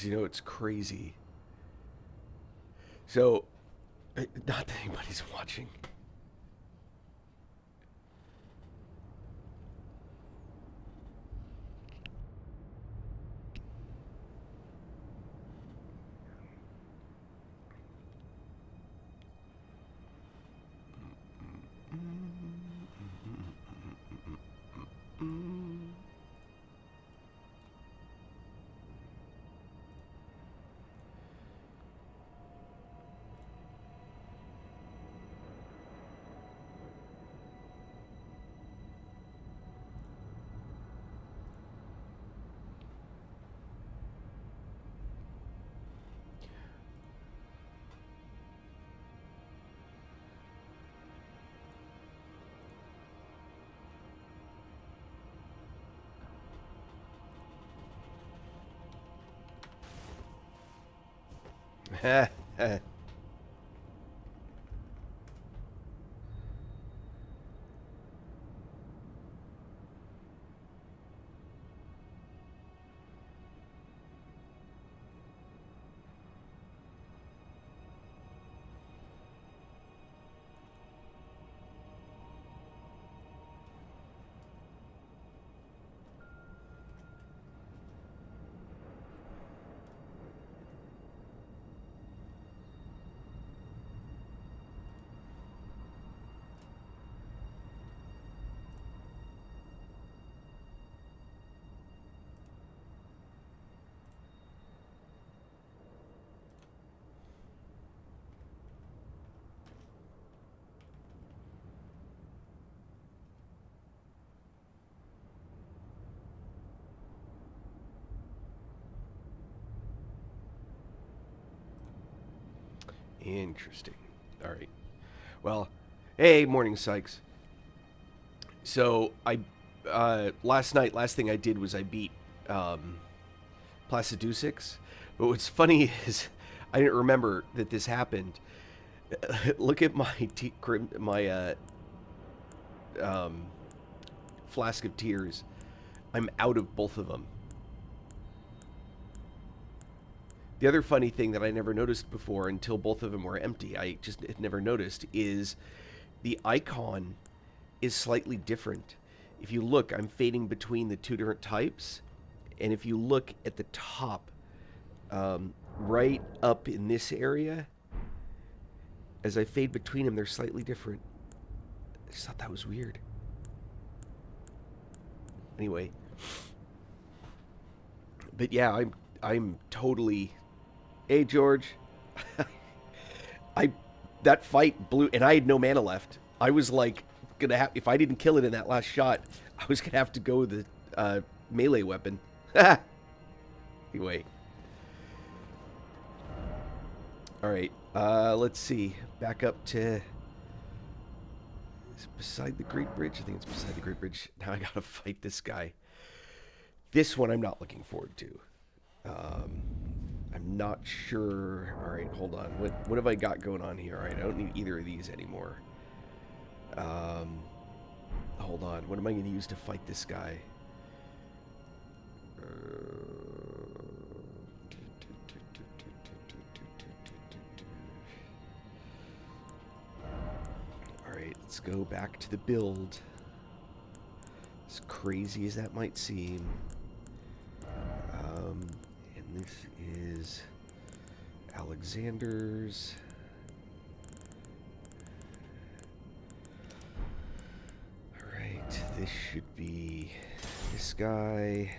You know, it's crazy. So, not that anybody's watching. Interesting. All right. Well, hey, morning, Sykes. So last night, last thing I did was I beat um, Placidusix. But what's funny is I didn't remember that this happened. Look at my um, flask of tears. I'm out of both of them. The other funny thing that I never noticed before until both of them were empty, I just had never noticed, is the icon is slightly different. If you look, I'm fading between the two different types. And if you look at the top, right up in this area, as I fade between them, they're slightly different. I just thought that was weird. Anyway, but yeah, I'm totally. Hey, George. I that fight blew, and I had no mana left. I was like gonna have, if I didn't kill it in that last shot, I was gonna have to go with the melee weapon. Anyway, all right. Let's see. Back up to. Is it beside the Great Bridge? I think it's beside the Great Bridge. Now I gotta fight this guy. This one I'm not looking forward to. Um, I'm not sure. All right, hold on. What have I got going on here? All right, I don't need either of these anymore. Um, hold on. What am I going to use to fight this guy? All right, let's go back to the build. As crazy as that might seem. And this is Alexander's. Alright, this should be this guy.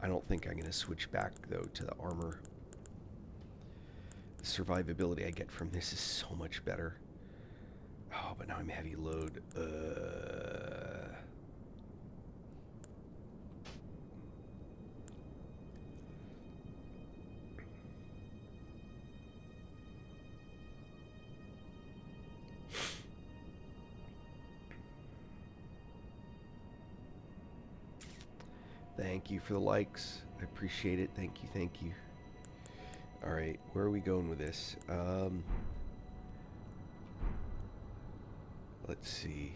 I don't think I'm going to switch back, though, to the armor. The survivability I get from this is so much better. Oh, but now I'm heavy load. Thank you for the likes. I appreciate it. Thank you, thank you. All right, where are we going with this? Let's see.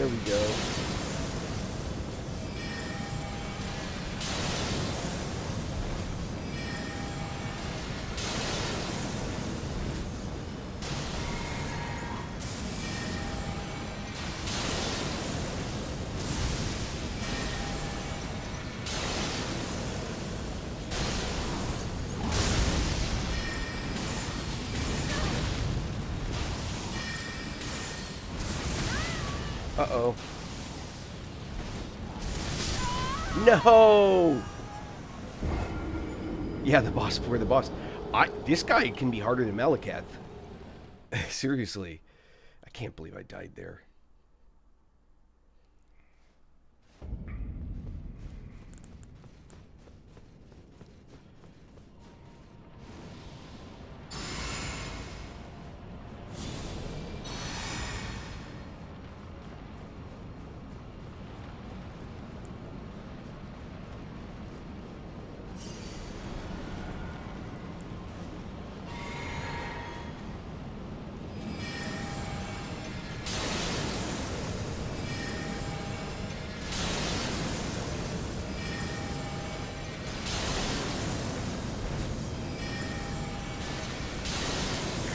There we go. Uh-oh. No! Yeah, the boss before the boss. This guy can be harder than Malakath. Seriously. I can't believe I died there.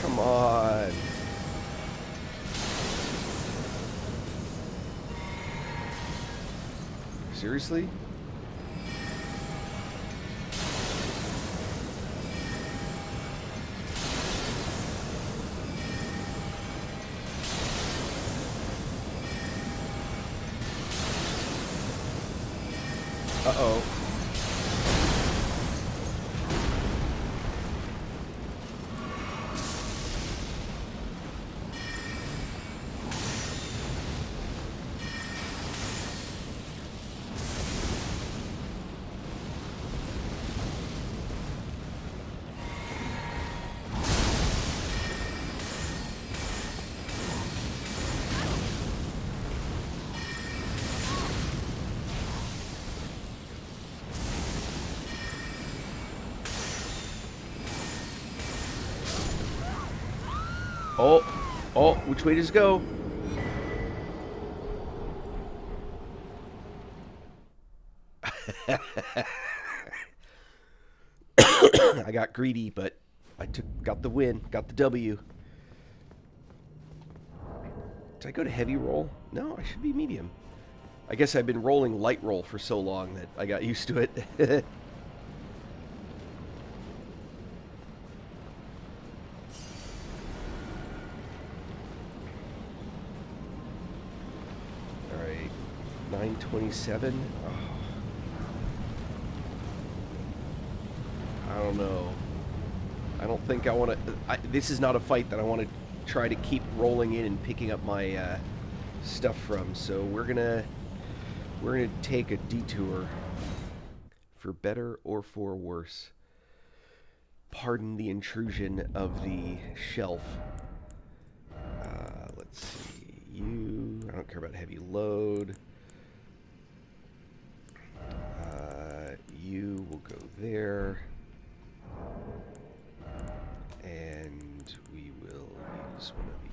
Come on. Seriously? Uh-oh. Oh, which way does it go? I got greedy, but I got the win, got the W. Did I go to heavy roll? No, I should be medium. I guess I've been rolling light roll for so long that I got used to it. Alright, 927. Oh. I don't know. I don't think I want to... This is not a fight that I want to try to keep rolling in and picking up my stuff from. So we're gonna take a detour, for better or for worse. Pardon the intrusion of the shelf. Let's see. I don't care about heavy load. You will go there. And we will use one of you.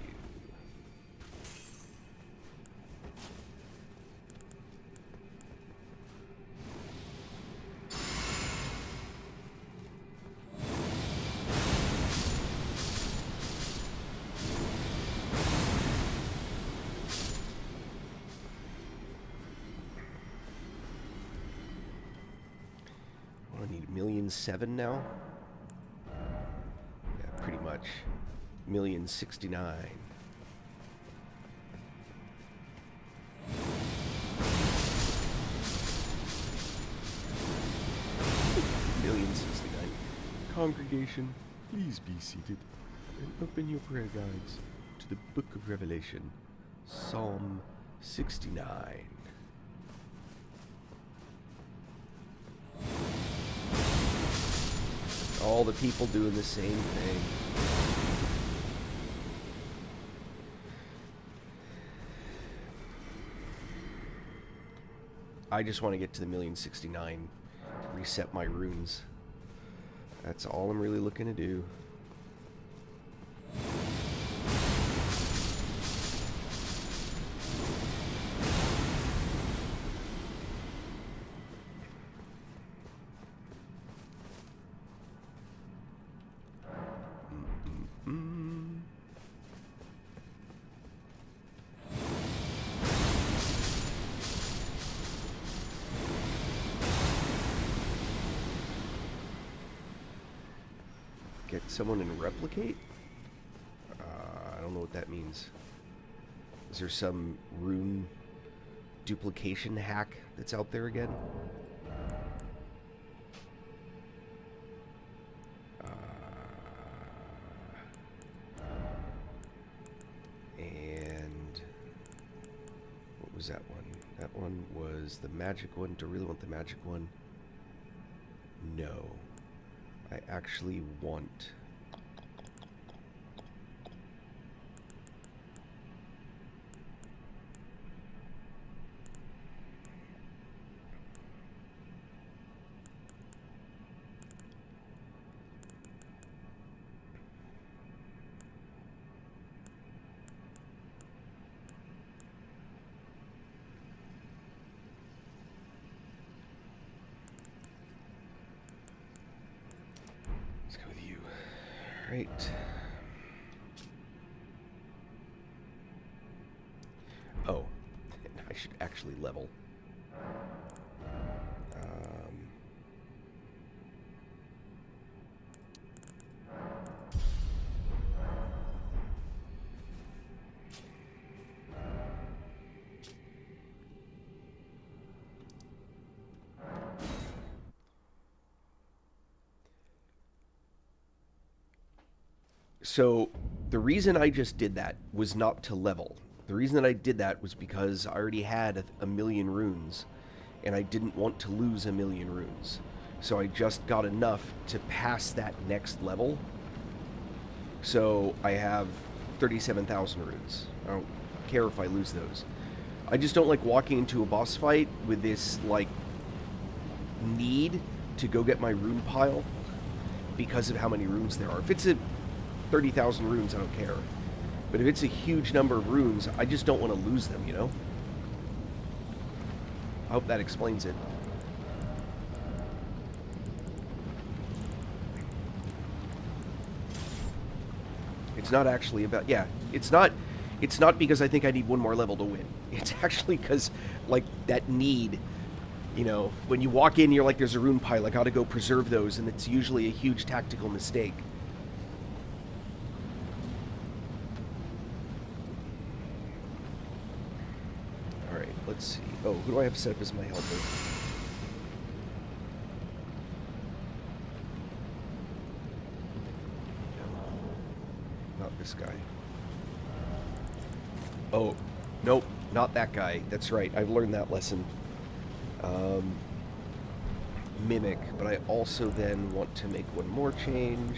I need 1,000,007 now. Pretty much. 1,069. Congregation, please be seated and open your prayer guides to the Book of Revelation, Psalm 69. All the people doing the same thing. I just want to get to the 1,069, reset my runes. That's all I'm really looking to do. Get someone and replicate? I don't know what that means. Is there some rune duplication hack that's out there again? And what was that one? That one was the magic one. Do I really want the magic one? No. I actually want... Let's go with you. Right. Oh, I should actually level. So the reason I just did that was not to level. The reason that I did that was because I already had a million runes, and I didn't want to lose a million runes. So I just got enough to pass that next level. So I have 37,000 runes. I don't care if I lose those. I just don't like walking into a boss fight with this, like, need to go get my rune pile because of how many runes there are. If it's a 30,000 runes, I don't care. But if it's a huge number of runes, I just don't want to lose them, you know? I hope that explains it. It's not actually about... Yeah, it's not because I think I need one more level to win. It's actually because, like, that need... You know, when you walk in, you're like, there's a rune pile, I gotta go preserve those, and it's usually a huge tactical mistake. Alright, let's see. Oh, who do I have set up as my helper? No, not this guy. Oh, nope, not that guy. That's right, I've learned that lesson. Mimic, but I also then want to make one more change.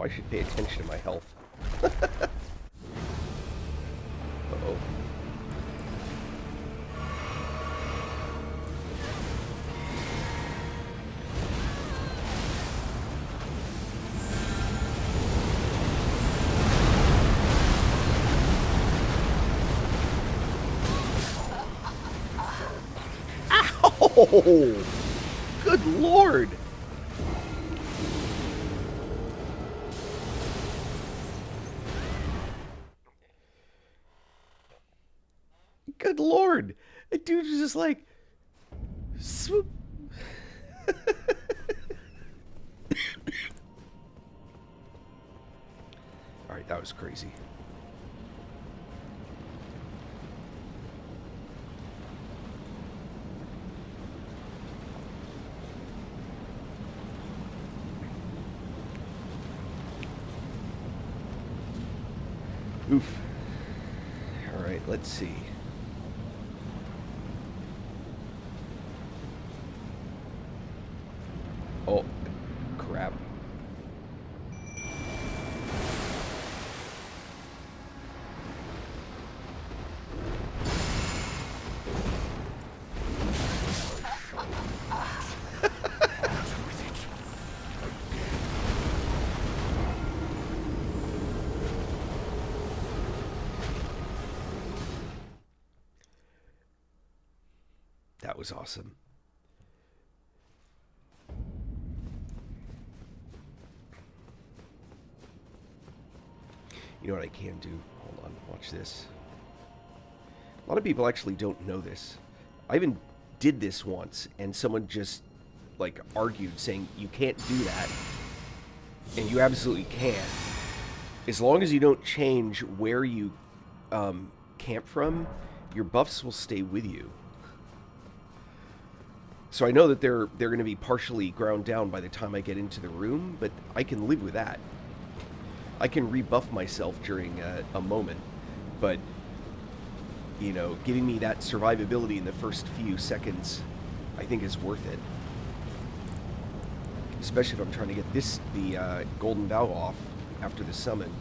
I should pay attention to my health. Uh-oh. Ow! Good Lord! Good Lord! That dude was just like... swoop. Alright, that was crazy. Oof. Alright, let's see. Oh, crap. That was awesome. You know what I can do? Hold on, watch this. A lot of people actually don't know this. I even did this once, and someone just, like, argued, saying, you can't do that. And you absolutely can. As long as you don't change where you camp from, your buffs will stay with you. So I know that they're going to be partially ground down by the time I get into the room, but I can live with that. I can rebuff myself during a moment, but, you know, giving me that survivability in the first few seconds, I think is worth it. Especially if I'm trying to get the Golden Vow off after the summon.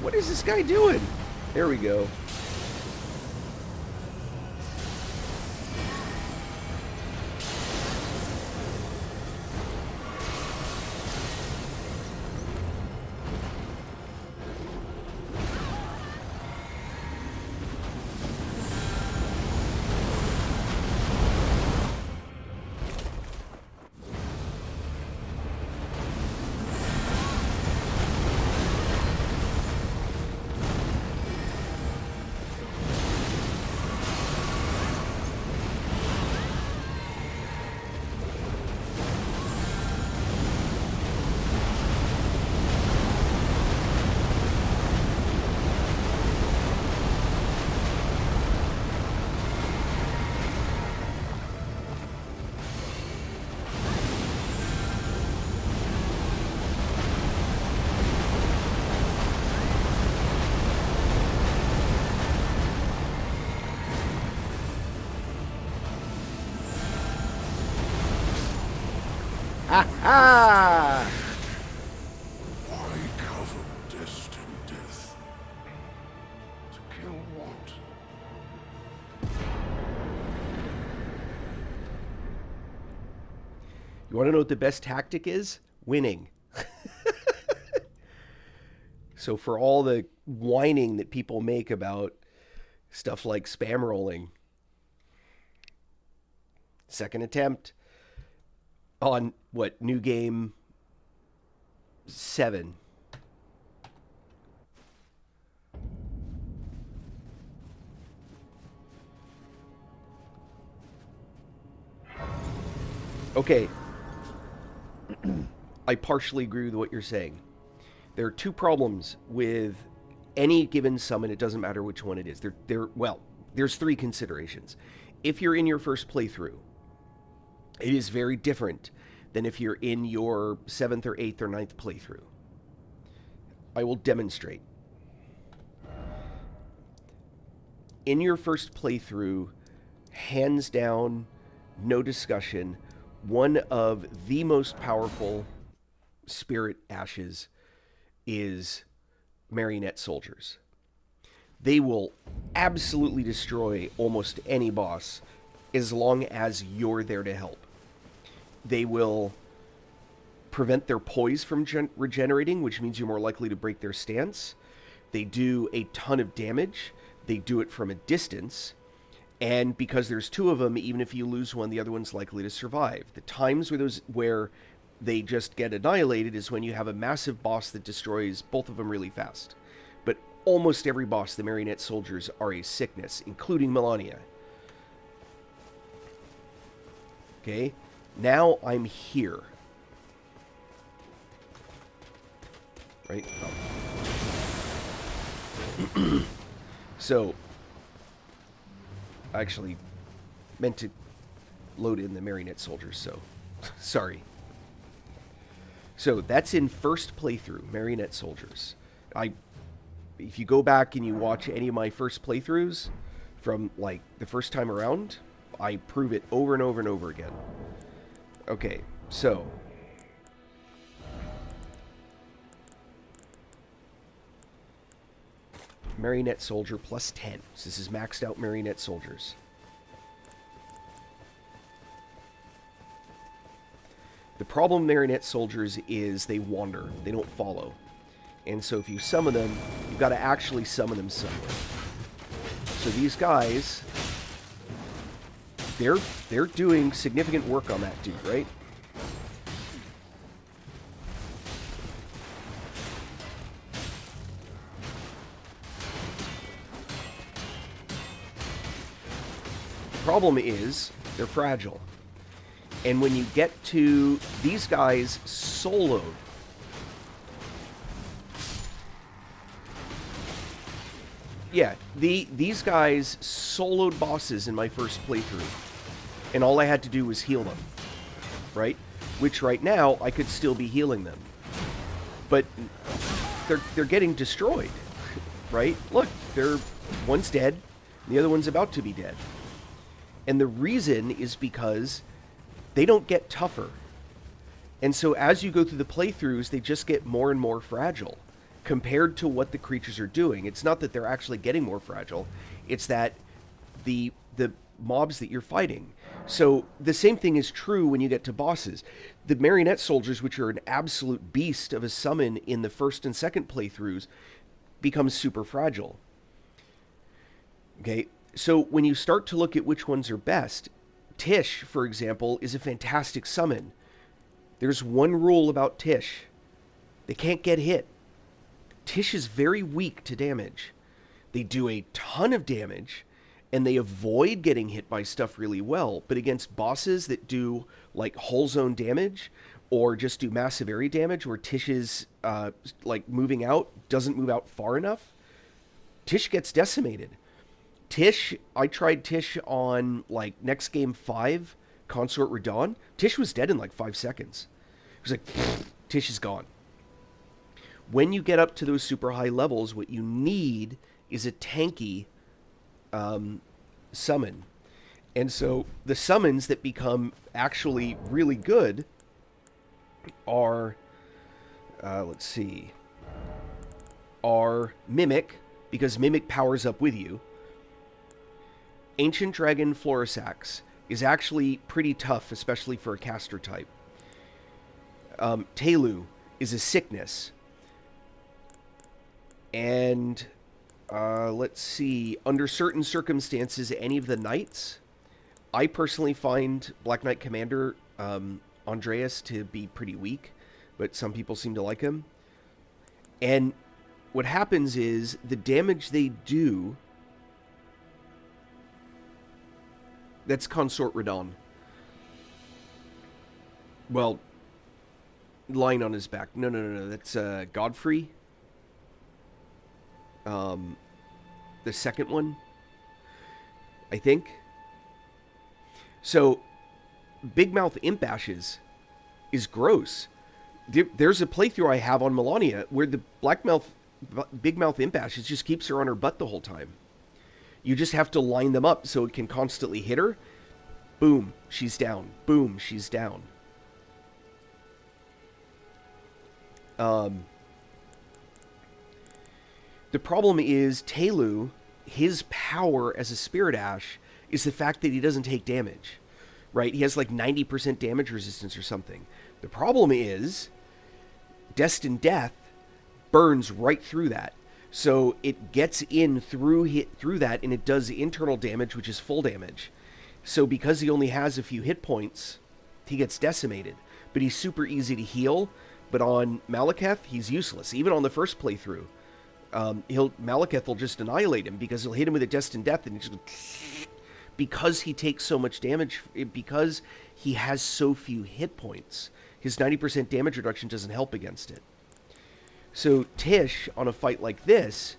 What is this guy doing? There we go. Ah! Why cover destined death? To kill what? You want to know what the best tactic is? Winning. So for all the whining that people make about stuff like spam rolling, second attempt on what, new game 7. Okay. I partially agree with what you're saying. There are two problems with any given summon. It doesn't matter which one it is. Well, there's 3 considerations. If you're in your first playthrough, it is very different than if you're in your 7th or 8th or 9th playthrough. I will demonstrate. In your first playthrough, hands down, no discussion, one of the most powerful spirit ashes is marionette soldiers. They will absolutely destroy almost any boss as long as you're there to help. They will prevent their poise from regenerating, which means you're more likely to break their stance. They do a ton of damage. They do it from a distance. And because there's 2 of them, even if you lose one, the other one's likely to survive. The times where they just get annihilated is when you have a massive boss that destroys both of them really fast. But almost every boss, the marionette soldiers are a sickness, including Melania. Okay? Now I'm here. Right? Oh. So, I actually meant to load in the marionette soldiers, so sorry. So that's in first playthrough, marionette soldiers. If you go back and you watch any of my first playthroughs from like the first time around, I prove it over and over and over again. Okay, so marionette soldier plus 10. So this is maxed out marionette soldiers. The problem with marionette soldiers is they wander. They don't follow. And so if you summon them, you've got to actually summon them somewhere. So these guys, they're doing significant work on that dude, right? The problem is they're fragile. And when you get to these guys soloed, yeah, these guys soloed bosses in my first playthrough, and all I had to do was heal them, right? Which right now I could still be healing them, but they're getting destroyed, right? Look, one's dead, and the other one's about to be dead, and the reason is because they don't get tougher. And so as you go through the playthroughs, they just get more and more fragile compared to what the creatures are doing. It's not that they're actually getting more fragile. It's that the mobs that you're fighting. So the same thing is true when you get to bosses. The marionette soldiers, which are an absolute beast of a summon in the first and second playthroughs, become super fragile. Okay, so when you start to look at which ones are best, Tish, for example, is a fantastic summon. There's one rule about Tish. They can't get hit. Tish is very weak to damage. They do a ton of damage, and they avoid getting hit by stuff really well. But against bosses that do, like, whole zone damage, or just do massive area damage, where Tish's, moving out doesn't move out far enough, Tish gets decimated. Tish, I tried Tish on, like, next game 5, Consort Radon. Tish was dead in, like, 5 seconds. It was like, Tish is gone. When you get up to those super high levels, what you need is a tanky summon. And so the summons that become actually really good are, are Mimic, because Mimic powers up with you. Ancient Dragon Florisax is actually pretty tough, especially for a caster type. Telu is a sickness. And, under certain circumstances, any of the knights, I personally find Black Knight Commander Andreas to be pretty weak, but some people seem to like him. And what happens is the damage they do... That's Consort Radon. Well, lying on his back. No. That's Godfrey. The second one, I think. So, Big Mouth Imp Ashes is gross. There's a playthrough I have on Melania where the Big Mouth Imp Ashes just keeps her on her butt the whole time. You just have to line them up so it can constantly hit her. Boom, she's down. Boom, she's down. The problem is Telu, his power as a Spirit Ash is the fact that he doesn't take damage, right? He has like 90% damage resistance or something. The problem is Destined Death burns right through that. So it gets in through that, and it does internal damage, which is full damage. So because he only has a few hit points, he gets decimated. But he's super easy to heal. But on Malekith, he's useless. Even on the first playthrough, Malekith will just annihilate him because he'll hit him with a Destined Death, and because he takes so much damage, because he has so few hit points. His 90% damage reduction doesn't help against it. So Tish, on a fight like this,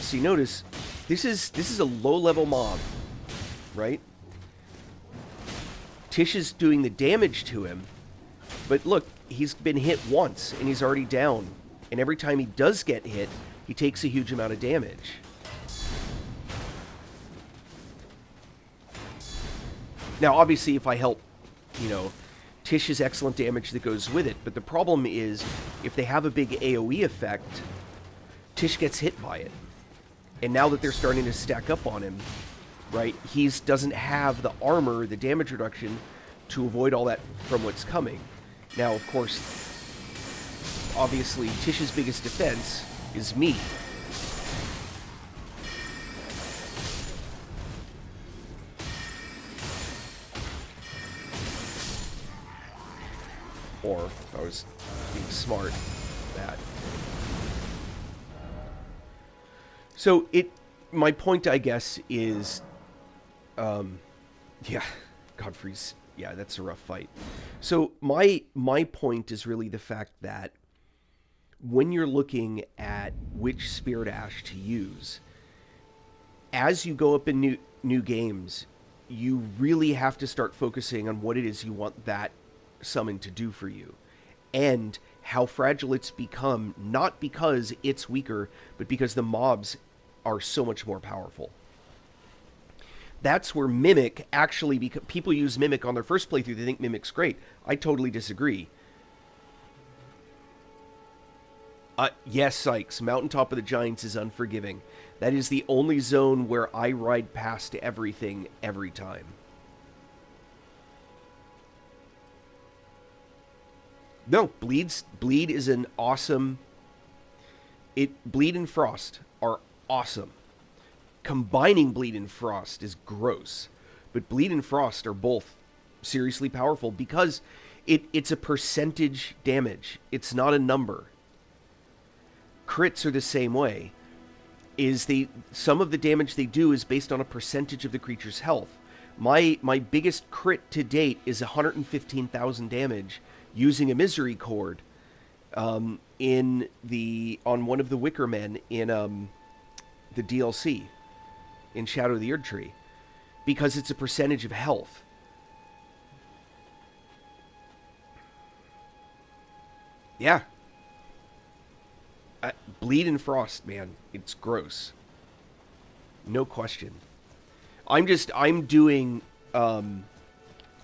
see, notice this is a low-level mob, right? Tish is doing the damage to him, but look, he's been hit once and he's already down. And every time he does get hit, he takes a huge amount of damage. Now, obviously, if I help, you know, Tish has excellent damage that goes with it. But the problem is, if they have a big AoE effect, Tish gets hit by it. And now that they're starting to stack up on him, right, he doesn't have the armor, the damage reduction, to avoid all that from what's coming. Now, of course, obviously, Tish's biggest defense is me. Or, if I was being smart, that. So, my point, I guess, is, yeah, Godfrey's, yeah, that's a rough fight. So, my point is really the fact that when you're looking at which Spirit Ash to use, as you go up in new games, you really have to start focusing on what it is you want that summon to do for you, and how fragile it's become, not because it's weaker, but because the mobs are so much more powerful. That's where Mimic actually, because people use Mimic on their first playthrough, they think Mimic's great. I totally disagree. Yes, Sykes, Mountaintop of the Giants is unforgiving. That is the only zone where I ride past everything every time. No, Bleed is an awesome... Bleed and Frost are awesome. Combining Bleed and Frost is gross. But Bleed and Frost are both seriously powerful because it's a percentage damage. It's not a number. Crits are the same way. Some of the damage they do is based on a percentage of the creature's health. My biggest crit to date is 115,000 damage using a Misery Chord on one of the Wicker Men in the DLC in Shadow of the Erd Tree, because it's a percentage of health. Yeah. Bleed and Frost, man, it's gross. No question. I'm doing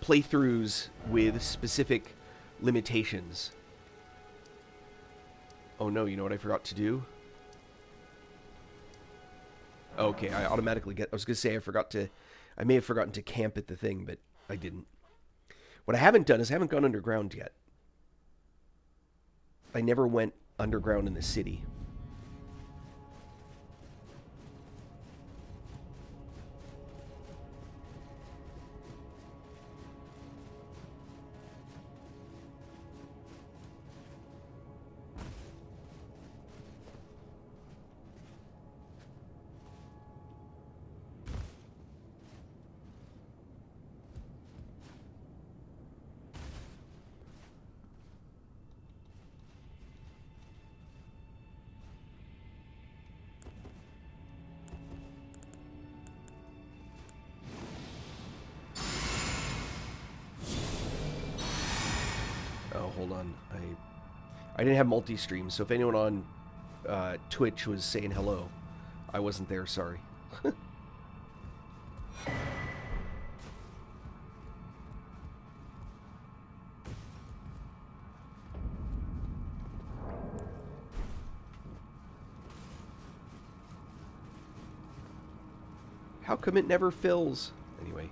playthroughs with specific limitations. Oh no, you know what I forgot to do? Okay, I automatically I was going to say I may have forgotten to camp at the thing, but I didn't. What I haven't done is I haven't gone underground yet. I never went underground in the city. Hold on. I didn't have multi-stream, so if anyone on Twitch was saying hello, I wasn't there, sorry. How come it never fills? Anyway.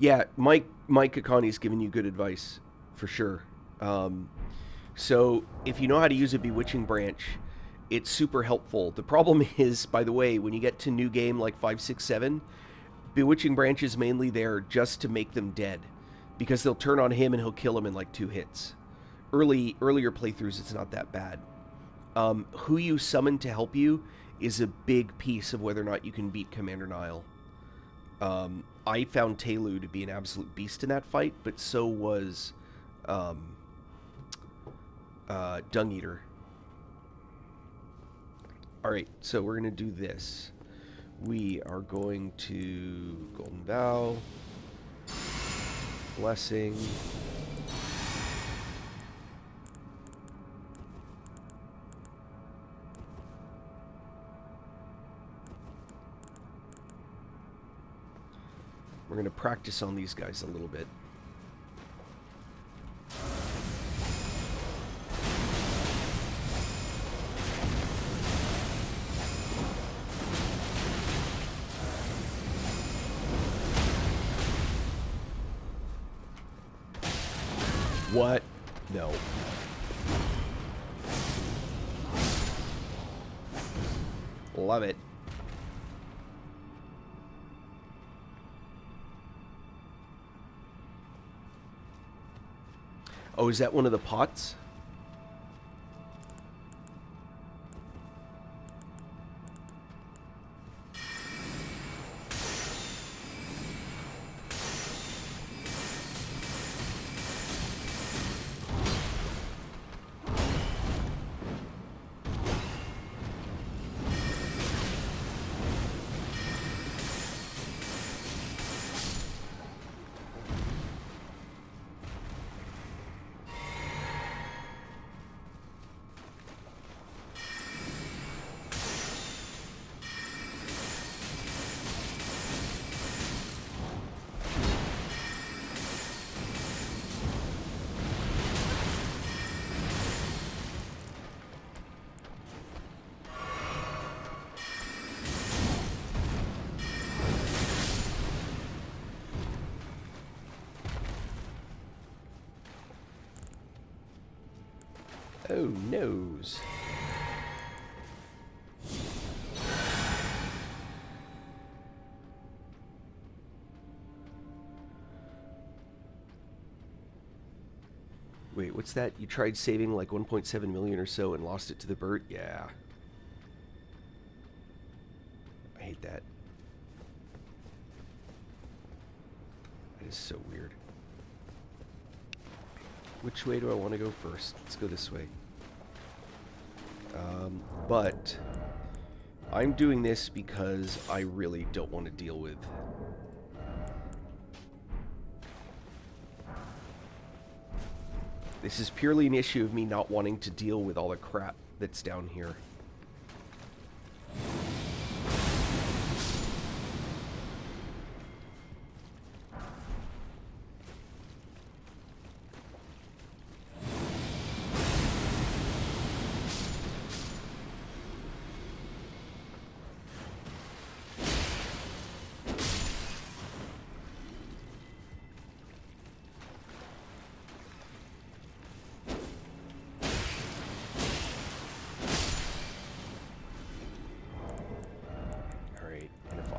Yeah, Mike Akani's giving you good advice for sure. Um, so if you know how to use a bewitching branch, it's super helpful. The problem is, by the way, when you get to new game like 5, 6, 7, bewitching branch is mainly there just to make them dead, because they'll turn on him and he'll kill him in like 2 hits. Earlier playthroughs, it's not that bad. Who you summon to help you is a big piece of whether or not you can beat Commander Nile. I found Telu to be an absolute beast in that fight, but so was um, Dung Eater. Alright, so we're going to do this. We are going to Golden Vow, Blessing, we're going to practice on these guys a little bit. What? No. Love it. Oh, is that one of the pots? Oh, noes. Wait, what's that? You tried saving like 1.7 million or so and lost it to the bird? Yeah. I hate that. That is so weird. Which way do I want to go first? Let's go this way. But I'm doing this because I really don't want to deal with this. Is purely an issue of me not wanting to deal with all the crap that's down here.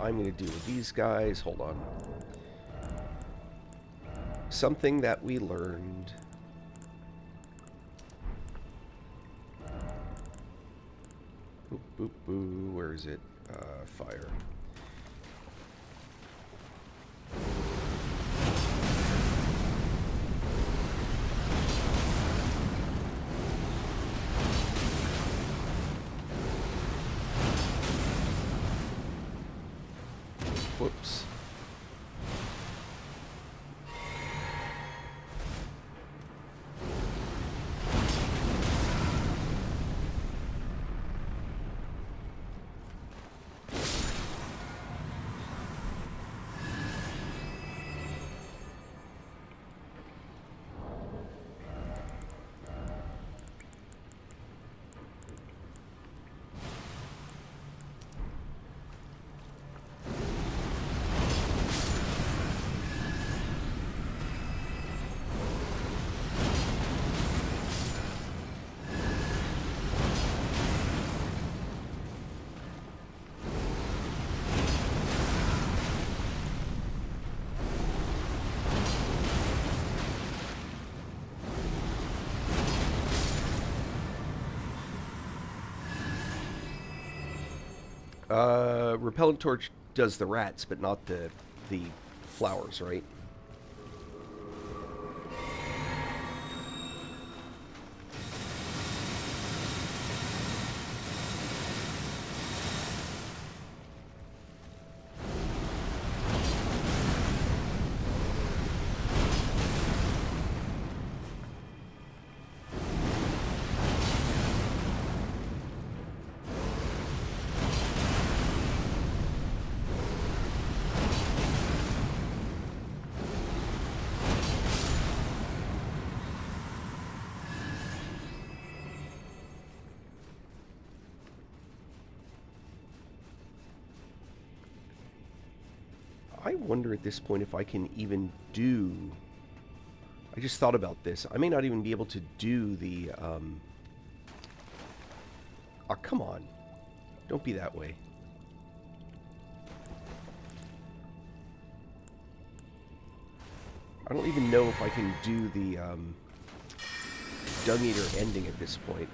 I'm going to do with these guys. Hold on. Something that we learned. Boop, boop, boo. Where is it? Fire. Whoops. Repellent torch does the rats, but not the flowers, right? I wonder at this point if I can even do... I just thought about this. I may not even be able to do the... Oh, come on. Don't be that way. I don't even know if I can do the Dung Eater ending at this point.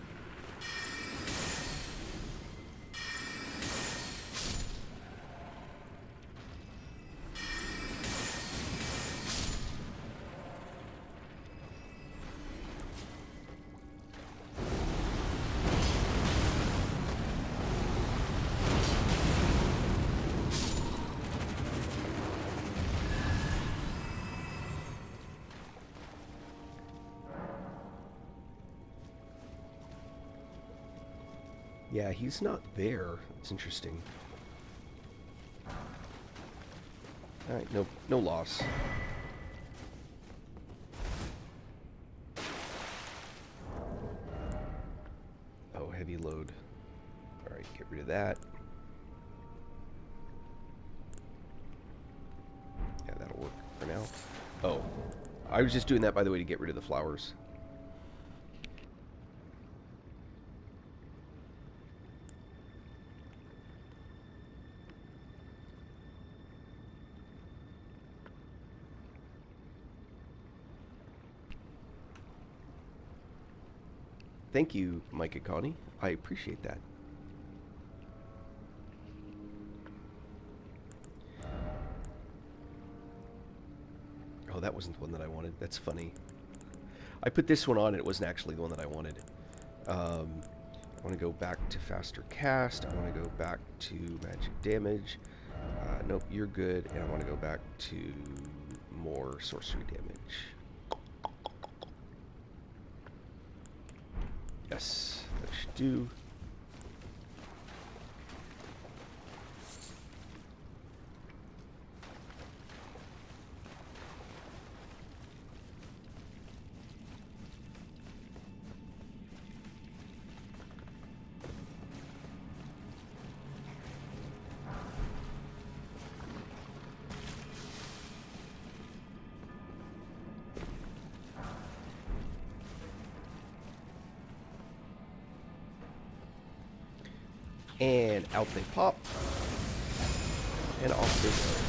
Yeah, he's not there. It's interesting. Alright, no loss. Oh, heavy load. Alright, get rid of that. Yeah, that'll work for now. Oh, I was just doing that, by the way, to get rid of the flowers. Thank you, Mike and Connie. I appreciate that. Oh, that wasn't the one that I wanted. That's funny. I put this one on and it wasn't actually the one that I wanted. I want to go back to faster cast. I want to go back to magic damage. Nope, you're good. And I want to go back to more sorcery damage. Yes, that should do. And out they pop. And off they go.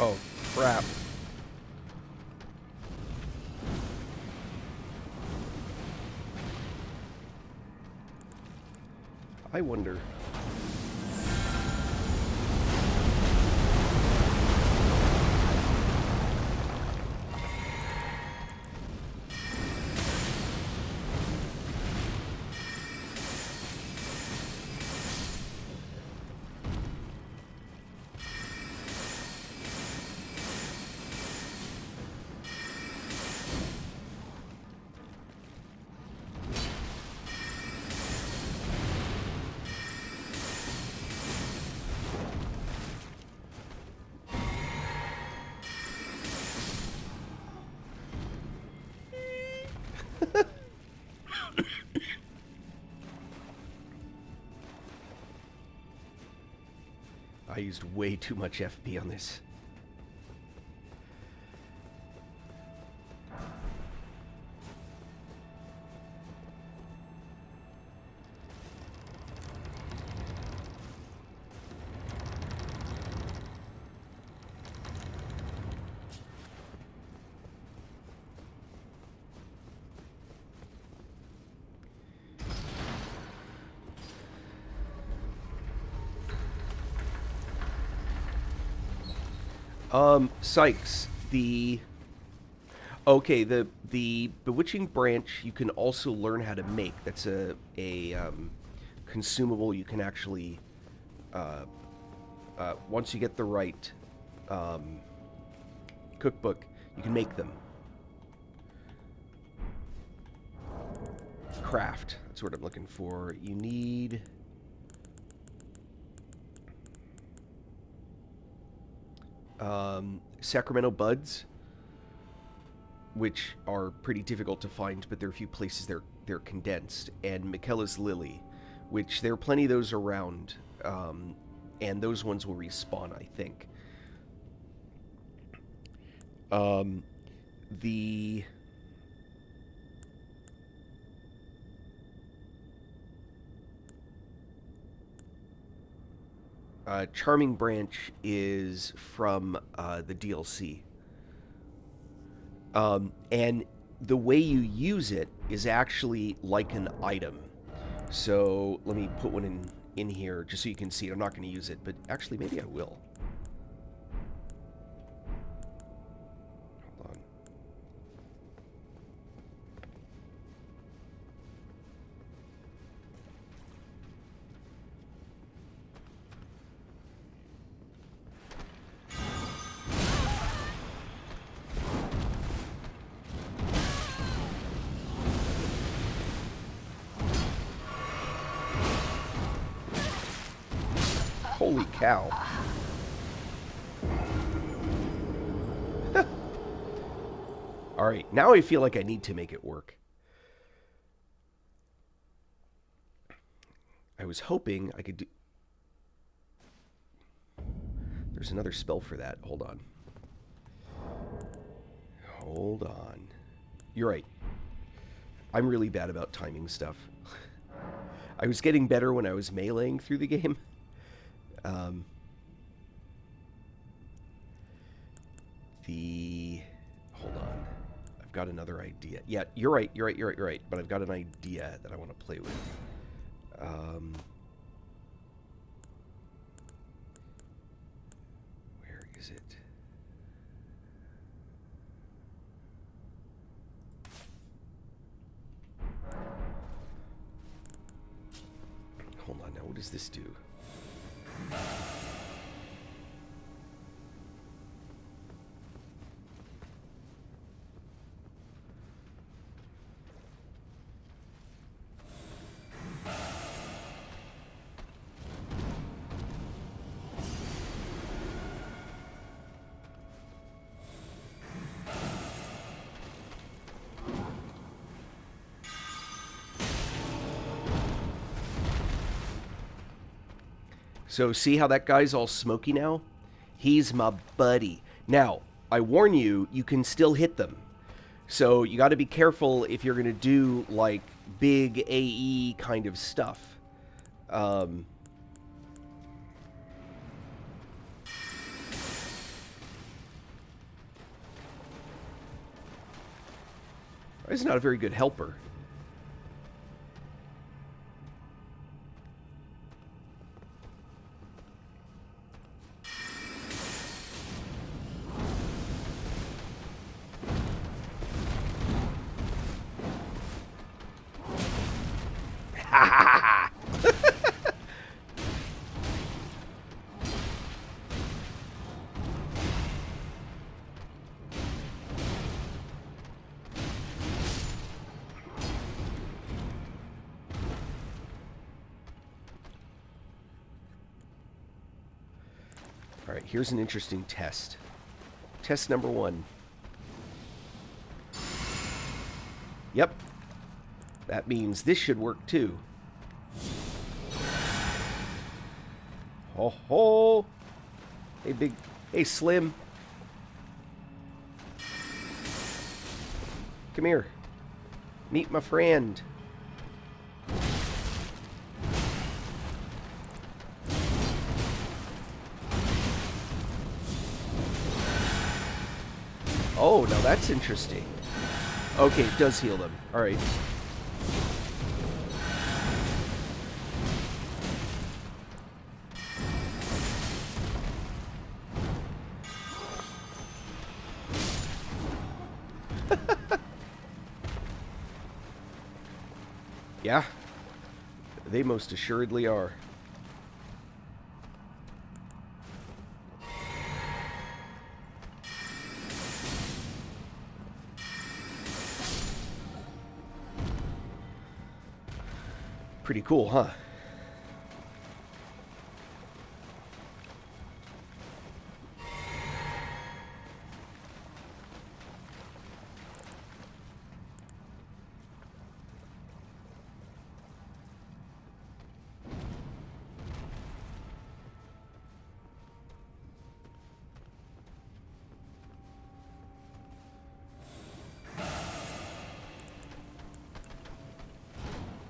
Oh, crap. I wonder. I used way too much FP on this. Sykes, okay, the bewitching branch you can also learn how to make. That's a consumable you can actually once you get the right cookbook, you can make them. Craft. That's what I'm looking for. You need Sacramento buds, which are pretty difficult to find, but there are a few places they're condensed, and Michaela's lily, which there are plenty of those around, and those ones will respawn, I think. The Charming Branch is from the DLC. And the way you use it is actually like an item. So let me put one in here just so you can see it. I'm not going to use it, but actually maybe I will. Hold on. Holy cow. Alright, now I feel like I need to make it work. I was hoping I could do... There's another spell for that. Hold on. Hold on. You're right. I'm really bad about timing stuff. I was getting better when I was meleeing through the game. Hold on. I've got another idea. Yeah, you're right. But I've got an idea that I want to play with. Where is it? Hold on now. What does this do? So see how that guy's all smoky now? He's my buddy. Now, I warn you, you can still hit them. So you got to be careful if you're going to do, like, big AE kind of stuff. He's not a very good helper. All right, here's an interesting test. Test number 1. Yep. That means this should work too. Ho ho! Hey, big... Hey, Slim. Come here. Meet my friend. Oh, now that's interesting. Okay, it does heal them. Alright. Yeah. They most assuredly are. Pretty cool, huh?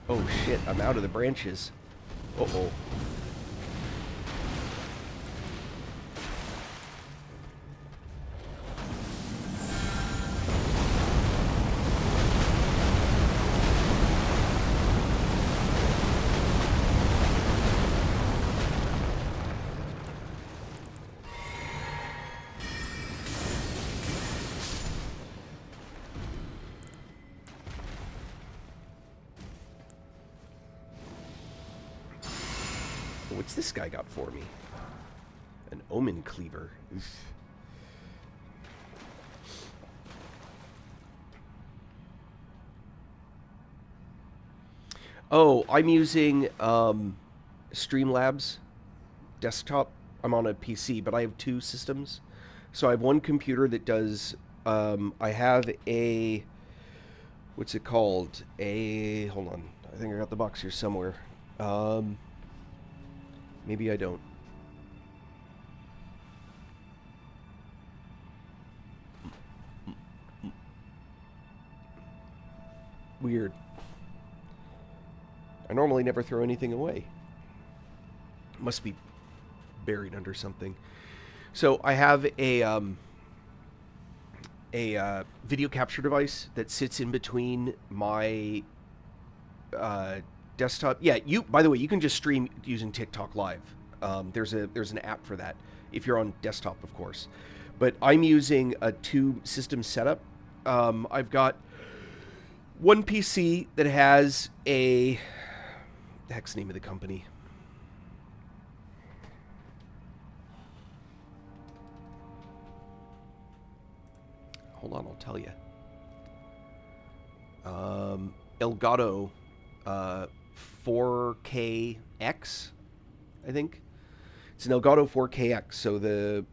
Oh shit, I'm out of the branches. Uh-oh. What's this guy got for me? An omen cleaver. Oof. Oh, I'm using Streamlabs desktop. I'm on a PC, but I have two systems. So I have one computer that does. I have a. What's it called? A. Hold on. I think I got the box here somewhere. Maybe I don't. Weird. I normally never throw anything away. Must be buried under something. So I have a video capture device that sits in between my desktop. Yeah, you. By the way, you can just stream using TikTok Live. There's an app for that if you're on desktop, of course. But I'm using a two-system setup. I've got one PC that has a... The heck's the name of the company? Hold on, I'll tell you. Elgato 4KX, I think. It's an Elgato 4KX, so the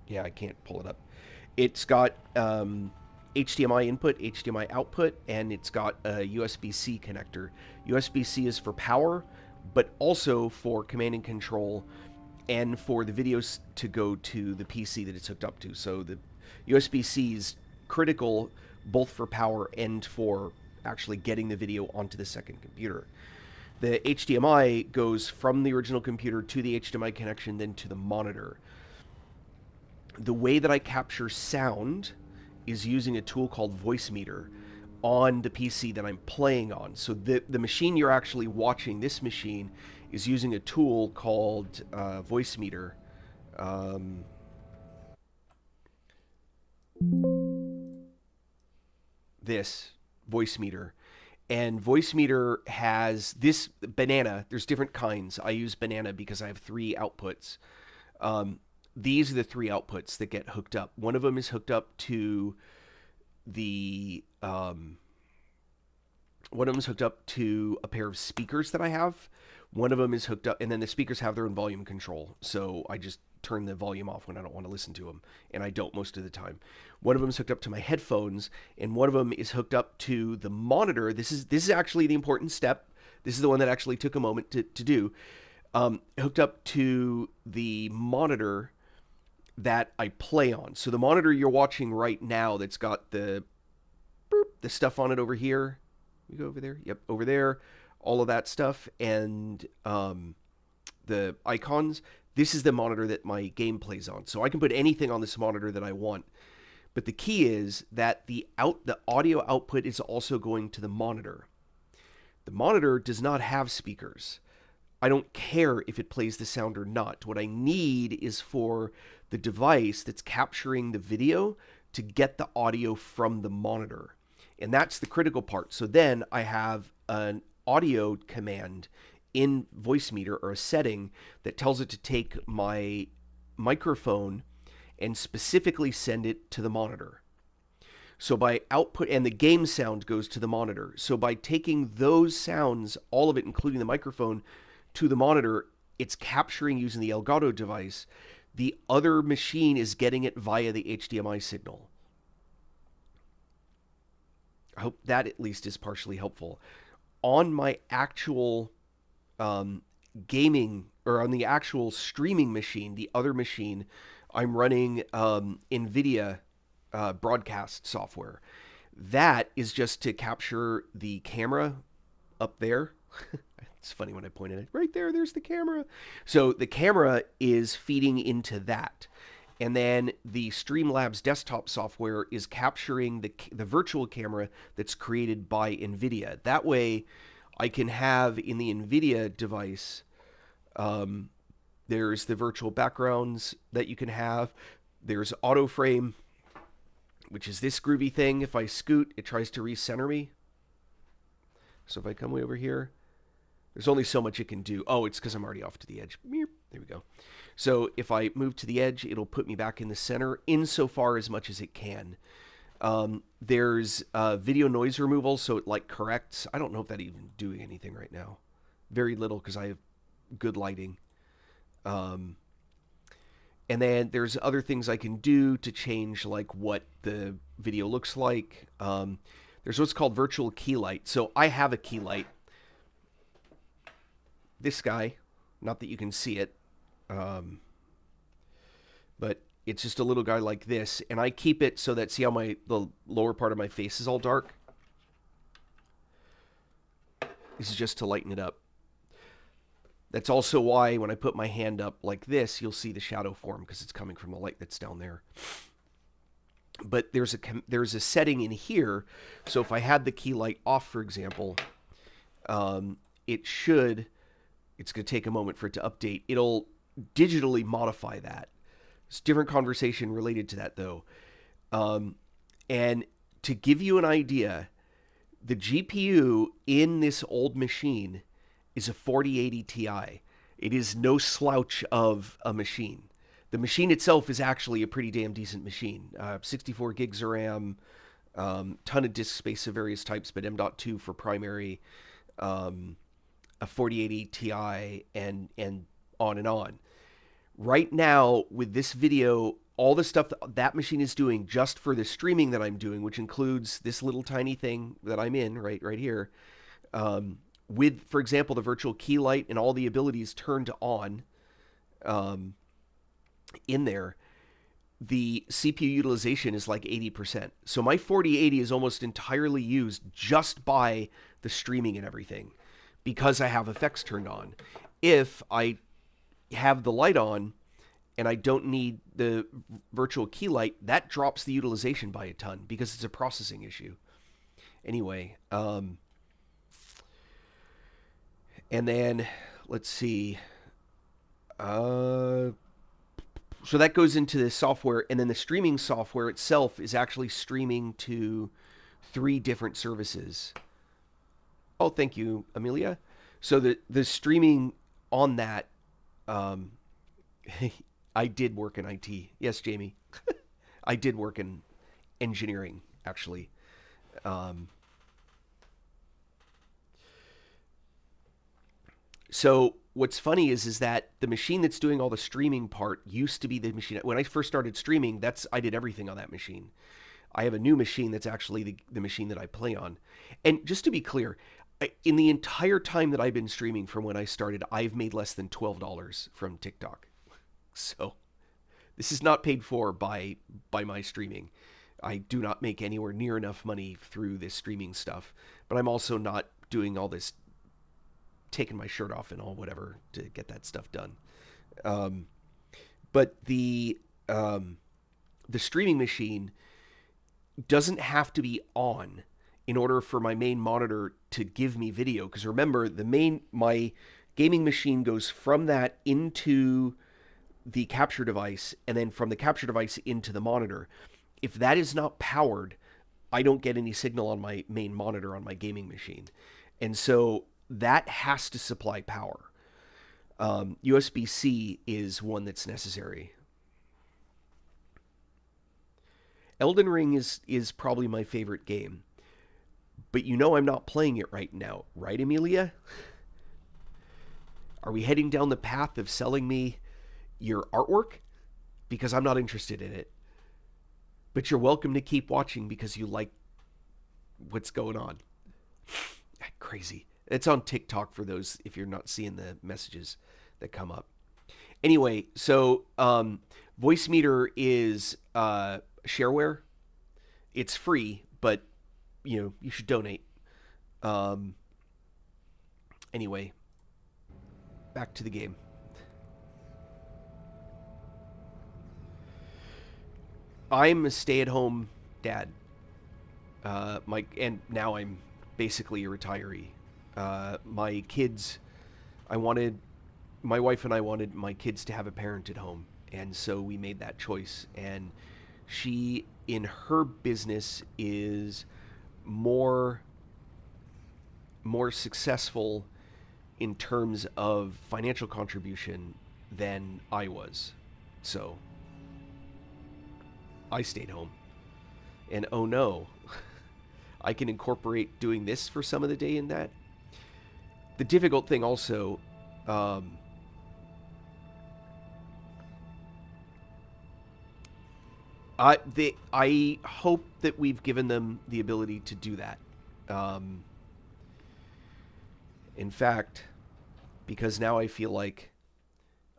yeah, I can't pull it up. It's got HDMI input, HDMI output, and it's got a USB-C connector. USB-C is for power, but also for command and control, and for the videos to go to the PC that it's hooked up to. So the USB-C is critical both for power and for actually getting the video onto the second computer. The HDMI goes from the original computer to the HDMI connection, then to the monitor. The way that I capture sound is using a tool called Voicemeeter on the PC that I'm playing on. So the machine you're actually watching, this machine, is using a tool called Voicemeeter. This Voicemeeter. And Voicemeeter has this banana. There's different kinds. I use banana because I have three outputs. These are the three outputs that get hooked up. One of them is hooked up to the one of them is hooked up to a pair of speakers that I have. One of them is hooked up, and then the speakers have their own volume control. So I just turn the volume off when I don't want to listen to them, and I don't most of the time. One of them is hooked up to my headphones, and one of them is hooked up to the monitor. This is actually the important step. This is the one that actually took a moment to do. hooked up to the monitor that I play on. So the monitor you're watching right now that's got the stuff on it over here. We go over there. Yep, over there. All of that stuff and the icons. This is the monitor that my game plays on. So I can put anything on this monitor that I want. But the key is that the audio output is also going to the monitor. The monitor does not have speakers. I don't care if it plays the sound or not. What I need is for the device that's capturing the video to get the audio from the monitor. And that's the critical part. So then I have an audio command in Voicemeeter, or a setting that tells it to take my microphone and specifically send it to the monitor. So by output, and the game sound goes to the monitor. So by taking those sounds, all of it, including the microphone, to the monitor, it's capturing using the Elgato device. The other machine is getting it via the HDMI signal. I hope that at least is partially helpful. On my actual gaming, or on the actual streaming machine, the other machine, I'm running NVIDIA broadcast software. That is just to capture the camera up there. It's funny when I point at it. Right there, there's the camera. So the camera is feeding into that. And then the Streamlabs desktop software is capturing the virtual camera that's created by NVIDIA. That way, I can have in the NVIDIA device, there's the virtual backgrounds that you can have. There's auto frame, which is this groovy thing. If I scoot, it tries to recenter me. So if I come way over here, there's only so much it can do. Oh, it's because I'm already off to the edge. There we go. So if I move to the edge, it'll put me back in the center insofar as much as it can. There's video noise removal, so it like corrects. I don't know if that's even doing anything right now. Very little because I have good lighting. And then there's other things I can do to change like what the video looks like. There's what's called virtual key light. So I have a key light. This guy, not that you can see it, but it's just a little guy like this, and I keep it so that, see how the lower part of my face is all dark? This is just to lighten it up. That's also why when I put my hand up like this, you'll see the shadow form because it's coming from the light that's down there. But there's a setting in here, so if I had the key light off, for example, it's going to take a moment for it to update. It'll digitally modify that. It's a different conversation related to that, though. And to give you an idea, the GPU in this old machine is a 4080 Ti. It is no slouch of a machine. The machine itself is actually a pretty damn decent machine. 64 gigs of RAM, ton of disk space of various types, but M.2 for primary, a 4080 Ti, and on and on. Right now, with this video, all the stuff that machine is doing just for the streaming that I'm doing, which includes this little tiny thing that I'm in right here, with, for example, the virtual key light and all the abilities turned on in there, the CPU utilization is like 80%. So my 4080 is almost entirely used just by the streaming and everything because I have effects turned on. If I have the light on and I don't need the virtual key light, that drops the utilization by a ton because it's a processing issue. Anyway, and then let's see. So that goes into the software, and then the streaming software itself is actually streaming to 3 different services. Oh, thank you, Amelia. So the streaming on that, I did work in IT. Yes, Jamie. I did work in engineering, actually. So what's funny is that the machine that's doing all the streaming part used to be the machine. When I first started streaming, I did everything on that machine. I have a new machine that's actually the machine that I play on. And just to be clear, in the entire time that I've been streaming from when I started, I've made less than $12 from TikTok. So this is not paid for by my streaming. I do not make anywhere near enough money through this streaming stuff, but I'm also not doing all this taking my shirt off and all whatever to get that stuff done. But the streaming machine doesn't have to be on in order for my main monitor to give me video. Because remember, my gaming machine goes from that into the capture device, and then from the capture device into the monitor. If that is not powered, I don't get any signal on my main monitor on my gaming machine. And so that has to supply power. USB-C is one that's necessary. Elden Ring is probably my favorite game. But you know I'm not playing it right now, right, Amelia? Are we heading down the path of selling me your artwork? Because I'm not interested in it. But you're welcome to keep watching because you like what's going on. Crazy. It's on TikTok for those if you're not seeing the messages that come up. Anyway, so Voicemeeter is shareware. It's free, but you should donate. Anyway, back to the game. I'm a stay-at-home dad. And now I'm basically a retiree. My kids, my wife and I wanted my kids to have a parent at home, and so we made that choice. And she, in her business, is more successful in terms of financial contribution than I was. So I stayed home. And oh no, I can incorporate doing this for some of the day in that. The difficult thing also, I hope that we've given them the ability to do that. In fact, because now I feel like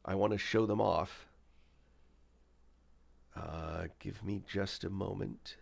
I want to show them off. Give me just a moment.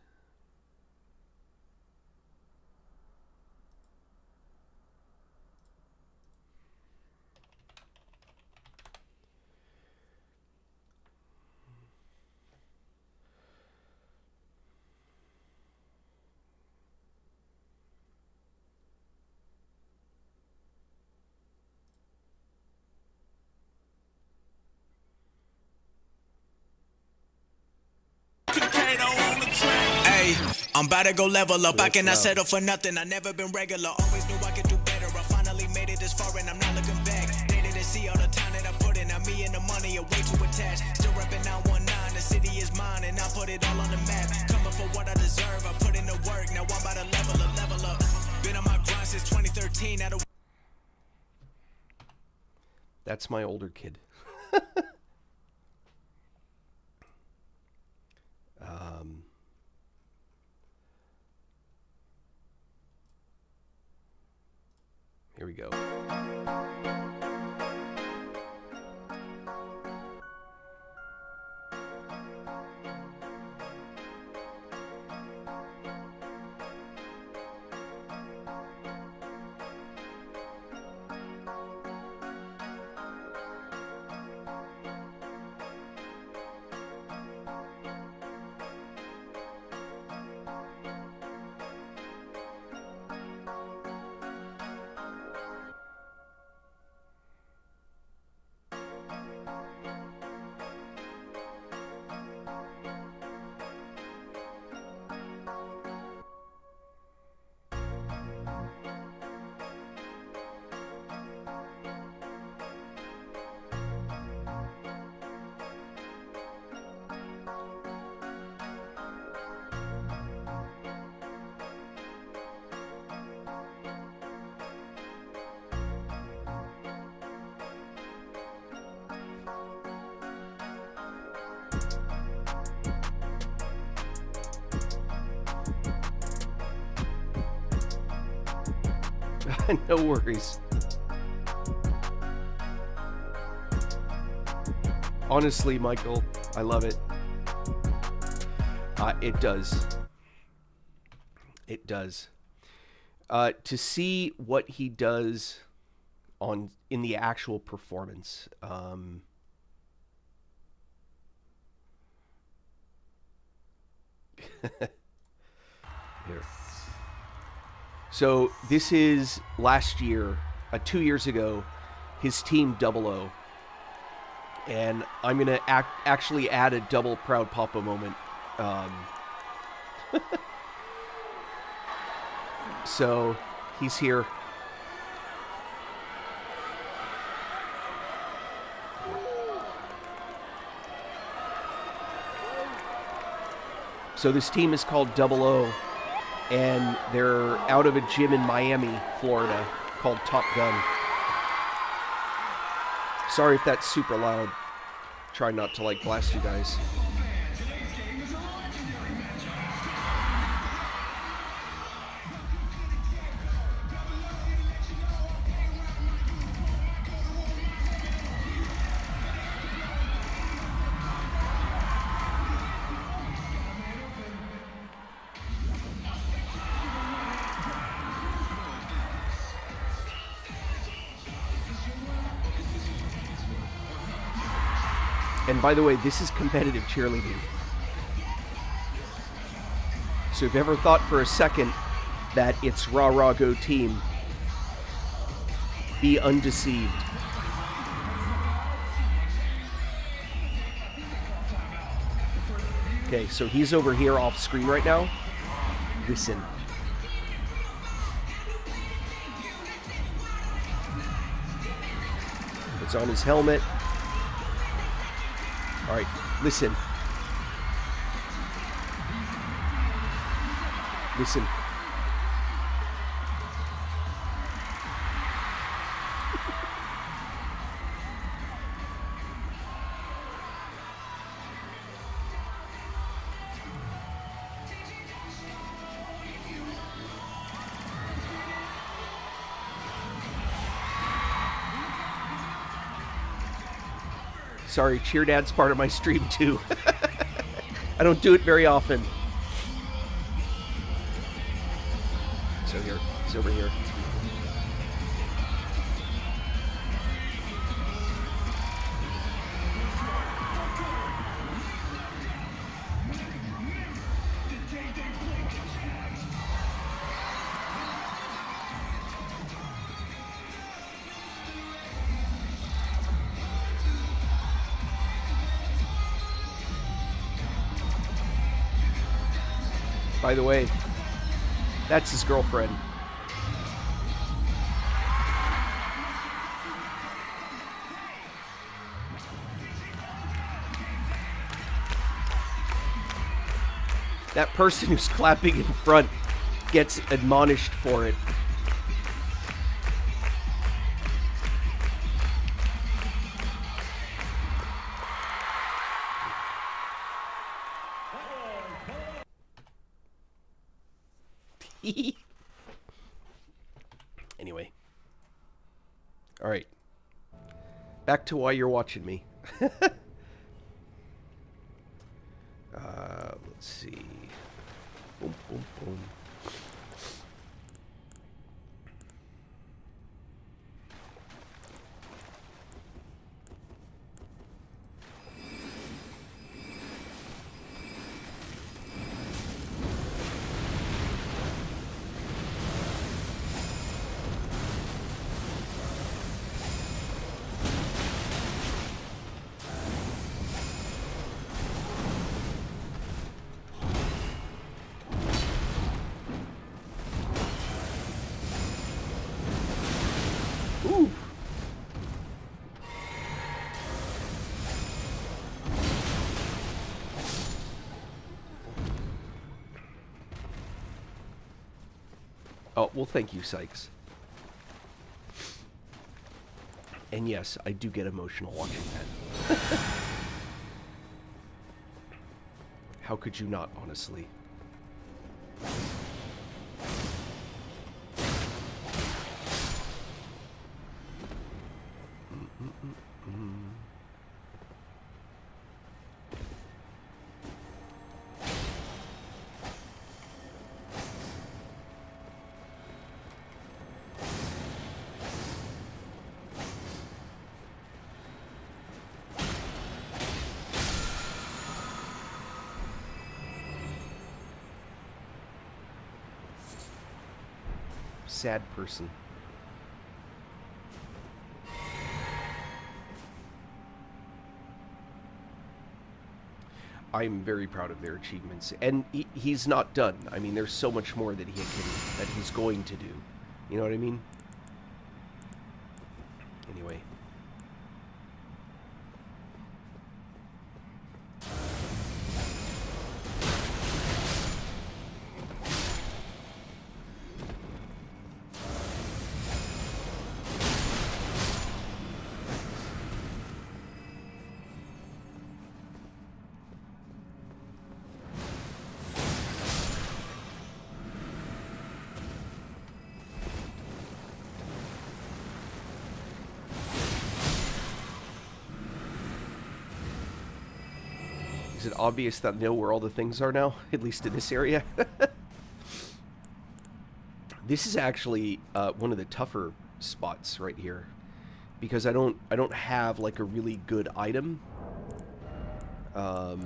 Hey, I'm about to go level up. I cannot settle for nothing. I never been regular. Always knew I could do better. I finally made it this far and I'm not looking back. They didn't see all the time that I put in. Now me and the money are way too attached. Still repping 919. The city is mine and I put it all on the map. Coming for what I deserve. I put in the work. Now I'm about to level up. Been on my grind since 2013. That's my older kid. Here we go. No worries. Honestly, Michael, I love it. It does. It does. To see what he does in the actual performance. Here. So this is last year, 2 years ago, his team 00. And I'm going to actually add a double Proud Papa moment. So he's here. So this team is called 00, and they're out of a gym in Miami, Florida, called Top Gun. Sorry if that's super loud. Try not to, like, blast you guys. And by the way, this is competitive cheerleading. So if you ever thought for a second that it's rah rah go team, be undeceived. Okay, so he's over here off screen right now. Listen. It's on his helmet. All right, listen. Listen. Sorry, Cheer Dad's part of my stream too. I don't do it very often. So here, it's over here. By the way, that's his girlfriend. That person who's clapping in front gets admonished for it. Anyway. All right. Back to why you're watching me. Let's see. Boom, boom, boom. Ooh. Oh, well, thank you, Sykes. And yes, I do get emotional watching that. How could you not, honestly? sad person. I'm very proud of their achievements, and he's not done. I mean, there's so much more that he's going to do. You know what I mean? Anyway. Is it obvious that I know where all the things are now? At least in this area? This is actually one of the tougher spots right here. Because I don't have like a really good item. Yeah.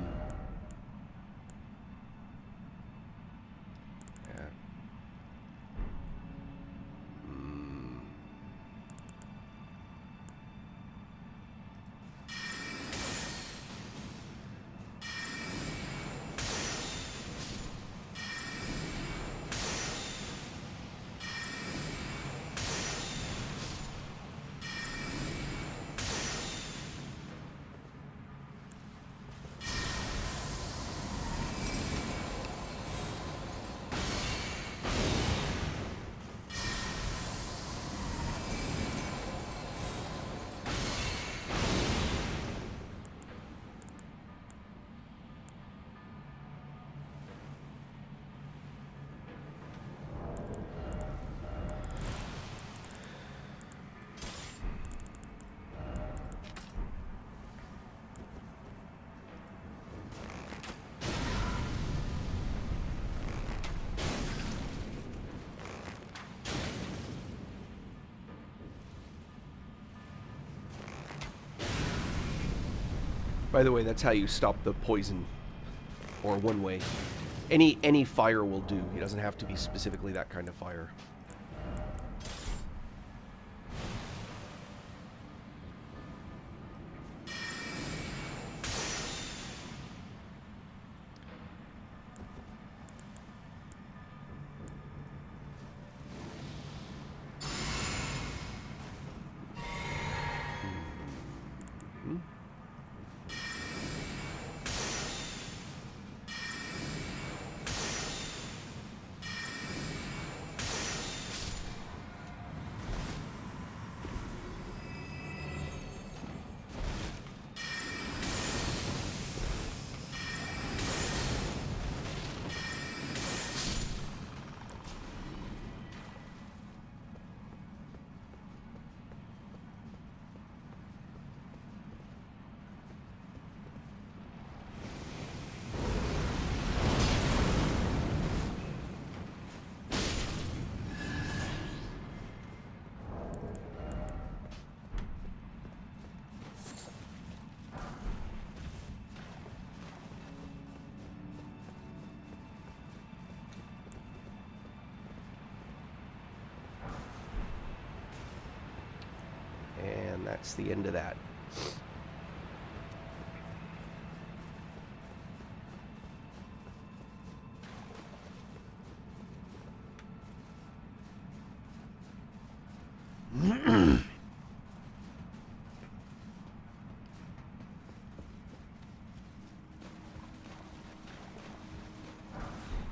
By the way, that's how you stop the poison, or one way. Any fire will do. It doesn't have to be specifically that kind of fire. And that's the end of that.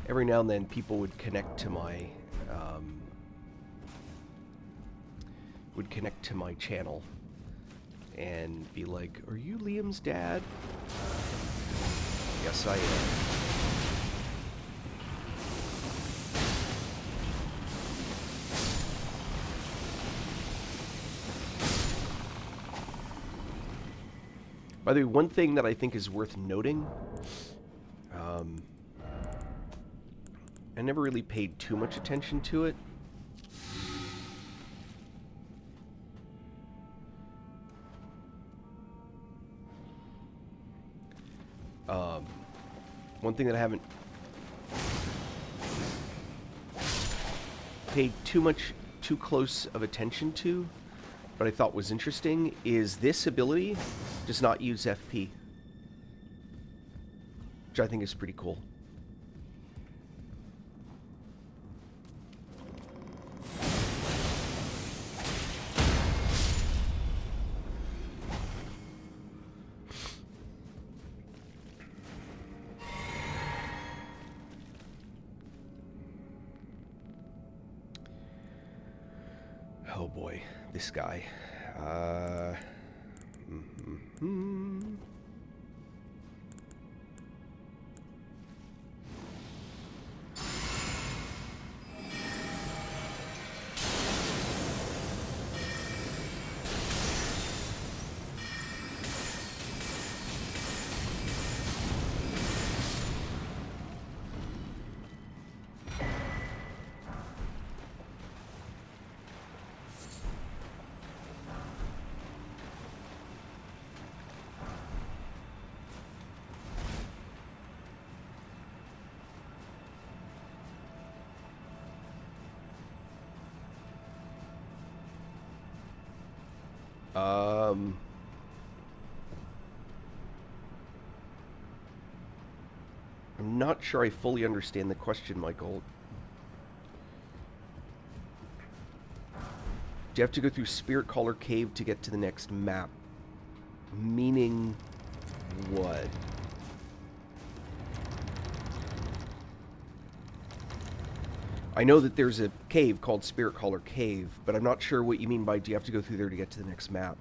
Every now and then people would connect to my channel and be like, "Are you Liam's dad?" Yes, I am. By the way, one thing that I think is worth noting, I never really paid too much attention to it. One thing that I haven't... paid too close of attention to, but I thought was interesting, is this ability does not use FP, which I think is pretty cool. Oh boy, this guy. I'm not sure I fully understand the question, Michael. Do you have to go through Spirit Caller Cave to get to the next map? Meaning what? I know that there's a cave called Spirit Caller Cave, but I'm not sure what you mean by do you have to go through there to get to the next map.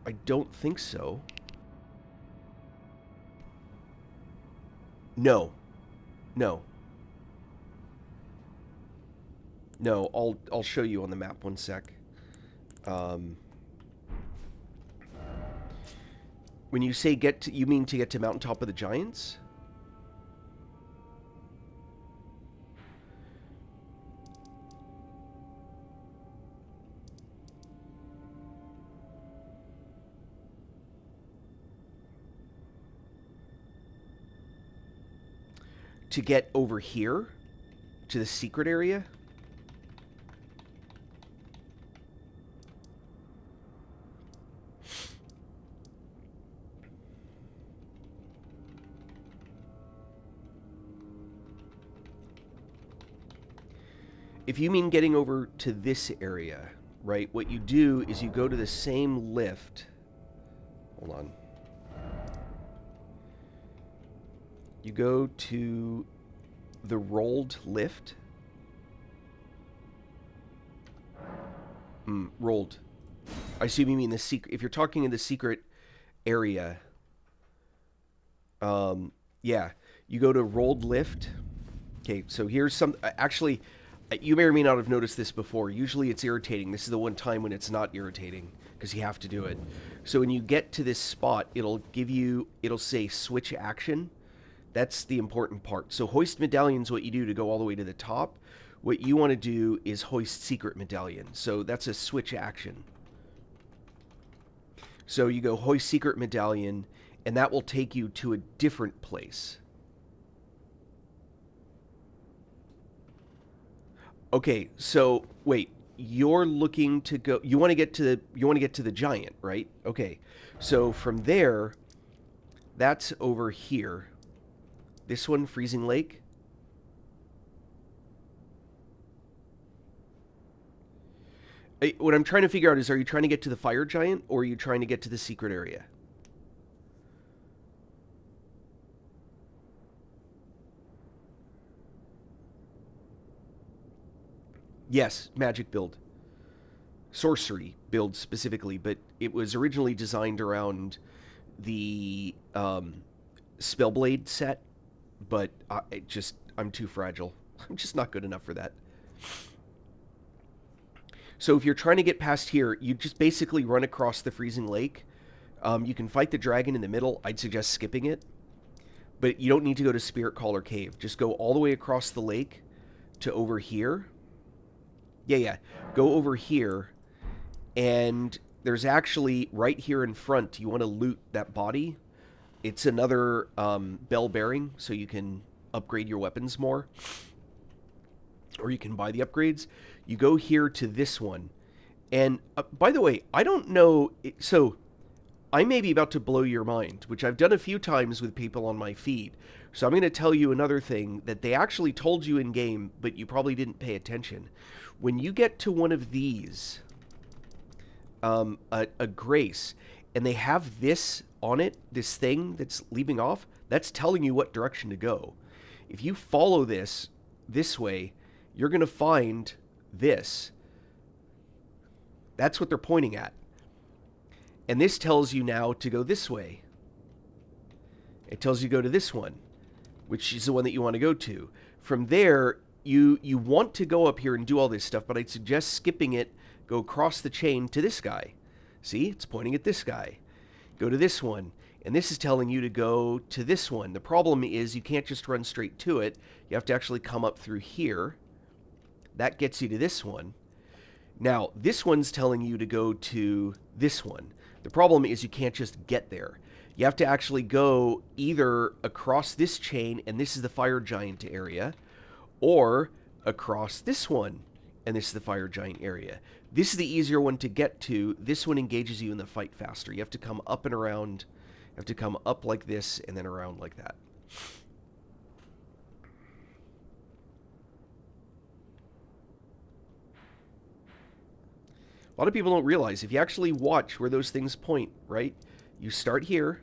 I don't think so. No. No. No, I'll show you on the map one sec. When you say get to, you mean to get to Mountaintop of the Giants? To get over here to the secret area? If you mean getting over to this area, right, what you do is you go to the same lift. Hold on. You go to the rolled lift. Rolled. I assume you mean the secret. If you're talking in the secret area, yeah, you go to rolled lift. Okay, so here's some. Actually, you may or may not have noticed this before. Usually it's irritating. This is the one time when it's not irritating because you have to do it. So when you get to this spot, it'll say switch action. That's the important part. So hoist medallion's what you do to go all the way to the top. What you want to do is hoist secret medallion. So that's a switch action. So you go hoist secret medallion, and that will take you to a different place. Okay, so wait, you're looking to go, you want to get to the giant, right? Okay. So from there, that's over here. This one, Freezing Lake. What I'm trying to figure out is, are you trying to get to the fire giant, or are you trying to get to the secret area? Yes, magic build. Sorcery build specifically, but it was originally designed around the Spellblade set, but I'm too fragile. I'm just not good enough for that. So if you're trying to get past here, you just basically run across the Freezing Lake. You can fight the dragon in the middle. I'd suggest skipping it. But you don't need to go to Spirit Caller Cave. Just go all the way across the lake to over here. Yeah. Go over here. And there's actually, right here in front, you want to loot that body. It's another bell bearing, so you can upgrade your weapons more, or you can buy the upgrades, you go here to this one. And by the way, I don't know, so I may be about to blow your mind, which I've done a few times with people on my feed. So I'm going to tell you another thing that they actually told you in game, but you probably didn't pay attention. When you get to one of these, a grace, and they have this on it, this thing that's leaving off, that's telling you what direction to go. If you follow this way, you're going to find this. That's what they're pointing at. And this tells you now to go this way. It tells you to go to this one, which is the one that you want to go to. From there, you want to go up here and do all this stuff, but I'd suggest skipping it, go across the chain to this guy. See, it's pointing at this guy. Go to this one, and this is telling you to go to this one. The problem is you can't just run straight to it. You have to actually come up through here. That gets you to this one. Now, this one's telling you to go to this one. The problem is you can't just get there. You have to actually go either across this chain, and this is the fire giant area, or across this one, and this is the fire giant area. This is the easier one to get to. This one engages you in the fight faster. You have to come up and around. You have to come up like this and then around like that. A lot of people don't realize, if you actually watch where those things point, right? You start here,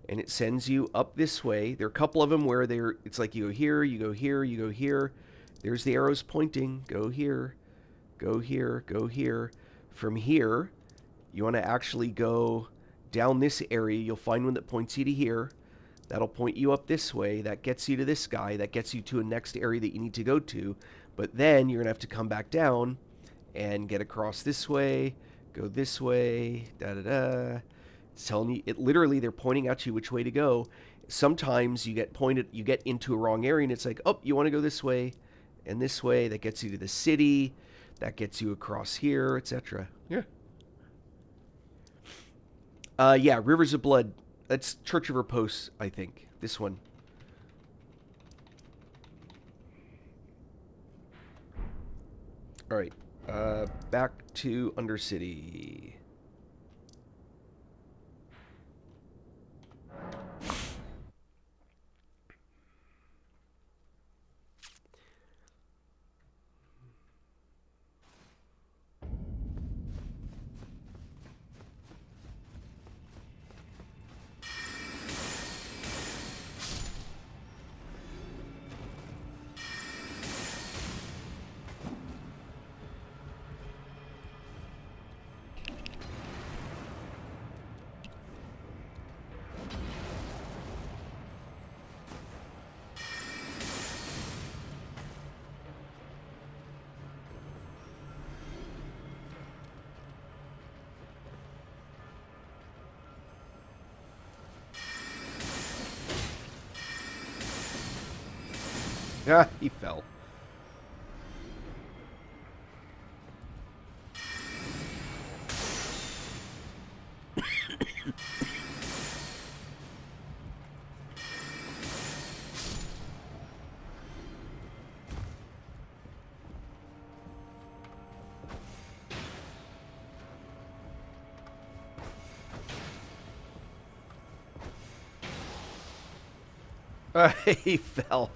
and it sends you up this way. There are a couple of them where it's like you go here, you go here, you go here. There's the arrows pointing. Go here, go here, go here. From here, you want to actually go down this area. You'll find one that points you to here. That'll point you up this way. That gets you to this guy. That gets you to a next area that you need to go to. But then you're going to have to come back down and get across this way, go this way, da-da-da. It's telling you, literally, they're pointing at you which way to go. Sometimes you get into a wrong area, and it's like, oh, you want to go this way, and this way. That gets you to the city. That gets you across here, etc. Yeah. Yeah, Rivers of Blood. That's Church of Repose, I think. This one. All right. Back to Undercity. Ah, he fell. He fell.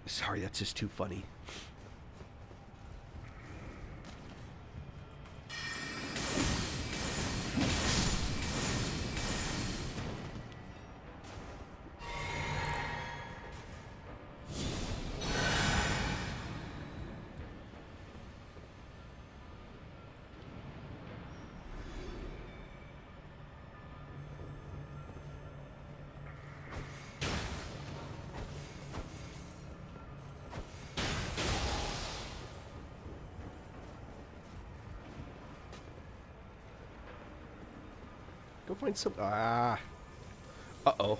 Sorry, that's just too funny. Go find some... Ah. Uh-oh.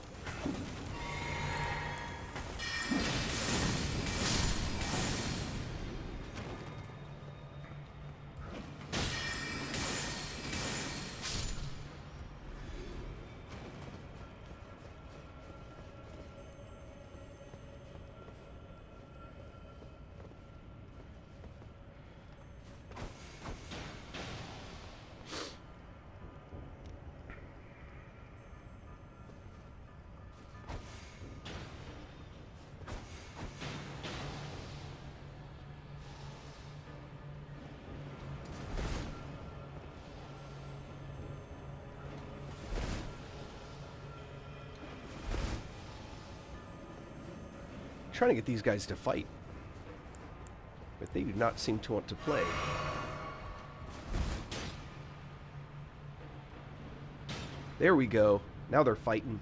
Trying to get these guys to fight. But they do not seem to want to play. There we go. Now they're fighting.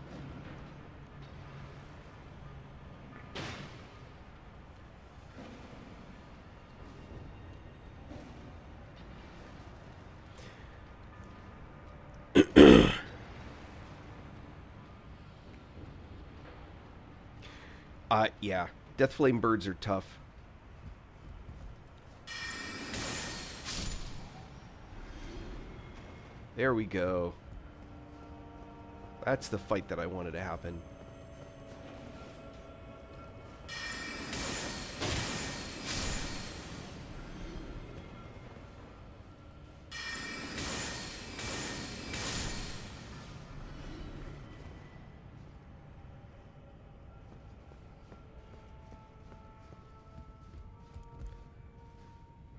Yeah. Deathflame birds are tough. There we go. That's the fight that I wanted to happen.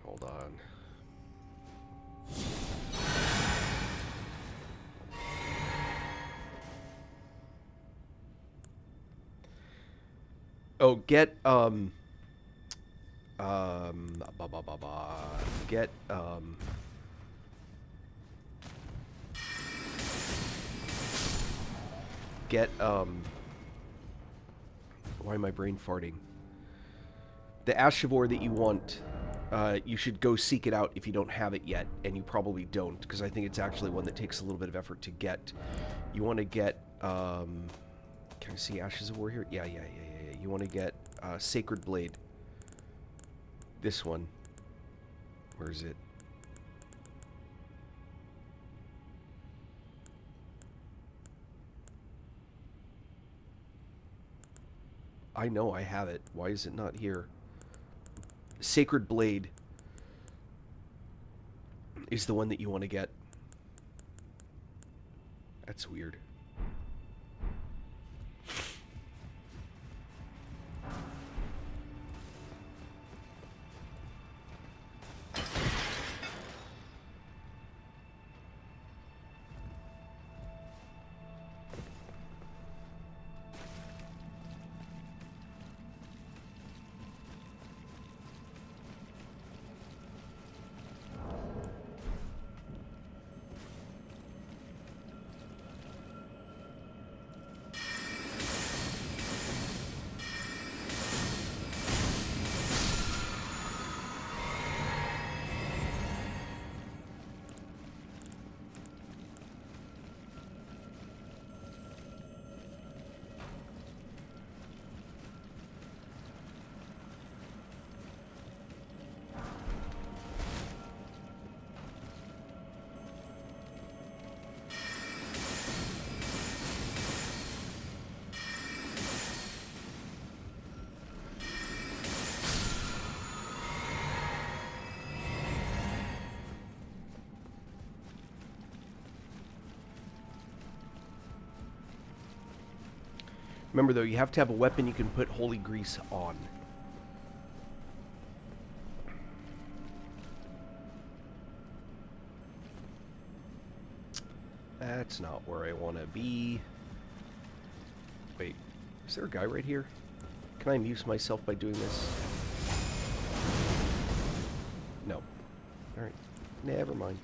Hold on. Oh, get get get why am I brain farting? The Ashavor that you want, you should go seek it out if you don't have it yet, and you probably don't, because I think it's actually one that takes a little bit of effort to get. You want to get, can I see Ashes of War here? Yeah. You want to get Sacred Blade. This one. Where is it? I know I have it. Why is it not here? Sacred Blade is the one that you want to get. That's weird. Remember, though, you have to have a weapon you can put holy grease on. That's not where I want to be. Wait, is there a guy right here? Can I amuse myself by doing this? No. Alright, never mind.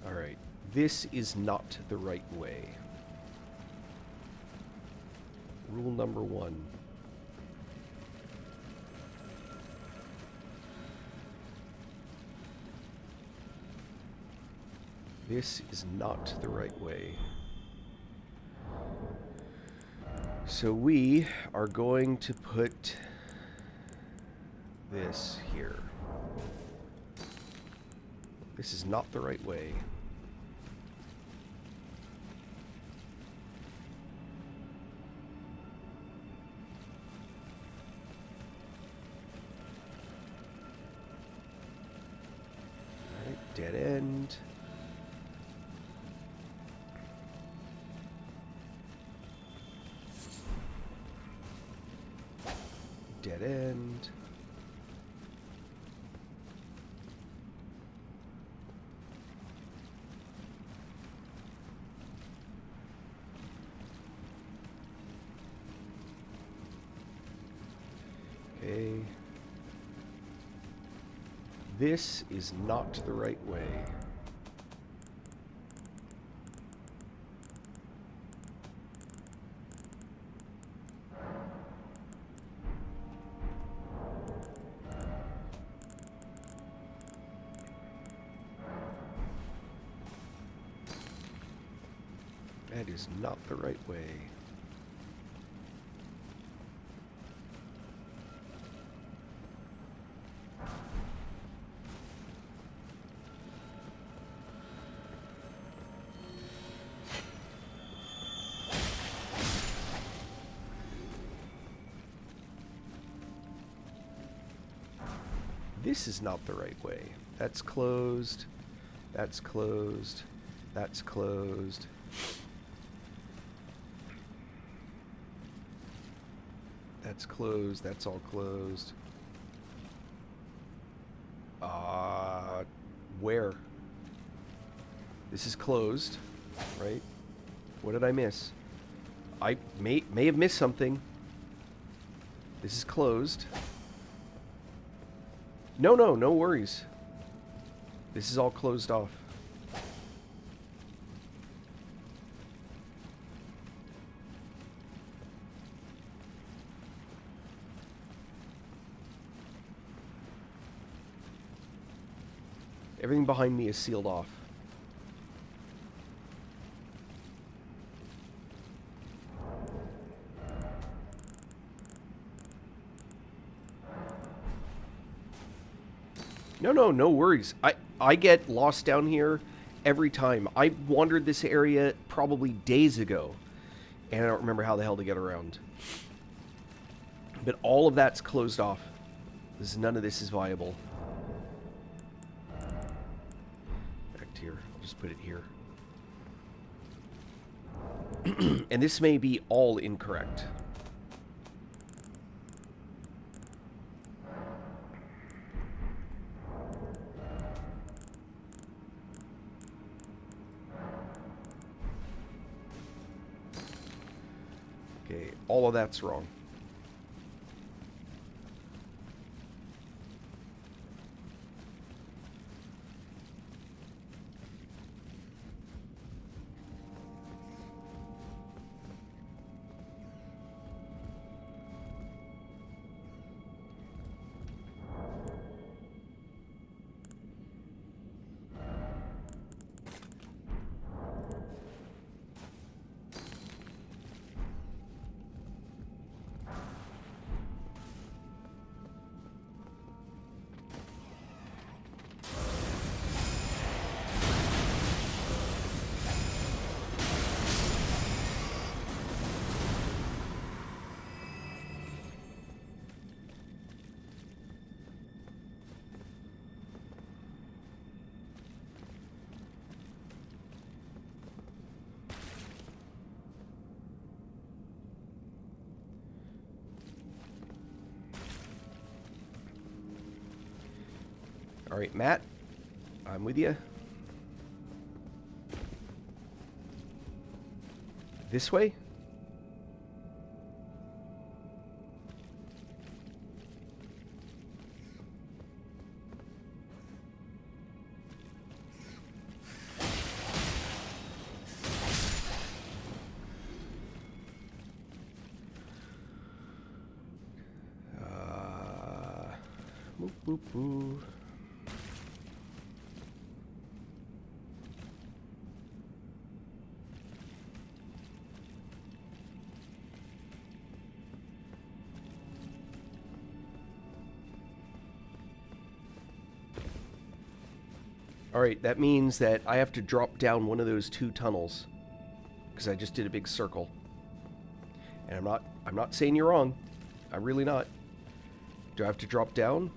Alright, this is not the right way. Rule number 1. This is not the right way. So we are going to put this here. This is not the right way. Alright, dead end. Dead end. This is not the right way. That is not the right way. This is not the right way. That's closed. That's closed. That's closed. That's closed. That's all closed. Where? This is closed, right? What did I miss? I may have missed something. This is closed. No worries. This is all closed off. Everything behind me is sealed off. No worries. I get lost down here every time. I wandered this area probably days ago, and I don't remember how the hell to get around. But all of that's closed off. None of this is viable. Back to here. I'll just put it here. And this may be all incorrect. Okay, all of that's wrong. All right, Matt, I'm with you. This way? Boop, boop, boop. Alright, that means that I have to drop down one of those two tunnels. Because I just did a big circle. And I'm not saying you're wrong. I'm really not. Do I have to drop down?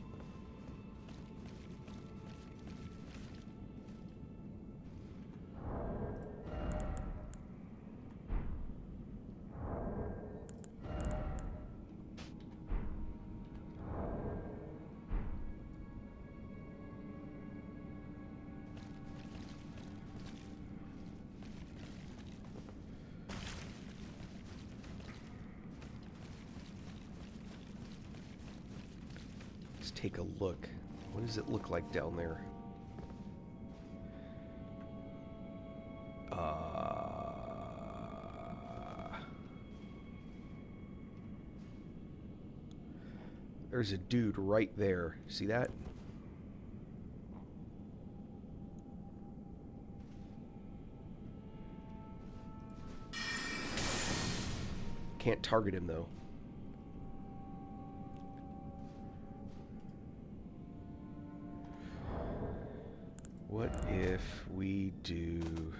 Take a look. What does it look like down there? There's a dude right there. See that? Can't target him though. What if we do...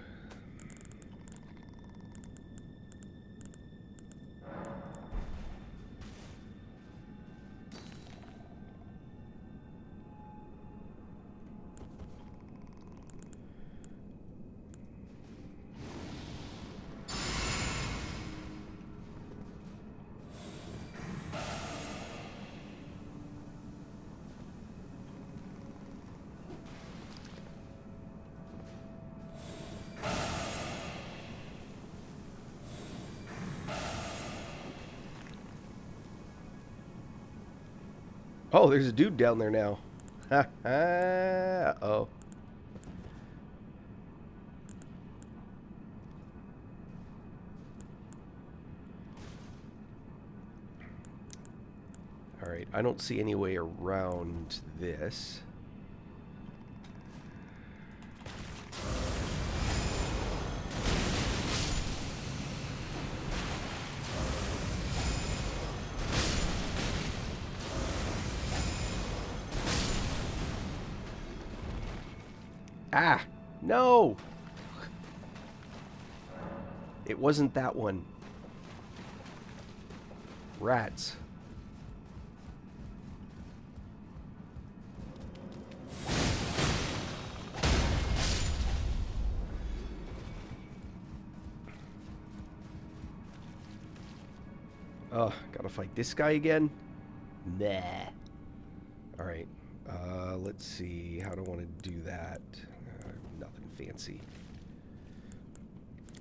Oh, there's a dude down there now. Ha ha. Uh-oh. Alright, I don't see any way around this. Ah! No! It wasn't that one. Rats. Oh, gotta fight this guy again? Nah. Alright. Let's see. How do I want to do that? Nothing fancy.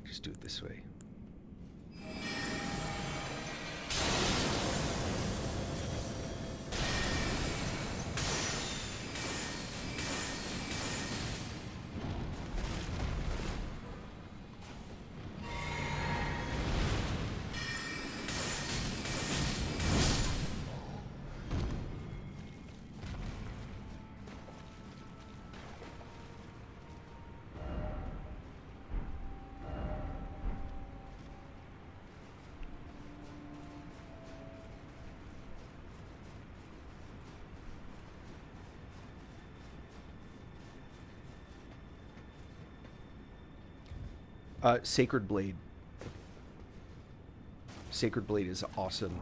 Just do it this way. Sacred Blade. Sacred Blade is awesome.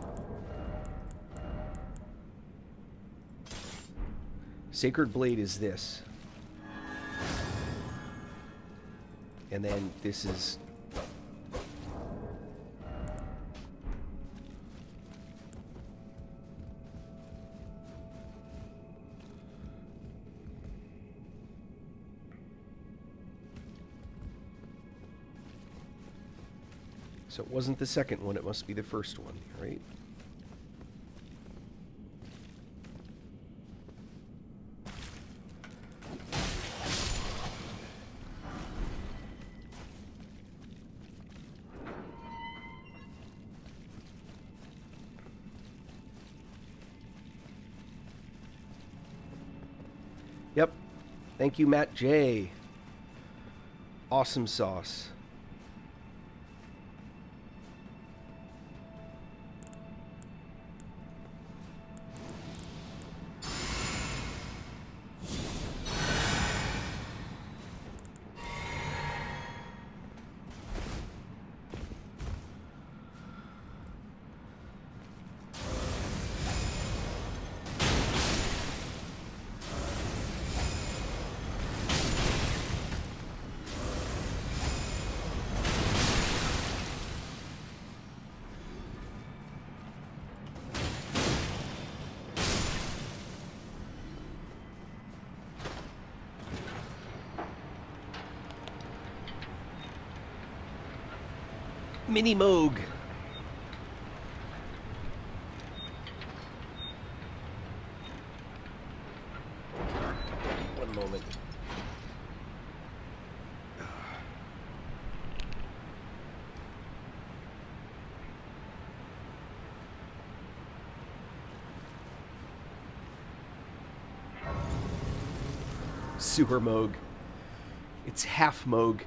Sacred Blade is this. And then this is... So it wasn't the second one, it must be the first one, right? Yep. Thank you, Matt J. Awesome sauce. Mini Moog. Sewer Moog. It's half Moog.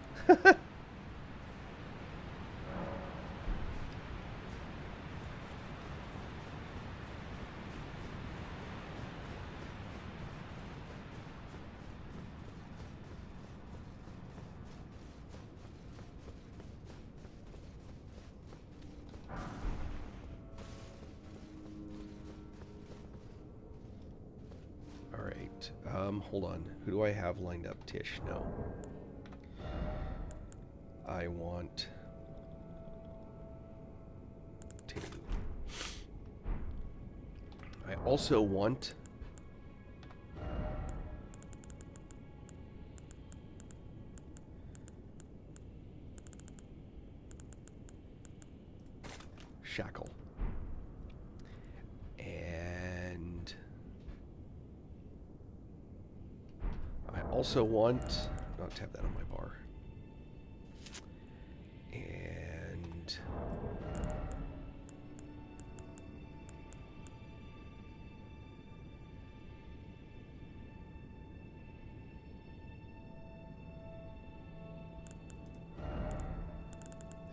Hold on. Who do I have lined up? Tish, no. I want... Taylor. I also want... Shackle. And... I also want... I'll tap that on my bar. And...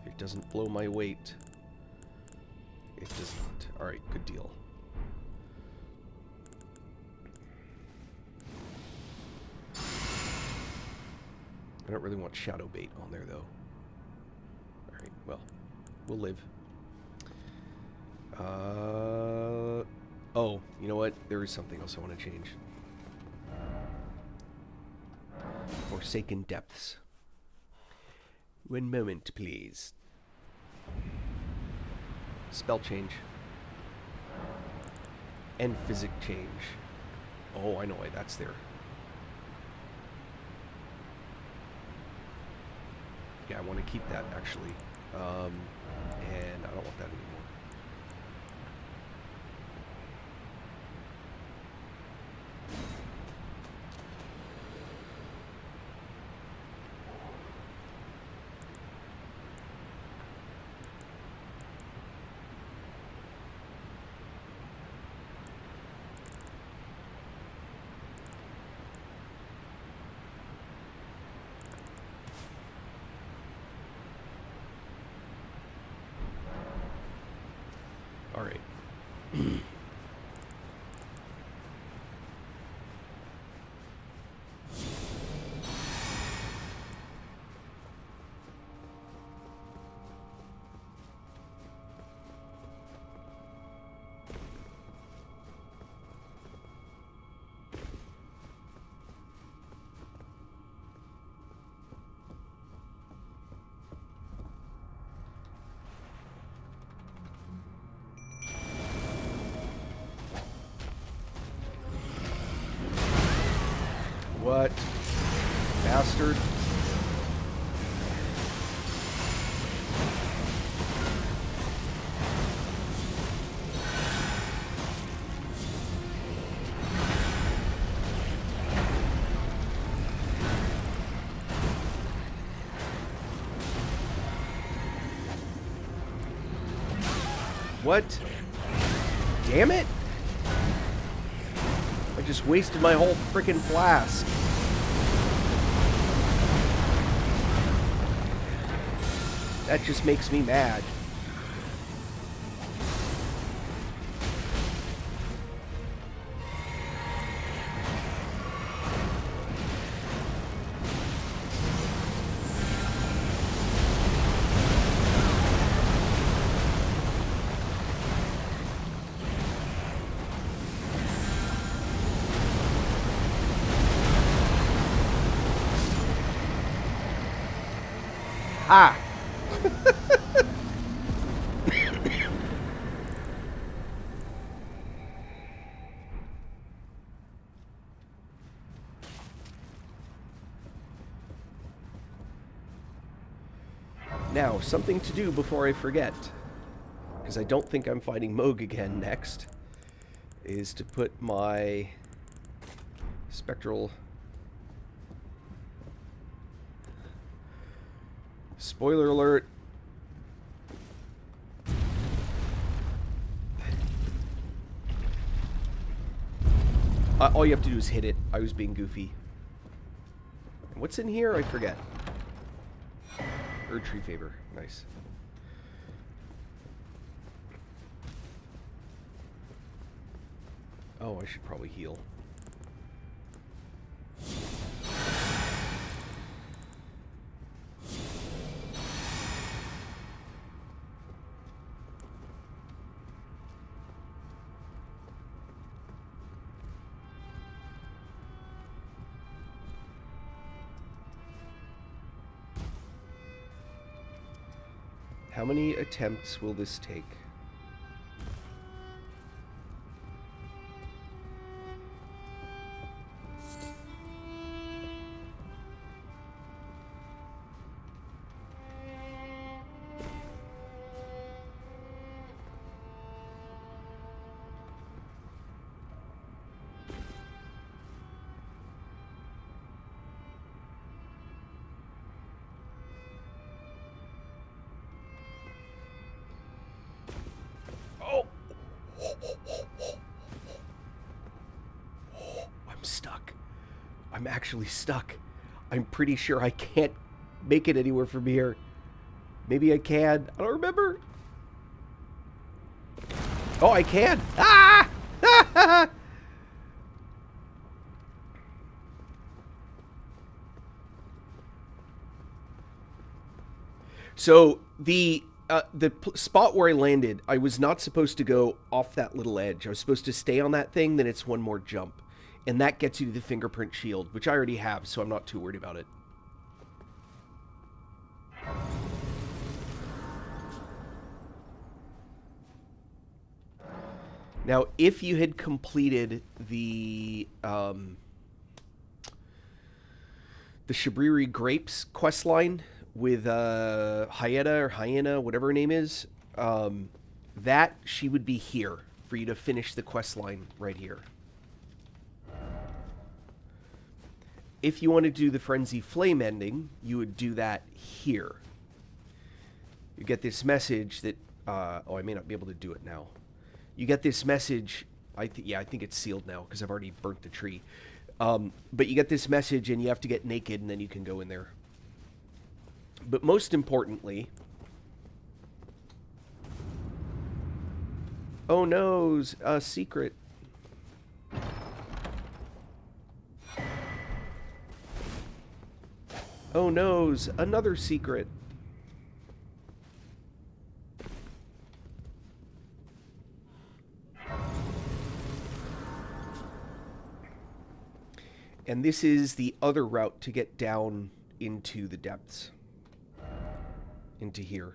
if it doesn't blow my weight, it doesn't. Alright, good deal. I don't really want shadow bait on there, though. Alright, well, we'll live. Oh, you know what? There is something else I want to change. Forsaken Depths. One moment, please. Spell change. And physic change. Oh, I know why that's there. Yeah, I want to keep that, actually. And I don't want that anymore. All right. What? Bastard. What? Damn it! I just wasted my whole frickin' flask. That just makes me mad. Ah! Now, something to do before I forget, because I don't think I'm fighting Moog again next, is to put my spectral... Spoiler alert. All you have to do is hit it. I was being goofy. What's in here? I forget. Erd Tree Favor. Nice. Oh, I should probably heal. How many attempts will this take? Oh! I'm stuck. I'm actually stuck. I'm pretty sure I can't make it anywhere from here. Maybe I can. I don't remember. Oh, I can. Ah! So the spot where I landed, I was not supposed to go off that little edge. I was supposed to stay on that thing, then it's one more jump. And that gets you to the fingerprint shield, which I already have, so I'm not too worried about it. Now, if you had completed the Shabriri Grapes questline with Hyena, whatever her name is, that she would be here for you to finish the questline right here. If you want to do the Frenzy Flame ending, you would do that here. You get this message that, oh, I may not be able to do it now. You get this message, yeah, I think it's sealed now because I've already burnt the tree. But you get this message and you have to get naked and then you can go in there. But most importantly... Oh no, a secret. Oh no, another secret. And this is the other route to get down into the depths. Into here.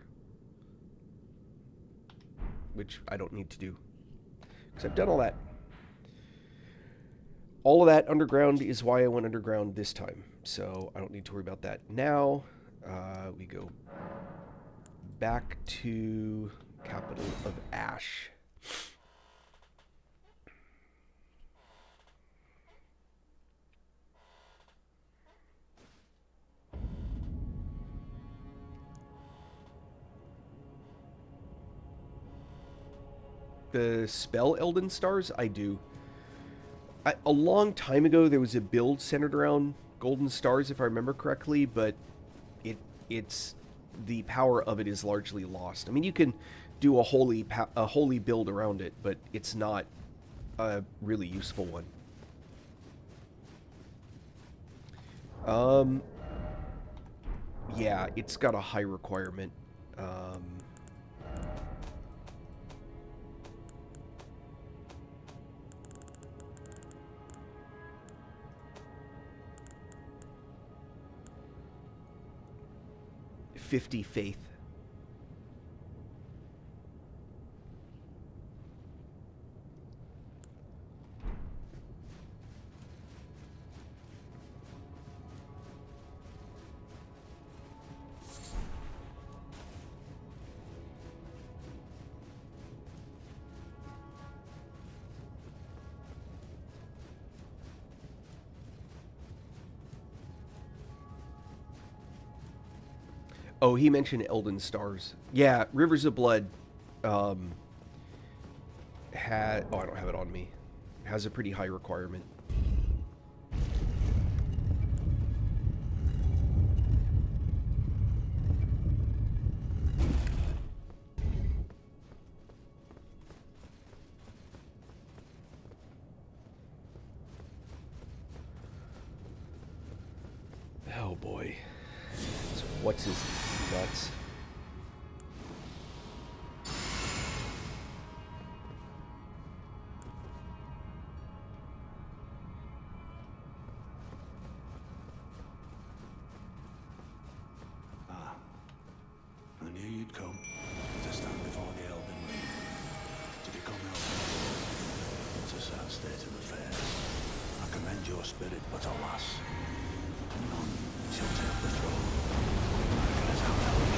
Which I don't need to do. Because I've done all that. All of that underground is why I went underground this time. So I don't need to worry about that. Now, we go back to Capital of Ash. The spell Elden Stars? I do. A long time ago, there was a build centered around Golden Stars, if I remember correctly, but it's the power of it is largely lost. I mean, you can do a holy build around it, but it's not a really useful one. Yeah, it's got a high requirement. 50 faith. Oh, he mentioned Elden Stars. Yeah, Rivers of Blood had... Oh, I don't have it on me. Has a pretty high requirement. Oh boy. So what's his nuts? I knew you'd come to stand before the Elden Ring, to become Elden. It's a sad state of affairs. I commend your spirit, but alas, none shall take the throne. That is how Elden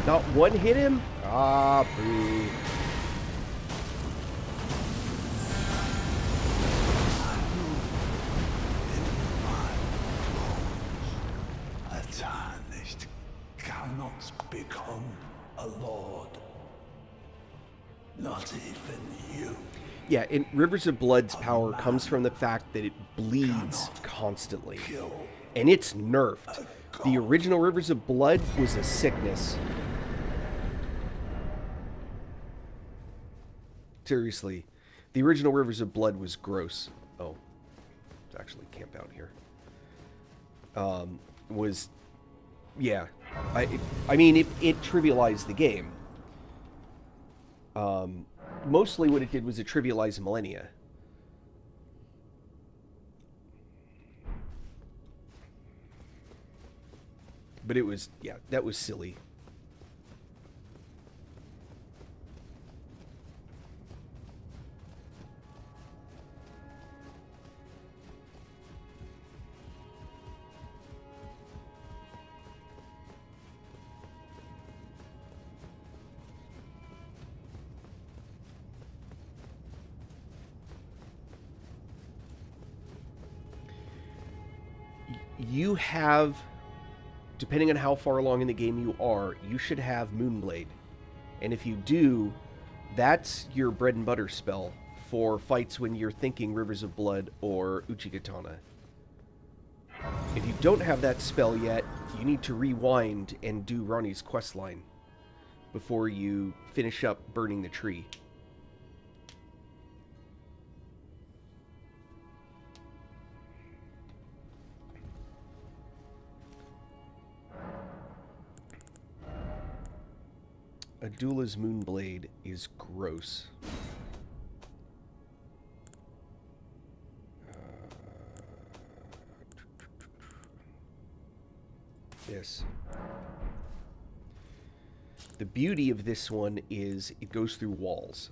Not one hit him? Ah, boo. a tarnished cannot become a lord. Not even you. Yeah, and Rivers of Blood's power comes from the fact that it bleeds constantly. And it's nerfed. The original Rivers of Blood was a sickness. Seriously. The original Rivers of Blood was gross. Oh. Let's actually camp out here. Was... Yeah. I mean, it trivialized the game. Mostly what it did was it trivialized Millennia. But it was, yeah, that was silly. You have, depending on how far along in the game you are, you should have Moonblade. And if you do, that's your bread and butter spell for fights when you're thinking Rivers of Blood or Uchigatana. If you don't have that spell yet, you need to rewind and do Ronnie's questline before you finish up burning the tree. Adula's Moonblade is gross. Yes. The beauty of this one is it goes through walls.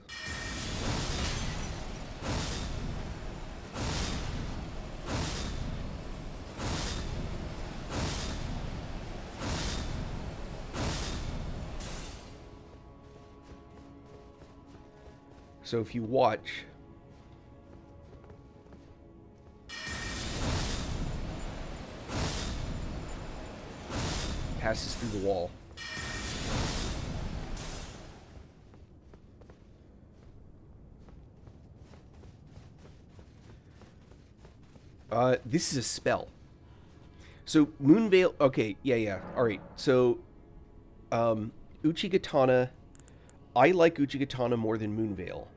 So if you watch, passes through the wall. This is a spell. So Moonveil, okay, yeah. All right. So Uchigatana, I like Uchigatana more than Moonveil.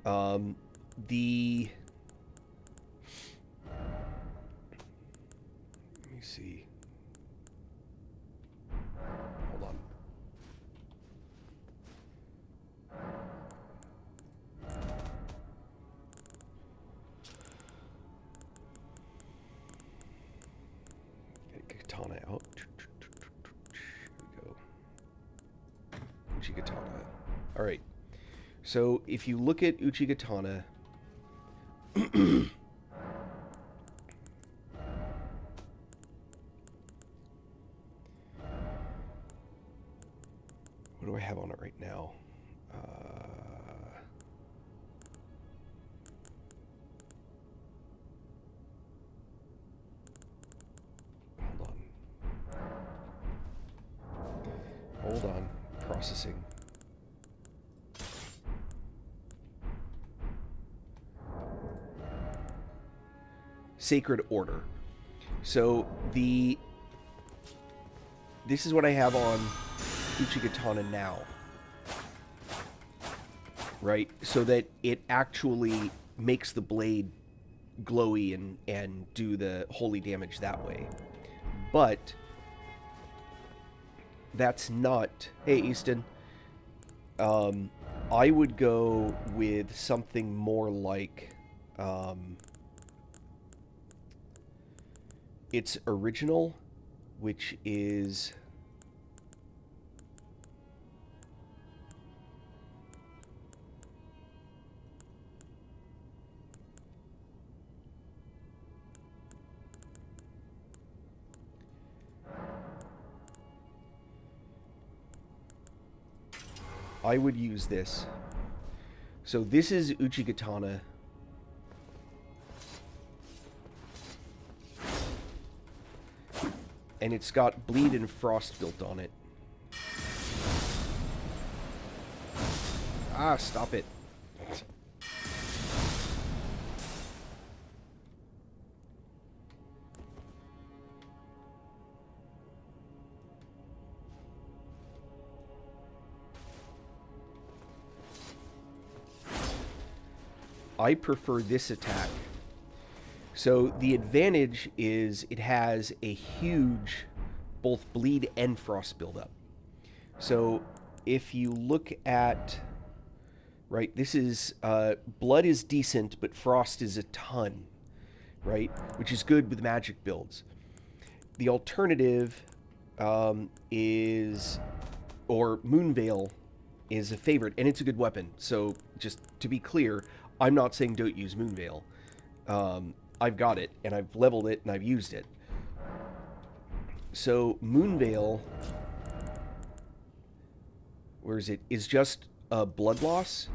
Let me see. Hold on. Get Katana out. Here we go. Uchigatana. All right. So if you look at Uchigatana, what do I have on it right now? processing. Sacred Order. So this is what I have on Uchigatana now. Right? So that it actually makes the blade glowy and do the holy damage that way. But that's not... Hey, Easton. I would go with something more like... its original, which is... I would use this. So this is Uchigatana. And it's got bleed and frost built on it. Ah, stop it. I prefer this attack. So the advantage is it has a huge both bleed and frost buildup. So if you look at, right, this is, blood is decent, but frost is a ton, right? Which is good with magic builds. The alternative is, or Moonveil is a favorite, and it's a good weapon. So just to be clear, I'm not saying don't use Moonveil. I've got it, and I've leveled it, and I've used it. So Moonveil, where is it? Is just a blood loss,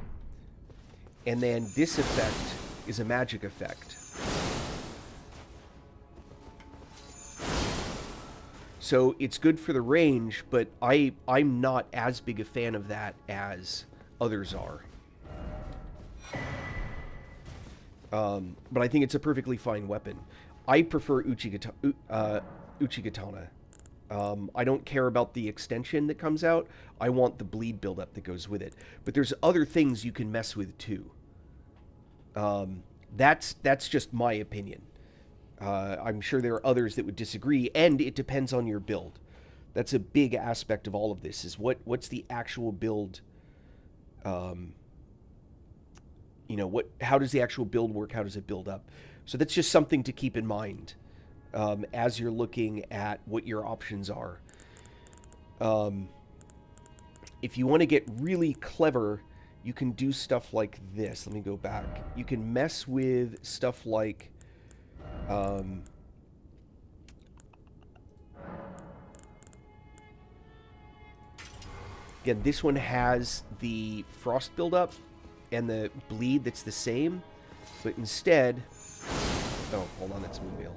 and then this effect is a magic effect. So it's good for the range, but I'm not as big a fan of that as others are. But I think it's a perfectly fine weapon. I prefer Uchigatana. I don't care about the extension that comes out. I want the bleed buildup that goes with it. But there's other things you can mess with too. That's just my opinion. I'm sure there are others that would disagree, and it depends on your build. That's a big aspect of all of this, is what's the actual build. You know, how does the actual build work? How does it build up? So that's just something to keep in mind as you're looking at what your options are. If you want to get really clever, you can do stuff like this. Let me go back. You can mess with stuff like... again, this one has the frost buildup and the bleed that's the same, but instead... Oh, hold on, that's Moonveil.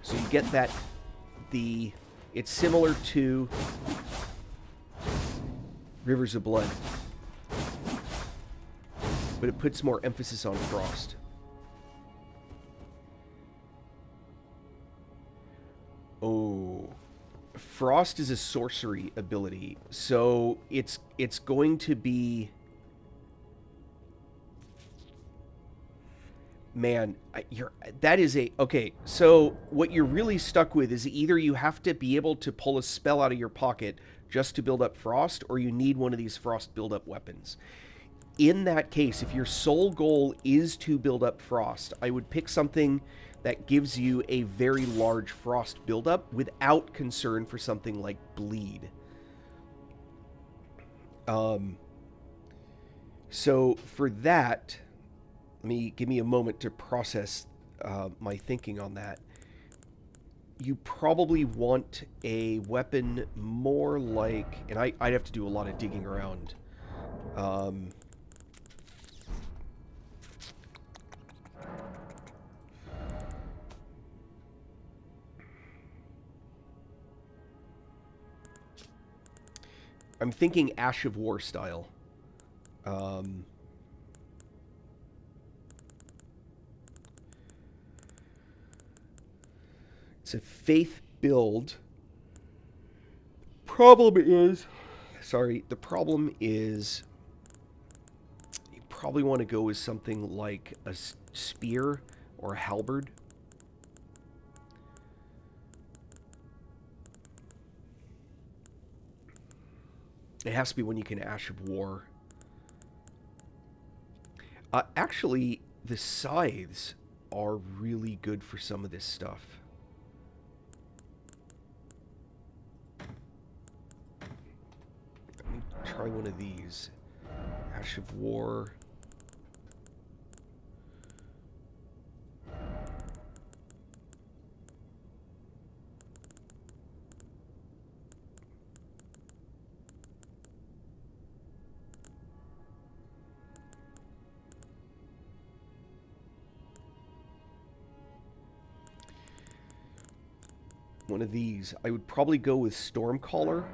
So you get that, it's similar to Rivers of Blood, but it puts more emphasis on frost. Oh, frost is a sorcery ability, so it's going to be... Man, that is a... Okay, so what you're really stuck with is either you have to be able to pull a spell out of your pocket just to build up frost, or you need one of these frost build-up weapons. In that case, if your sole goal is to build up frost, I would pick something that gives you a very large frost buildup without concern for something like bleed. So for that, give me a moment to process my thinking on that. You probably want a weapon more like, and I'd have to do a lot of digging around. I'm thinking Ash of War style. It's a faith build. The problem is you probably want to go with something like a spear or a halberd. It has to be when you can Ash of War. Actually, the scythes are really good for some of this stuff. Let me try one of these. Ash of War. One of these. I would probably go with Stormcaller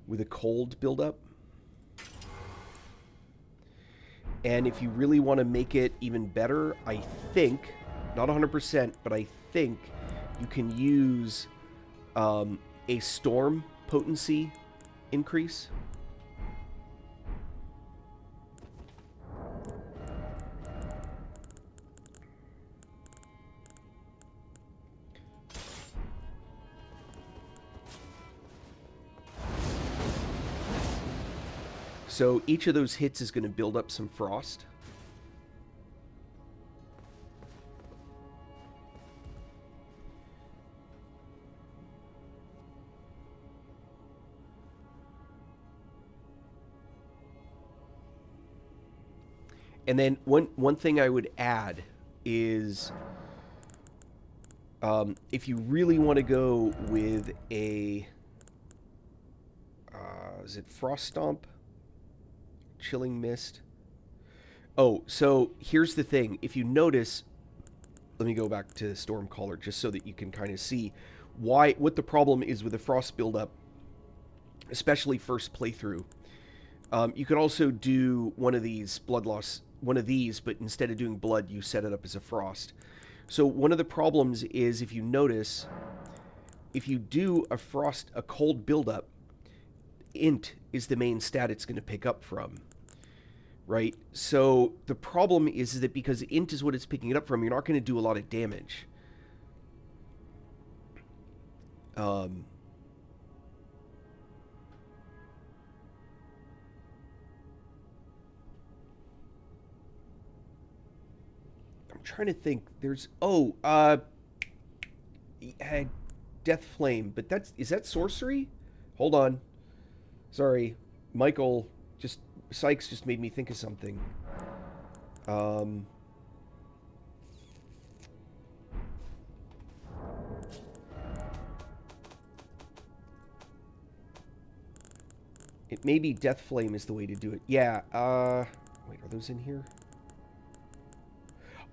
with a cold buildup. And if you really want to make it even better, I think, not 100%, but I think you can use a storm potency increase. So each of those hits is going to build up some frost. And then one thing I would add is if you really want to go with a is it Frost Stomp? Chilling Mist. Oh, so here's the thing. If you notice, let me go back to Stormcaller just so that you can kind of see what the problem is with the frost buildup, especially first playthrough. You could also do one of these but instead of doing blood, you set it up as a frost. So one of the problems is, if you notice, if you do a cold buildup, int is the main stat it's going to pick up from, right? So the problem is that because int is what it's picking it up from, you're not going to do a lot of damage. I'm trying to think. There's Death Flame, but is that sorcery? Hold on. Sorry, Sykes just made me think of something. It may be Death Flame is the way to do it. Yeah, wait, are those in here?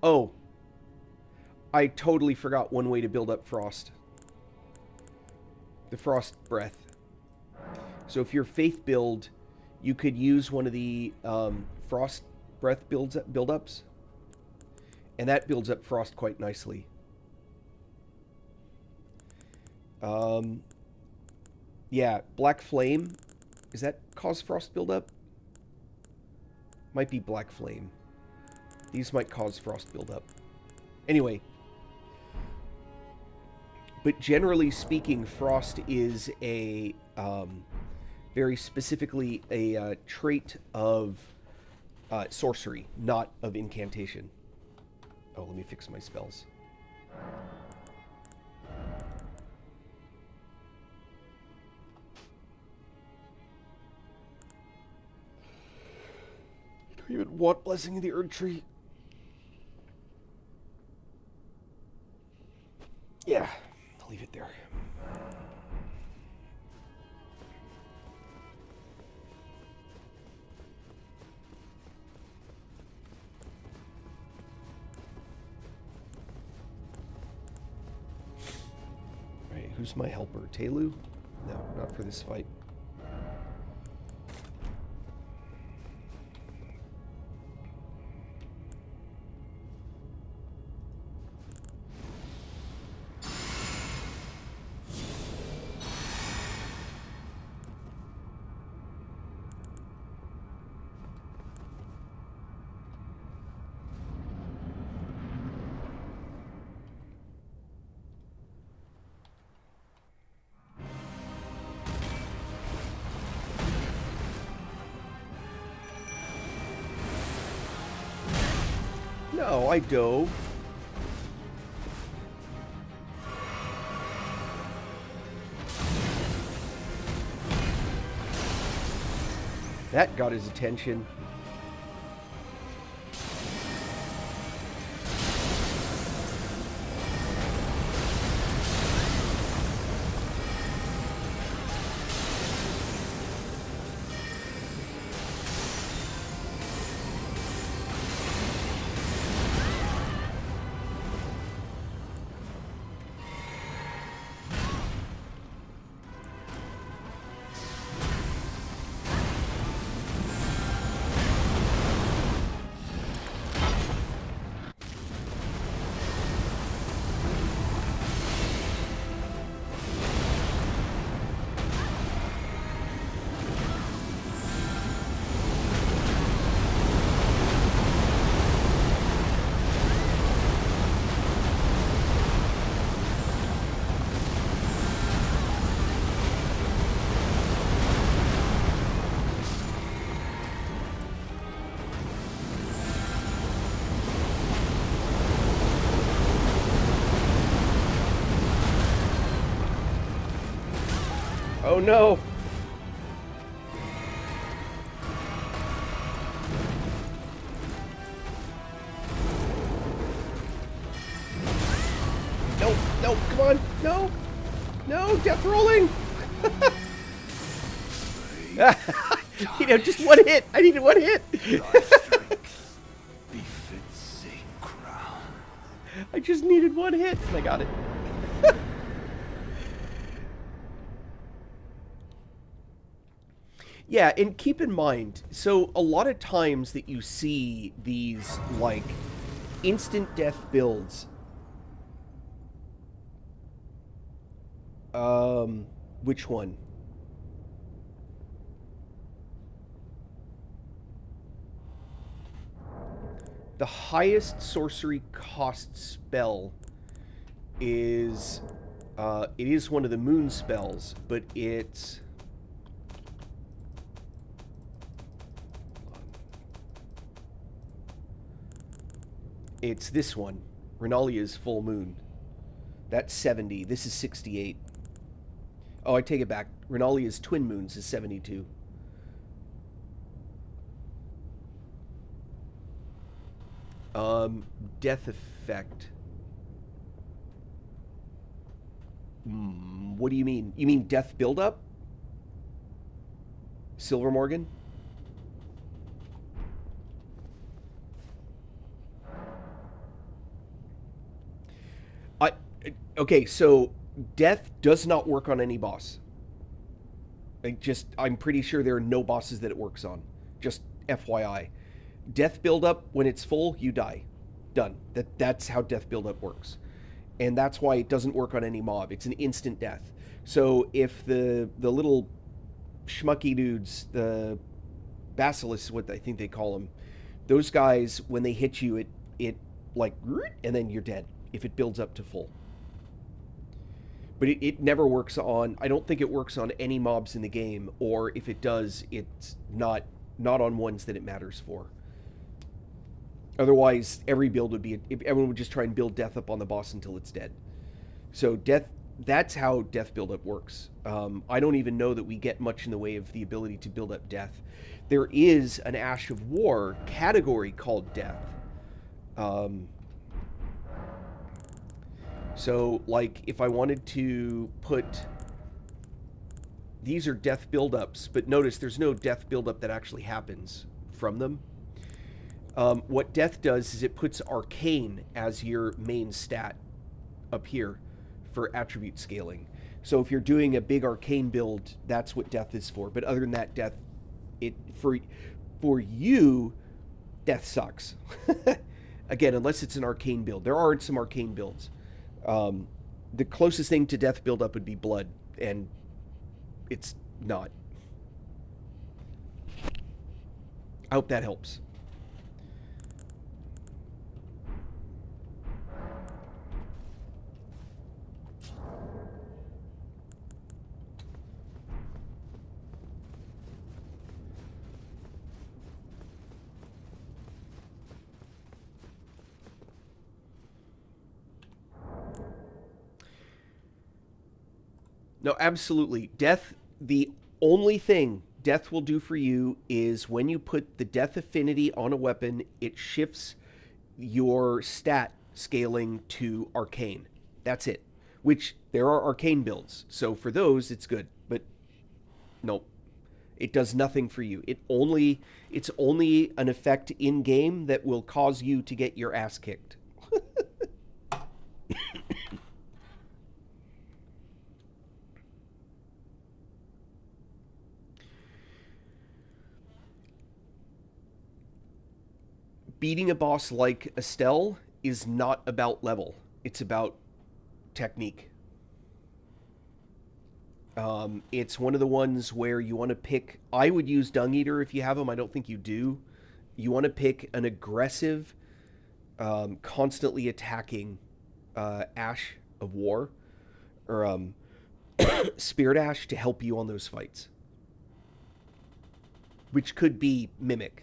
Oh, I totally forgot one way to build up frost. The Frost Breath. So if you're Faith build, you could use one of the Frost Breath build-ups, and that builds up Frost quite nicely. Yeah, Black Flame. Does that cause Frost buildup? Might be Black Flame. These might cause Frost buildup. Anyway. But generally speaking, Frost is a very specifically a trait of sorcery, not of incantation. Oh, let me fix my spells. I don't even want Blessing of the Erd Tree. Yeah, I'll leave it there. Alright, who's my helper? Telu? No, not for this fight. No, I dove. That got his attention. Oh no! No, no, come on! No! No, death rolling! You know, just one hit! I needed one hit! Befits a crown. I just needed one hit and I got it. Yeah, and keep in mind, so a lot of times that you see these, like, instant death builds, which one? The highest sorcery cost spell is, it is one of the moon spells, but it's... It's this one, Renalia's Full Moon. That's 70. This is 68. Oh, I take it back. Renalia's Twin Moons is 72. Death effect. What do you mean? You mean death buildup? Silver Morgan? Okay, so death does not work on any boss. I'm pretty sure there are no bosses that it works on. Just FYI. Death buildup, when it's full, you die. Done. That's how death buildup works. And that's why it doesn't work on any mob. It's an instant death. So if the little schmucky dudes, the basilisks, what I think they call them, those guys, when they hit you, it like, and then you're dead if it builds up to full. But it never works on, I don't think it works on any mobs in the game, or if it does, it's not on ones that it matters for. Otherwise, every build would be, everyone would just try and build death up on the boss until it's dead. So that's how death buildup works. I don't even know that we get much in the way of the ability to build up death. There is an Ash of War category called death. So, like, if I wanted to put... These are death buildups, but notice there's no death buildup that actually happens from them. What death does is it puts arcane as your main stat up here for attribute scaling. So if you're doing a big arcane build, that's what death is for. But other than that, death, for you, death sucks. Again, unless it's an arcane build. There aren't some arcane builds. The closest thing to death buildup would be blood, and it's not. I hope that helps. No, absolutely. Death, the only thing death will do for you is when you put the death affinity on a weapon, it shifts your stat scaling to arcane. That's it. Which there are arcane builds. So for those it's good, but nope. It does nothing for you. It's only an effect in game that will cause you to get your ass kicked. Beating a boss like Estelle is not about level. It's about technique. It's one of the ones where you want to pick. I would use Dung Eater if you have them. I don't think you do. You want to pick an aggressive, constantly attacking Ash of War or Spirit Ash to help you on those fights, which could be Mimic.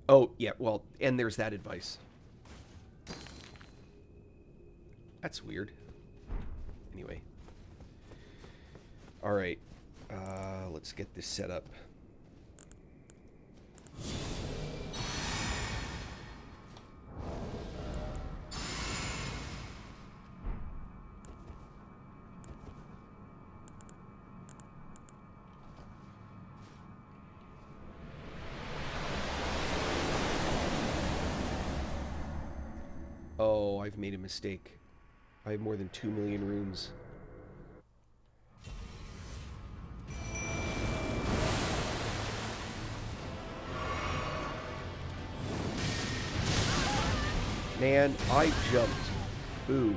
Oh, yeah, well, and there's that advice. That's weird. Anyway. Alright. Let's get this set up. Oh, I've made a mistake. I have more than 2 million runes. Man, I jumped. Ooh.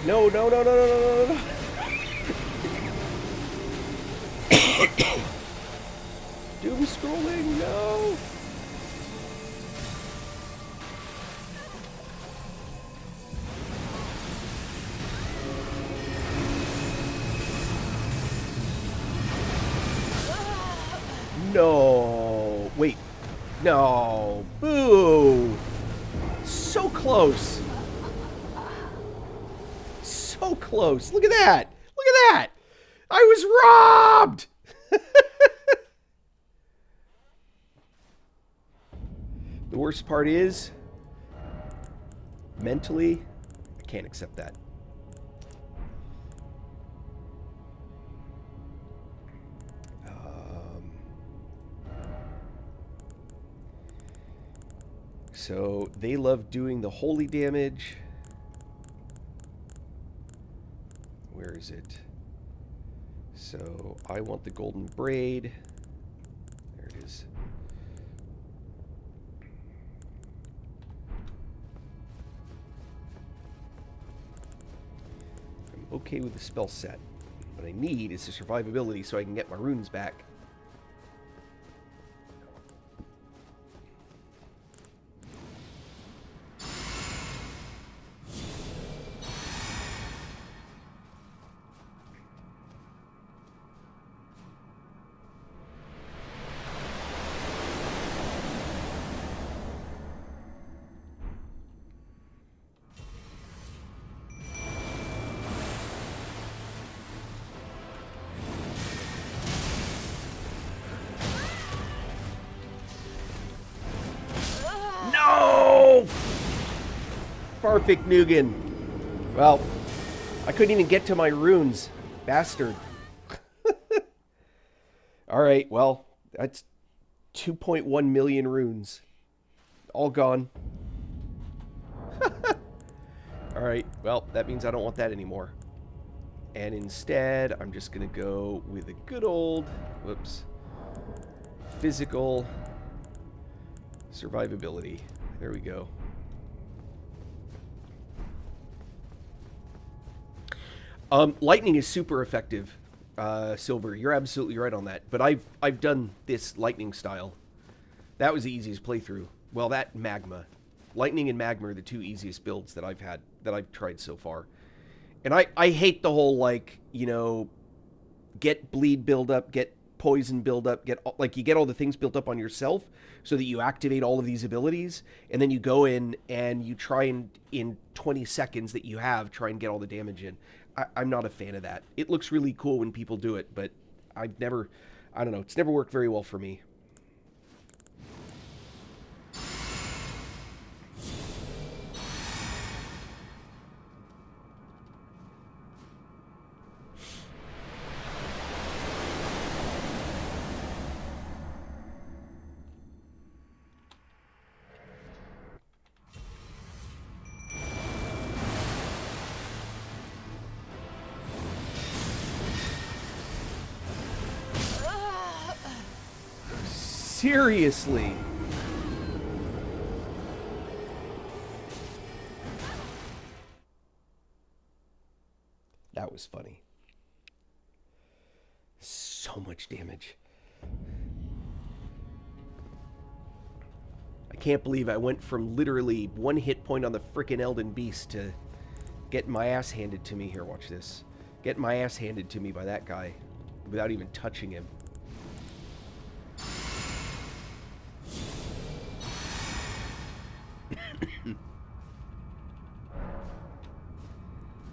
No, no, no, no, no, no, no, no. Doom scrolling, no. No. Wait. No. Boo. So close. So close. Look at that. Look at that. I was robbed. The worst part is, mentally, I can't accept that. So they love doing the holy damage. Where is it? So I want the golden braid. There it is. I'm okay with the spell set. What I need is the survivability so I can get my runes back. No! Farfik Nugan. Well, I couldn't even get to my runes. Bastard. Alright, well, that's 2.1 million runes. All gone. Alright, well, that means I don't want that anymore. And instead, I'm just going to go with a good old, whoops, physical survivability. There we go. Lightning is super effective, Silver. You're absolutely right on that. But I've done this lightning style. That was the easiest playthrough. Well, that magma. Lightning and magma are the two easiest builds that I've tried so far. And I hate the whole, like, you know, get bleed build up, get poison build up, you get all the things built up on yourself so that you activate all of these abilities, and then you go in and you try and in 20 seconds that you have, try and get all the damage in. I'm not a fan of that. It looks really cool when people do it, but I don't know, it's never worked very well for me. Seriously. That was funny. So much damage. I can't believe I went from literally one hit point on the frickin' Elden Beast to getting my ass handed to me. Here, watch this. Getting my ass handed to me by that guy without even touching him.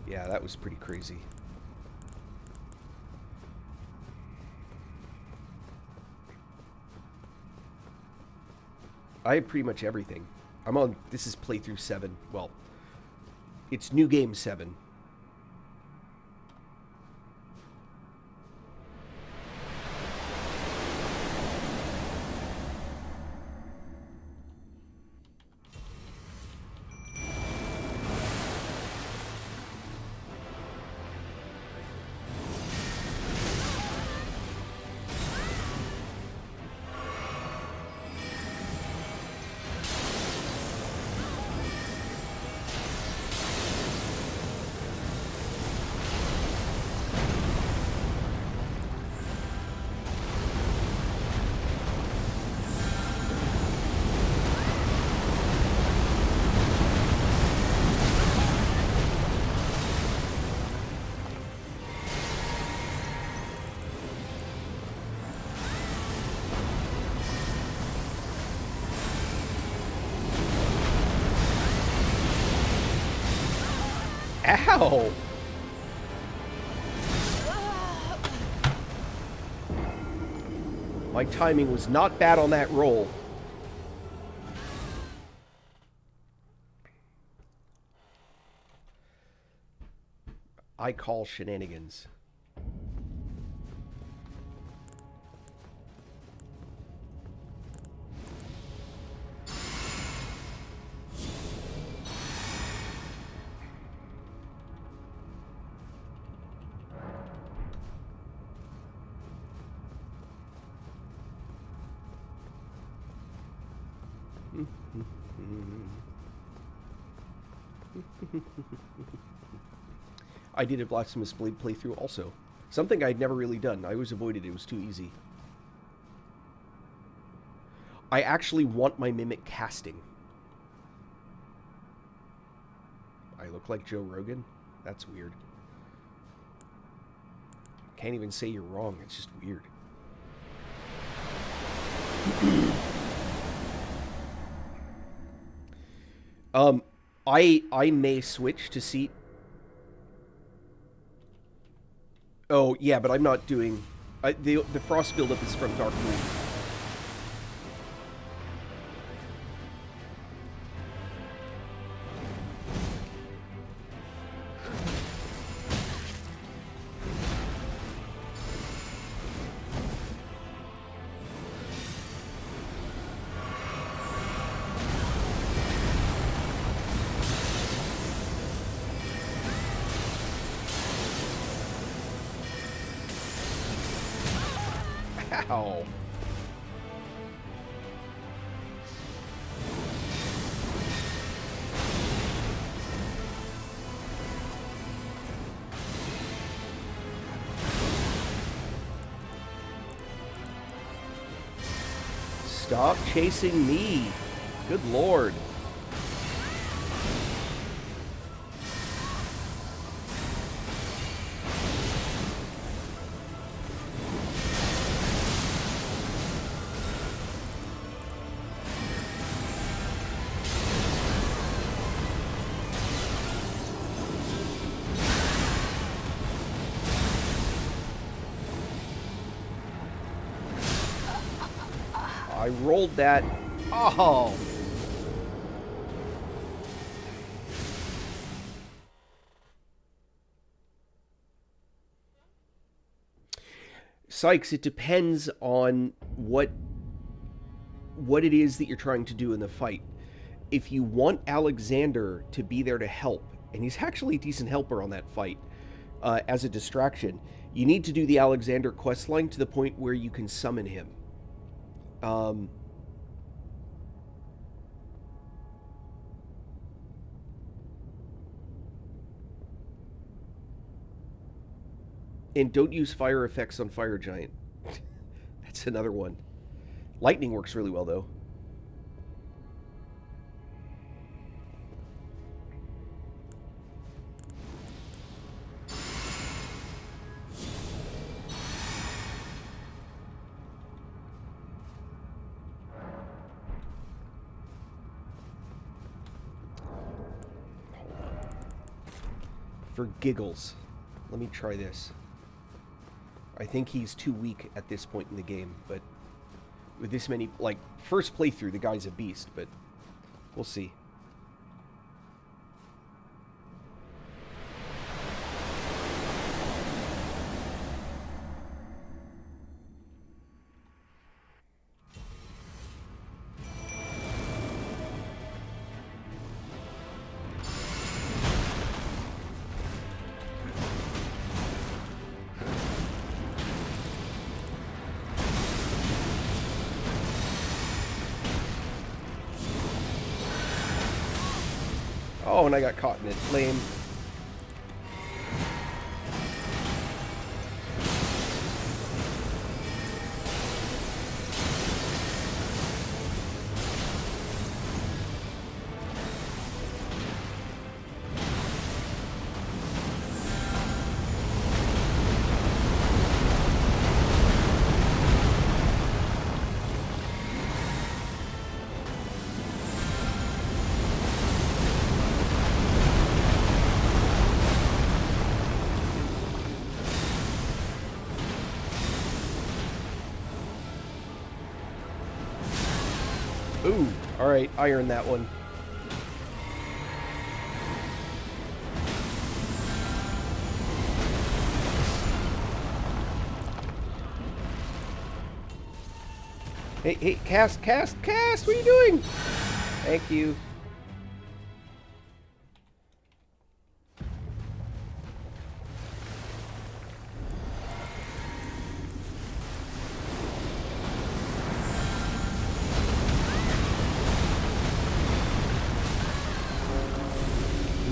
Yeah, that was pretty crazy. I have pretty much everything. I'm on, this is playthrough 7. Well, it's new game 7. Ow! My timing was not bad on that roll. I call shenanigans. I did a Blasphemous Blade playthrough also. Something I'd never really done. I always avoided it. It was too easy. I actually want my Mimic casting. I look like Joe Rogan? That's weird. Can't even say you're wrong. It's just weird. I may switch to seat. Oh, yeah, but I'm not doing... the frost buildup is from Dark Moon. Ow. Stop chasing me. Good Lord. I rolled that. Oh. Sykes, it depends on what it is that you're trying to do in the fight. If you want Alexander to be there to help, and he's actually a decent helper on that fight, as a distraction, you need to do the Alexander questline to the point where you can summon him. And don't use fire effects on Fire Giant. That's another one. Lightning works really well, though. For giggles, let me try this. I think he's too weak at this point in the game, but with this many, like, first playthrough, the guy's a beast, but we'll see. Oh, and I got caught in it. Lame. Ooh, alright, I earned that one. Hey, cast! What are you doing? Thank you.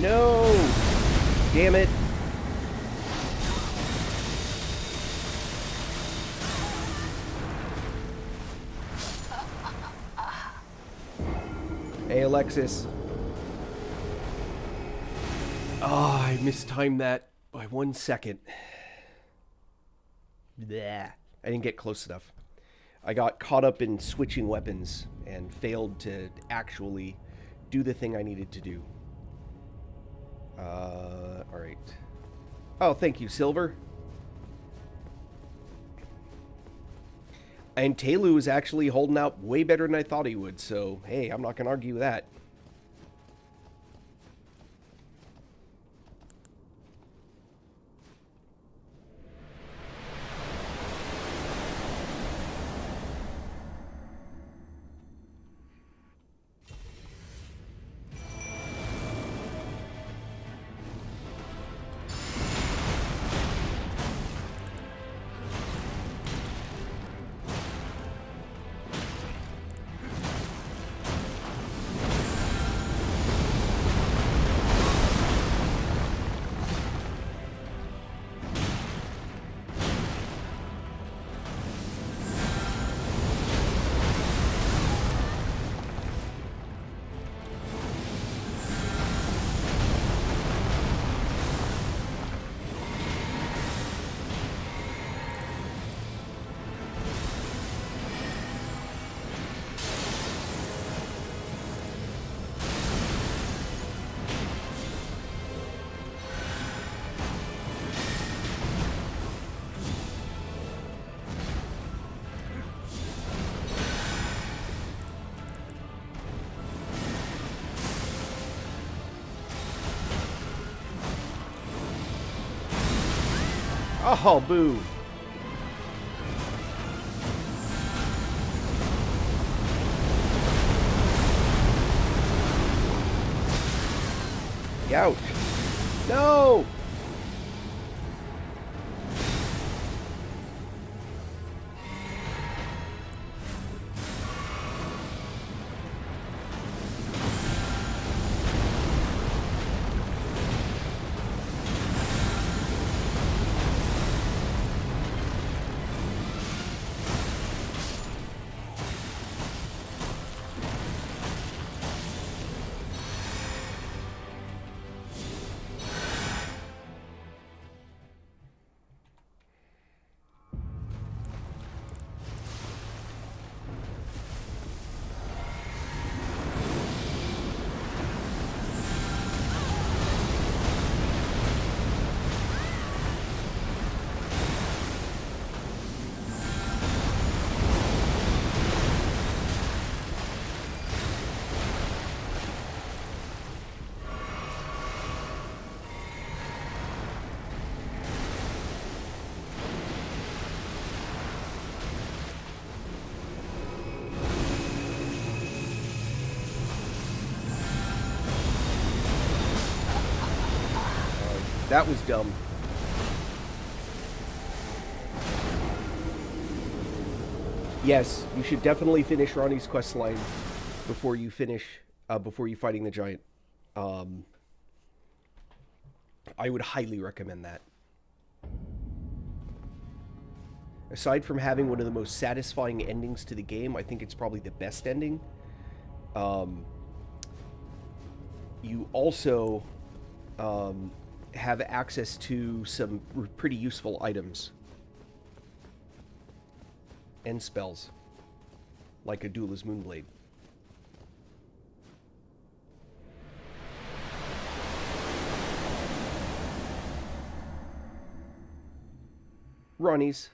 No! Damn it. Hey, Alexis. Oh, I mistimed that by 1 second. Bleh. I didn't get close enough. I got caught up in switching weapons and failed to actually do the thing I needed to do. Alright. Oh, thank you, Silver. And Telu is actually holding out way better than I thought he would, so hey, I'm not going to argue with that. Oh, boo. Ouch. No! That was dumb. Yes, you should definitely finish Ronnie's quest line before you fighting the giant. I would highly recommend that. Aside from having one of the most satisfying endings to the game, I think it's probably the best ending. You also have access to some pretty useful items and spells, like a Duelist Moonblade. Ronnie's.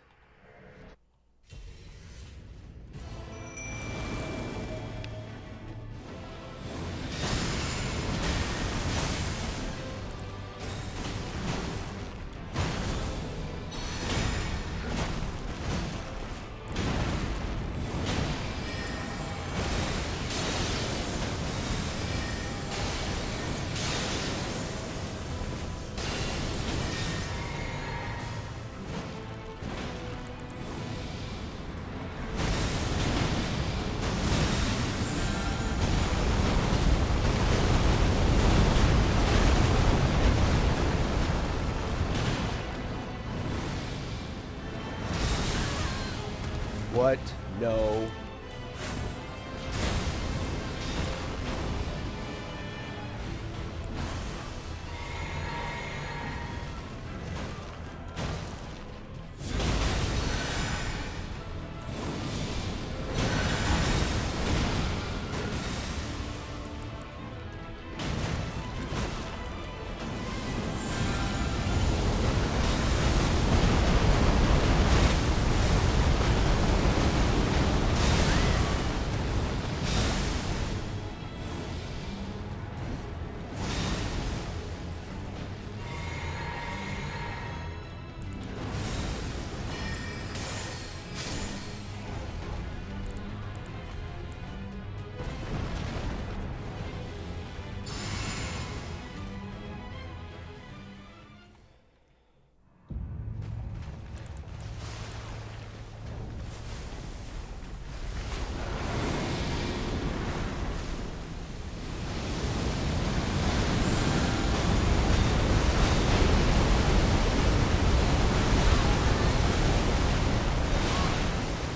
What? No.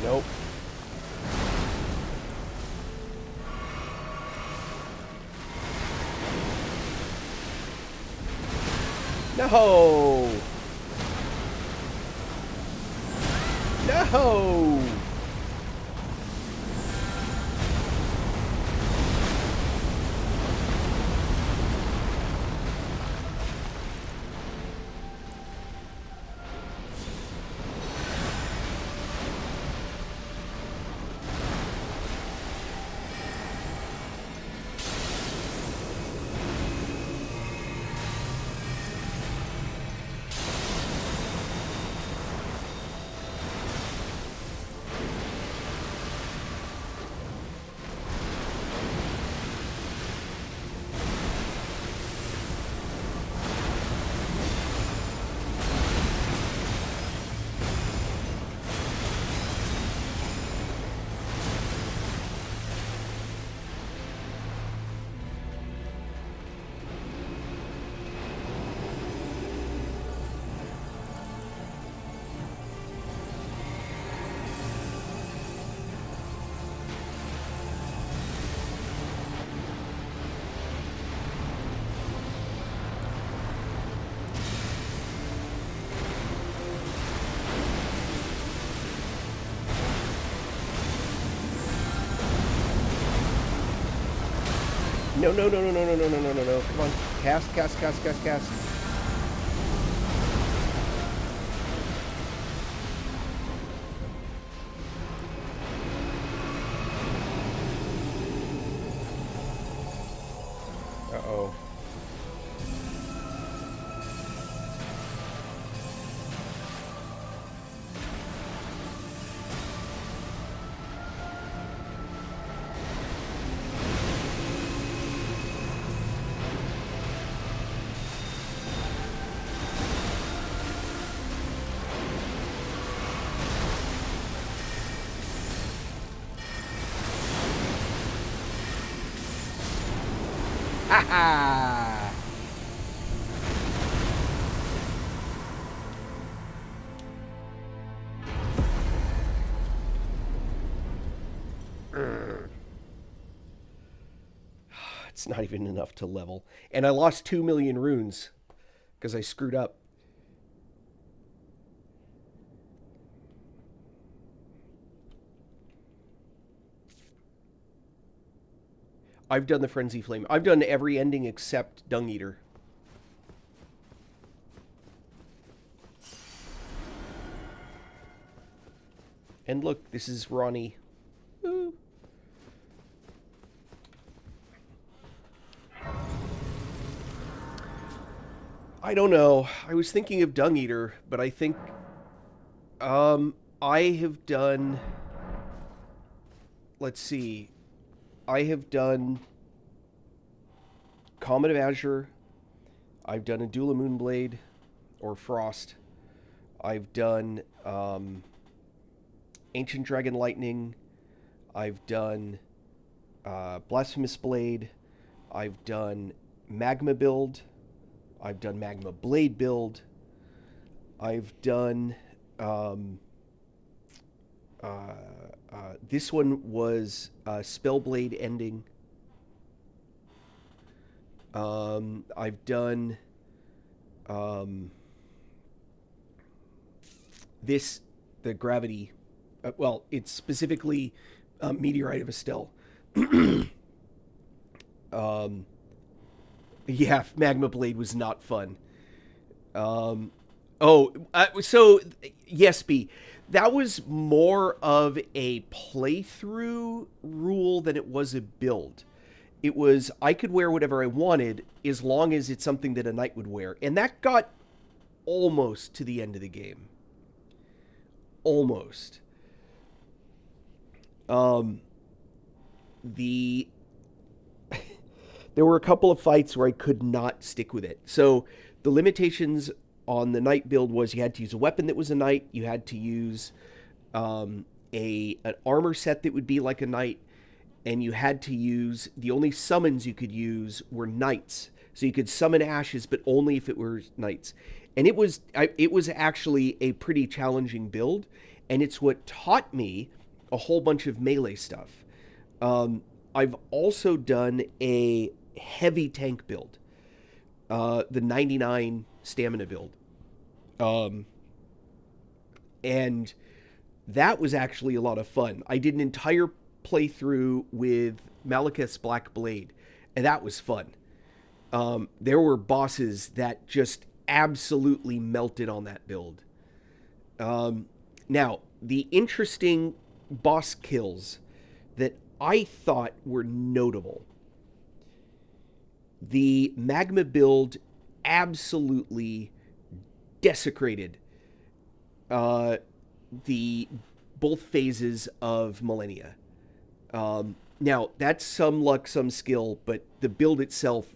Nope. No! No! No, no, no, no, no, no, no, no, no, no, no. Come on. Cast, cast, cast, cast, cast. Uh-oh. Ha ha! It's not even enough to level. And I lost 2 million runes because I screwed up. I've done the Frenzy Flame. I've done every ending except Dung Eater. And look, this is Ronnie. Woo. I don't know. I was thinking of Dung Eater, but I think I have done, let's see. I have done Comet of Azure. I've done Adula Moonblade or Frost. I've done Ancient Dragon Lightning. I've done Blasphemous Blade. I've done Magma build. I've done Magma Blade build. I've done This one was Spellblade ending. I've done the gravity. Well, it's specifically Meteorite of Estelle. Yeah, Magma Blade was not fun. So yes, B. That was more of a playthrough rule than it was a build. It was I could wear whatever I wanted as long as it's something that a knight would wear, and that got almost to the end of the game. Almost. The there were a couple of fights where I could not stick with it. So the limitations on the knight build was you had to use a weapon that was a knight, you had to use an armor set that would be like a knight, and you had to use the only summons you could use were knights. So you could summon ashes, but only if it were knights. And it was actually a pretty challenging build, and it's what taught me a whole bunch of melee stuff. I've also done a heavy tank build, the 99 stamina build. And that was actually a lot of fun. I did an entire playthrough with Malekith's Black Blade, and that was fun. There were bosses that just absolutely melted on that build. Now, the interesting boss kills that I thought were notable. The Magma build absolutely desecrated the both phases of Millennia. Now, that's some luck, some skill, but the build itself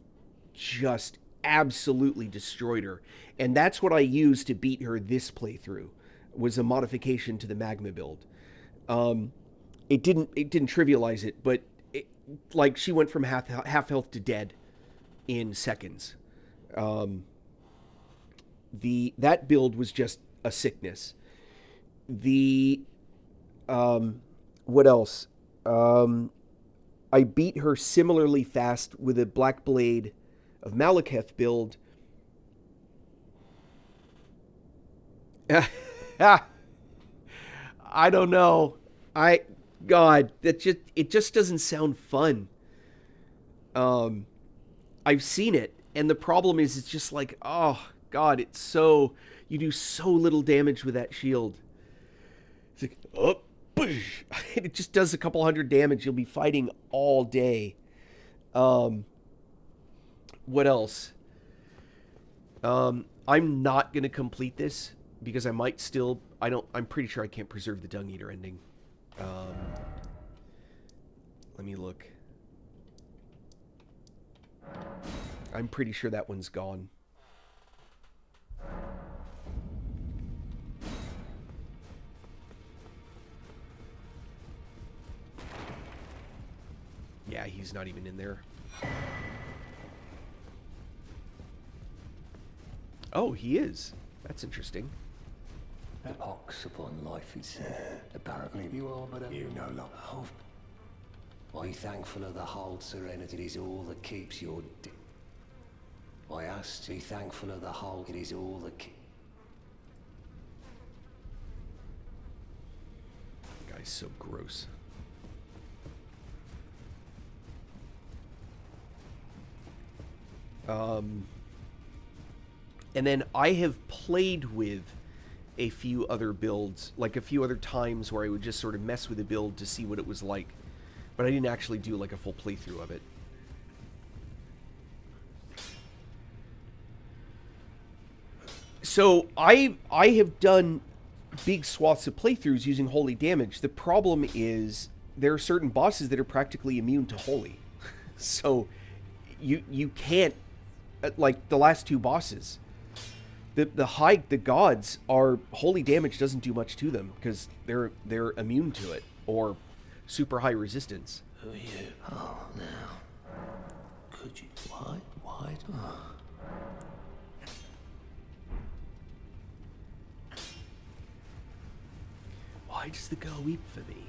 just absolutely destroyed her. And that's what I used to beat her this playthrough, was a modification to the Magma build. It didn't trivialize it, but like she went from half health to dead in seconds. That build was just a sickness. What else? I beat her similarly fast with a Black Blade of Malekith build. I don't know. God, it just doesn't sound fun. I've seen it, and the problem is it's just like, oh God, you do so little damage with that shield. It's like, oh, push. It just does a couple hundred damage. You'll be fighting all day. What else? I'm not gonna complete this because I might still. I'm pretty sure I can't preserve the Dung Eater ending. Let me look. I'm pretty sure that one's gone. Yeah, he's not even in there. Oh, he is. That's interesting. The pox upon life itself. Apparently you are, but you know not. Are you thankful of the whole serenity? It is all that keeps your I asked, be thankful of the whole. It is all that The guy's so gross. And then I have played with a few other builds, like a few other times where I would just sort of mess with a build to see what it was like. But I didn't actually do like a full playthrough of it. So I have done big swaths of playthroughs using holy damage. The problem is there are certain bosses that are practically immune to holy. So you can't, like the last two bosses. The gods are holy damage doesn't do much to them because they're immune to it or super high resistance. Who are you? Oh, now. Could you? Why? Oh. Why Why does the girl weep for me?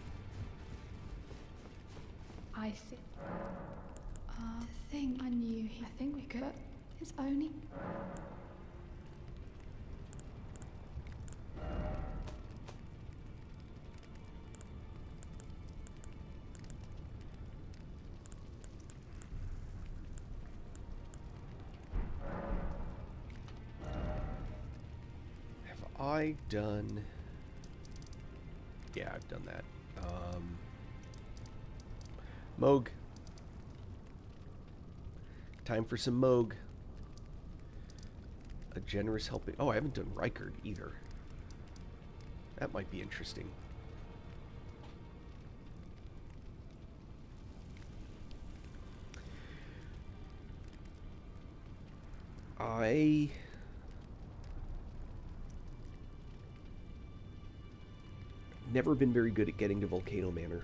I see. The thing I knew I think we could, but it's only... Have I done... Yeah, I've done that. Moog. Time for some Moog. A generous helping... Oh, I haven't done Rykard either. That might be interesting. I... Never been very good at getting to Volcano Manor.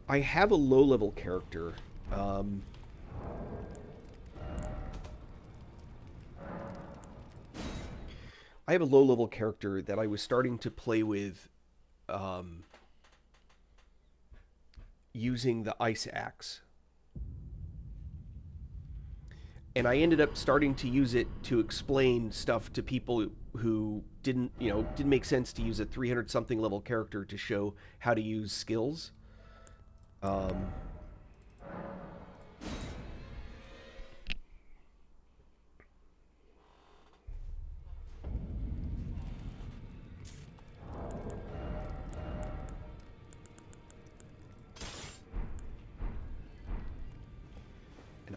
I have a low-level character. I have a low-level character that I was starting to play with using the ice axe. And I ended up starting to use it to explain stuff to people who didn't make sense to use a 300-something level character to show how to use skills. And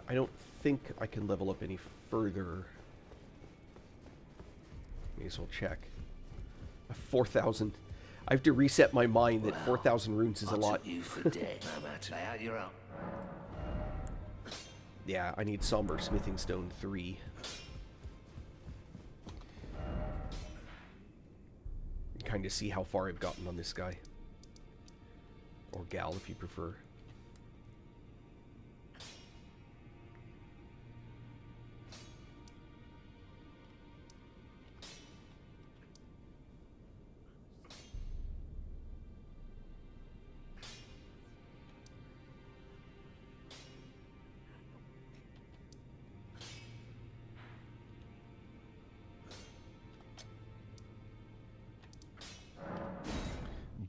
I don't think I can level up any further. May as well check. 4,000. I have to reset my mind that 4,000 runes is a lot. You for dead, no matter how you're up. Yeah, I need Somber Smithing Stone 3. Kind of see how far I've gotten on this guy. Or gal, if you prefer.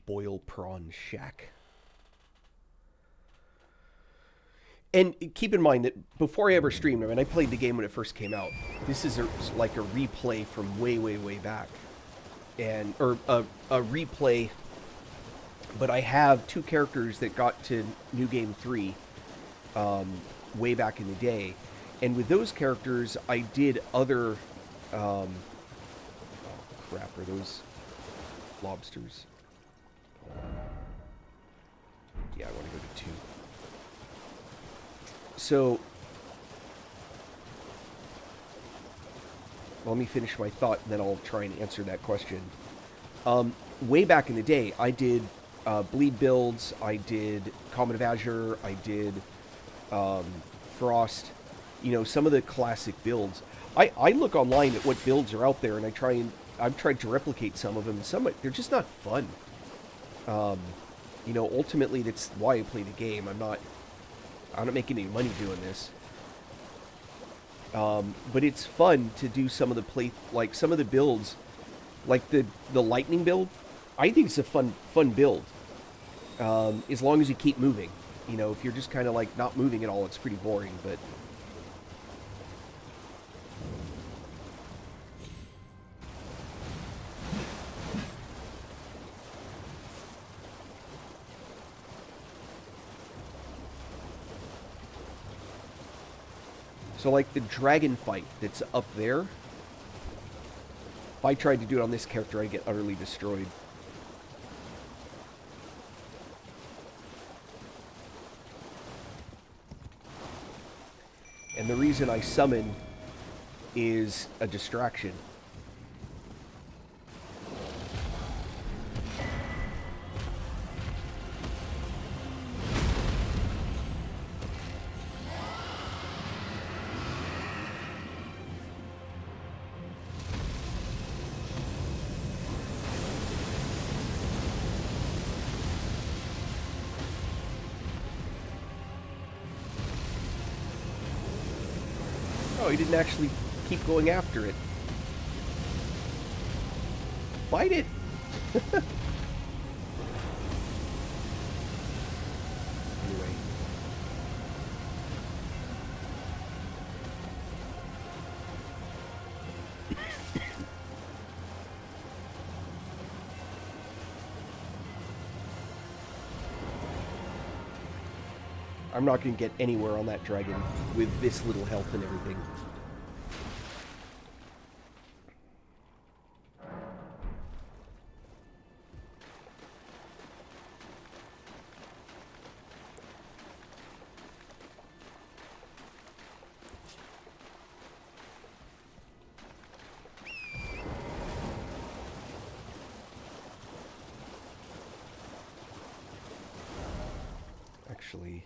Boil Prawn Shack. And keep in mind that before I ever streamed, I mean, I played the game when it first came out. This is like a replay from way, way, way back. And, or a replay, but I have two characters that got to New Game 3 way back in the day. And with those characters, I did other, oh crap, are those lobsters? Yeah, I want to go to 2. So, let me finish my thought, and then I'll try and answer that question. Way back in the day, I did bleed builds, I did Comet of Azure, I did Frost, you know, some of the classic builds. I look online at what builds are out there, and I've tried to replicate some of them, and some they're just not fun. You know, ultimately, that's why I play the game. I'm not making any money doing this. But it's fun to do some of the like some of the builds, like the lightning build. I think it's a fun build. As long as you keep moving. You know, if you're just kind of like not moving at all, it's pretty boring, but... So like the dragon fight that's up there, if I tried to do it on this character, I'd get utterly destroyed. And the reason I summon is a distraction. Oh, he didn't actually keep going after it. Fight it! Anyway. I'm not going to get anywhere on that dragon with this little health and everything. Actually...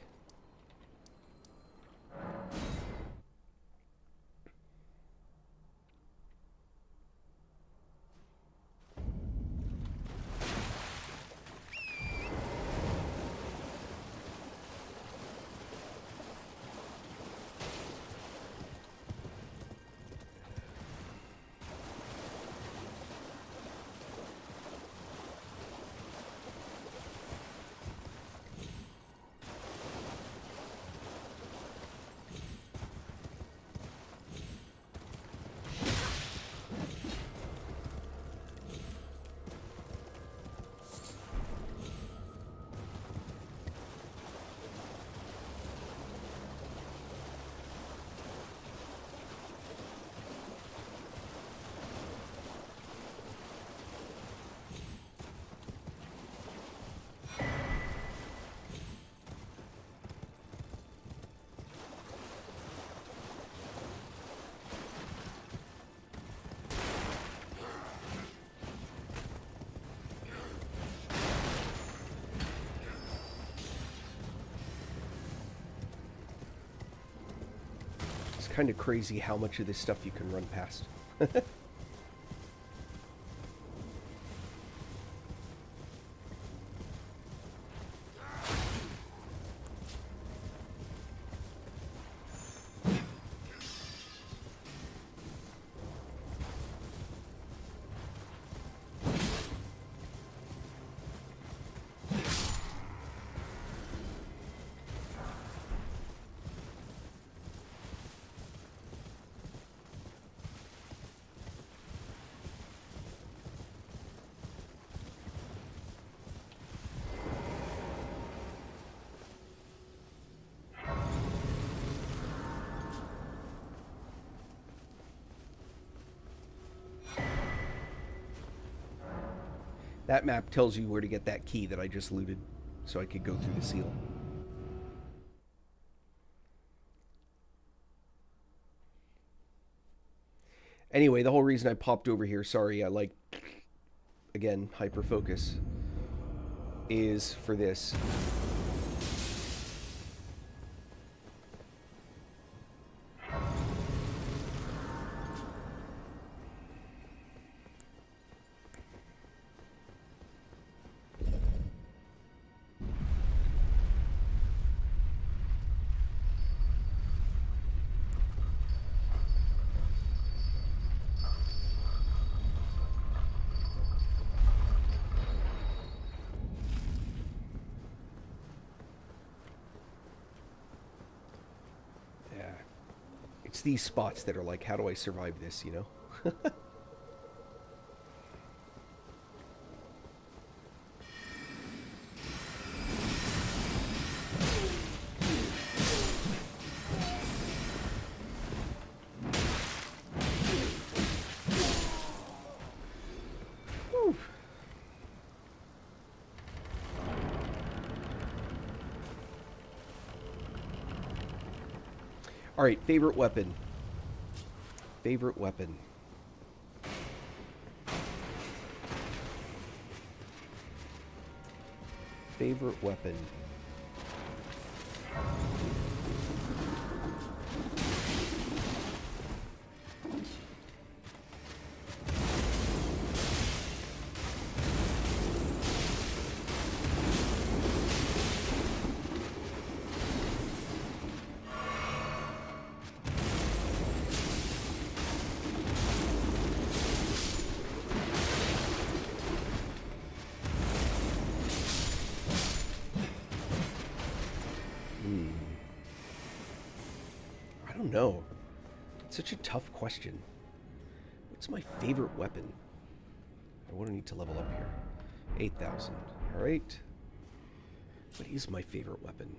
kind of crazy how much of this stuff you can run past. That map tells you where to get that key that I just looted, so I could go through the seal. Anyway, the whole reason I popped over here, sorry, I like, again, hyper focus, is for this. It's these spots that are like, how do I survive this, you know? Alright, favorite weapon. Favorite weapon. Favorite weapon. don't know. It's such a tough question. What's my favorite weapon? What do I need to level up here? 8,000. Alright. What is my favorite weapon?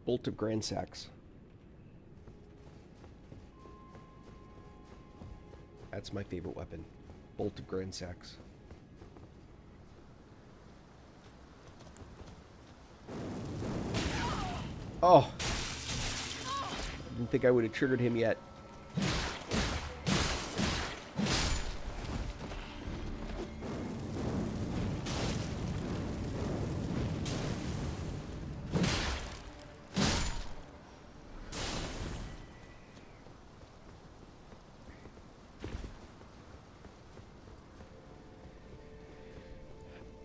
Bolt of Grand Sax. That's my favorite weapon. Bolt of Grand Sax. Oh! I didn't think I would have triggered him yet.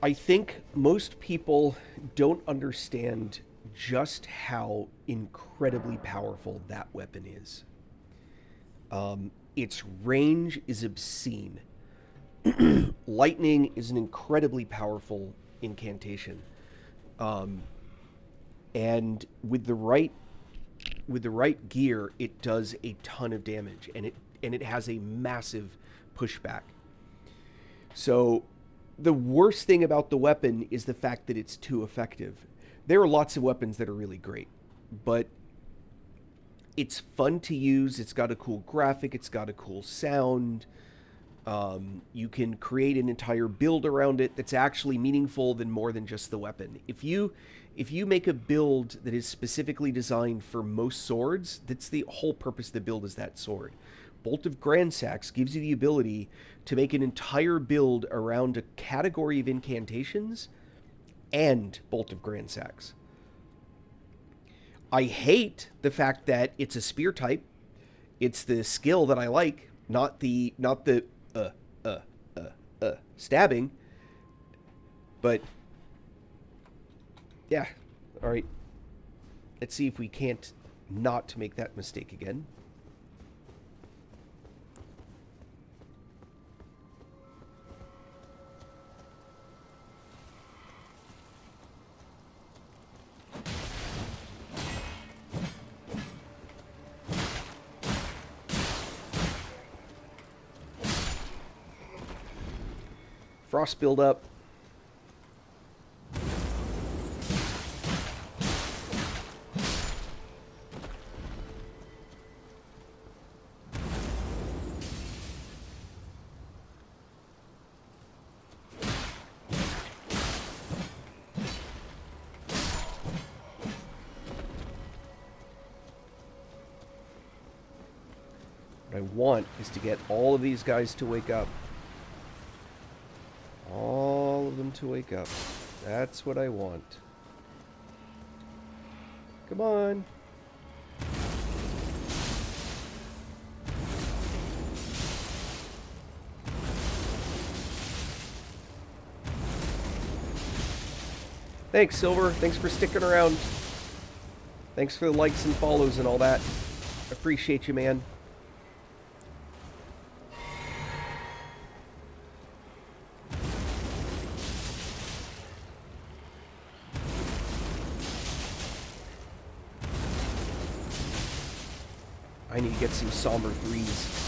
I think most people don't understand just how incredibly powerful that weapon is. Its range is obscene. Lightning is an incredibly powerful incantation. And with the right gear, it does a ton of damage, and it has a massive pushback. So the worst thing about the weapon is the fact that it's too effective. There are lots of weapons that are really great, but it's fun to use. It's got a cool graphic. It's got a cool sound. You can create an entire build around it that's actually meaningful than more than just the weapon. If you make a build that is specifically designed for most swords, that's the whole purpose of the build, is that sword. Bolt of Grand Sax gives you the ability to make an entire build around a category of incantations and Bolt of Grand Sax. I hate the fact that it's a spear type. It's the skill that I like, not the stabbing. But yeah, all right. Let's see if we can't not make that mistake again. Frost build up. What I want is to get all of these guys to wake up. All of them to wake up. That's what I want. Come on. Thanks, Silver. Thanks for sticking around. Thanks for the likes and follows and all that. Appreciate you, man. I need to get some somber threes.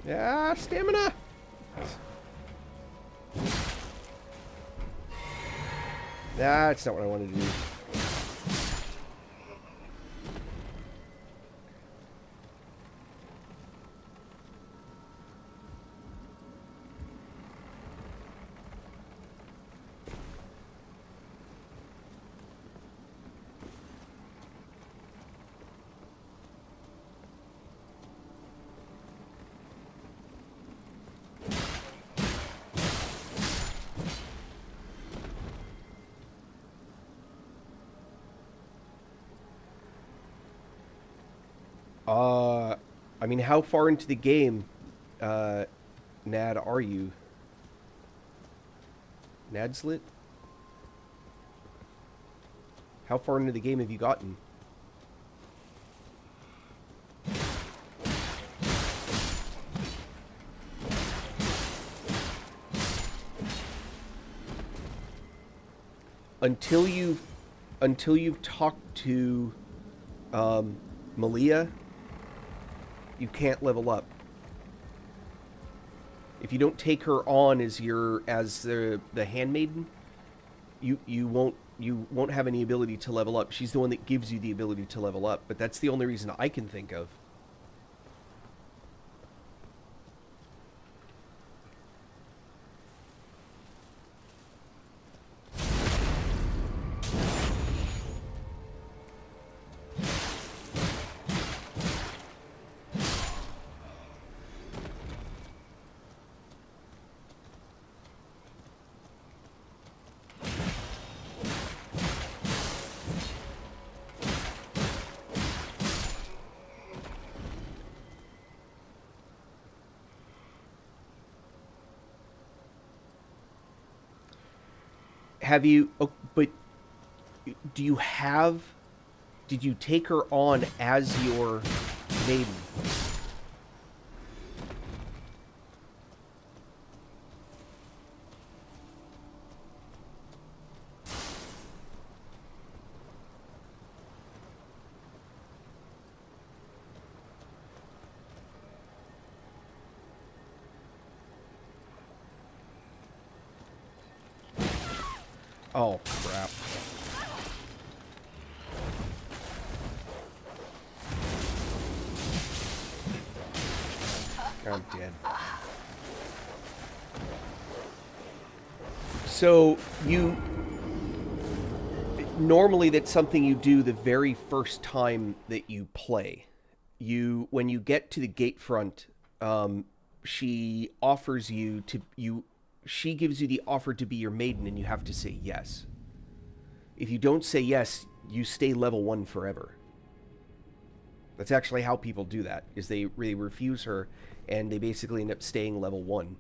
Yeah, stamina. That's not what I wanted to do. I mean, how far into the game, Nad, are you? Nadslit? How far into the game have you gotten? Until you've talked to Malia, you can't level up. If you don't take her on as the handmaiden, you won't have any ability to level up. She's the one that gives you the ability to level up, but that's the only reason I can think of. Have you? Oh, but do you have? Did you take her on as your maiden? Oh, crap. I'm dead. So, normally that's something you do the very first time that you play. When you get to the gate front, she offers she gives you the offer to be your maiden, and you have to say yes. If you don't say yes, you stay level 1 forever. That's actually how people do that, is they really refuse her, and they basically end up staying level 1.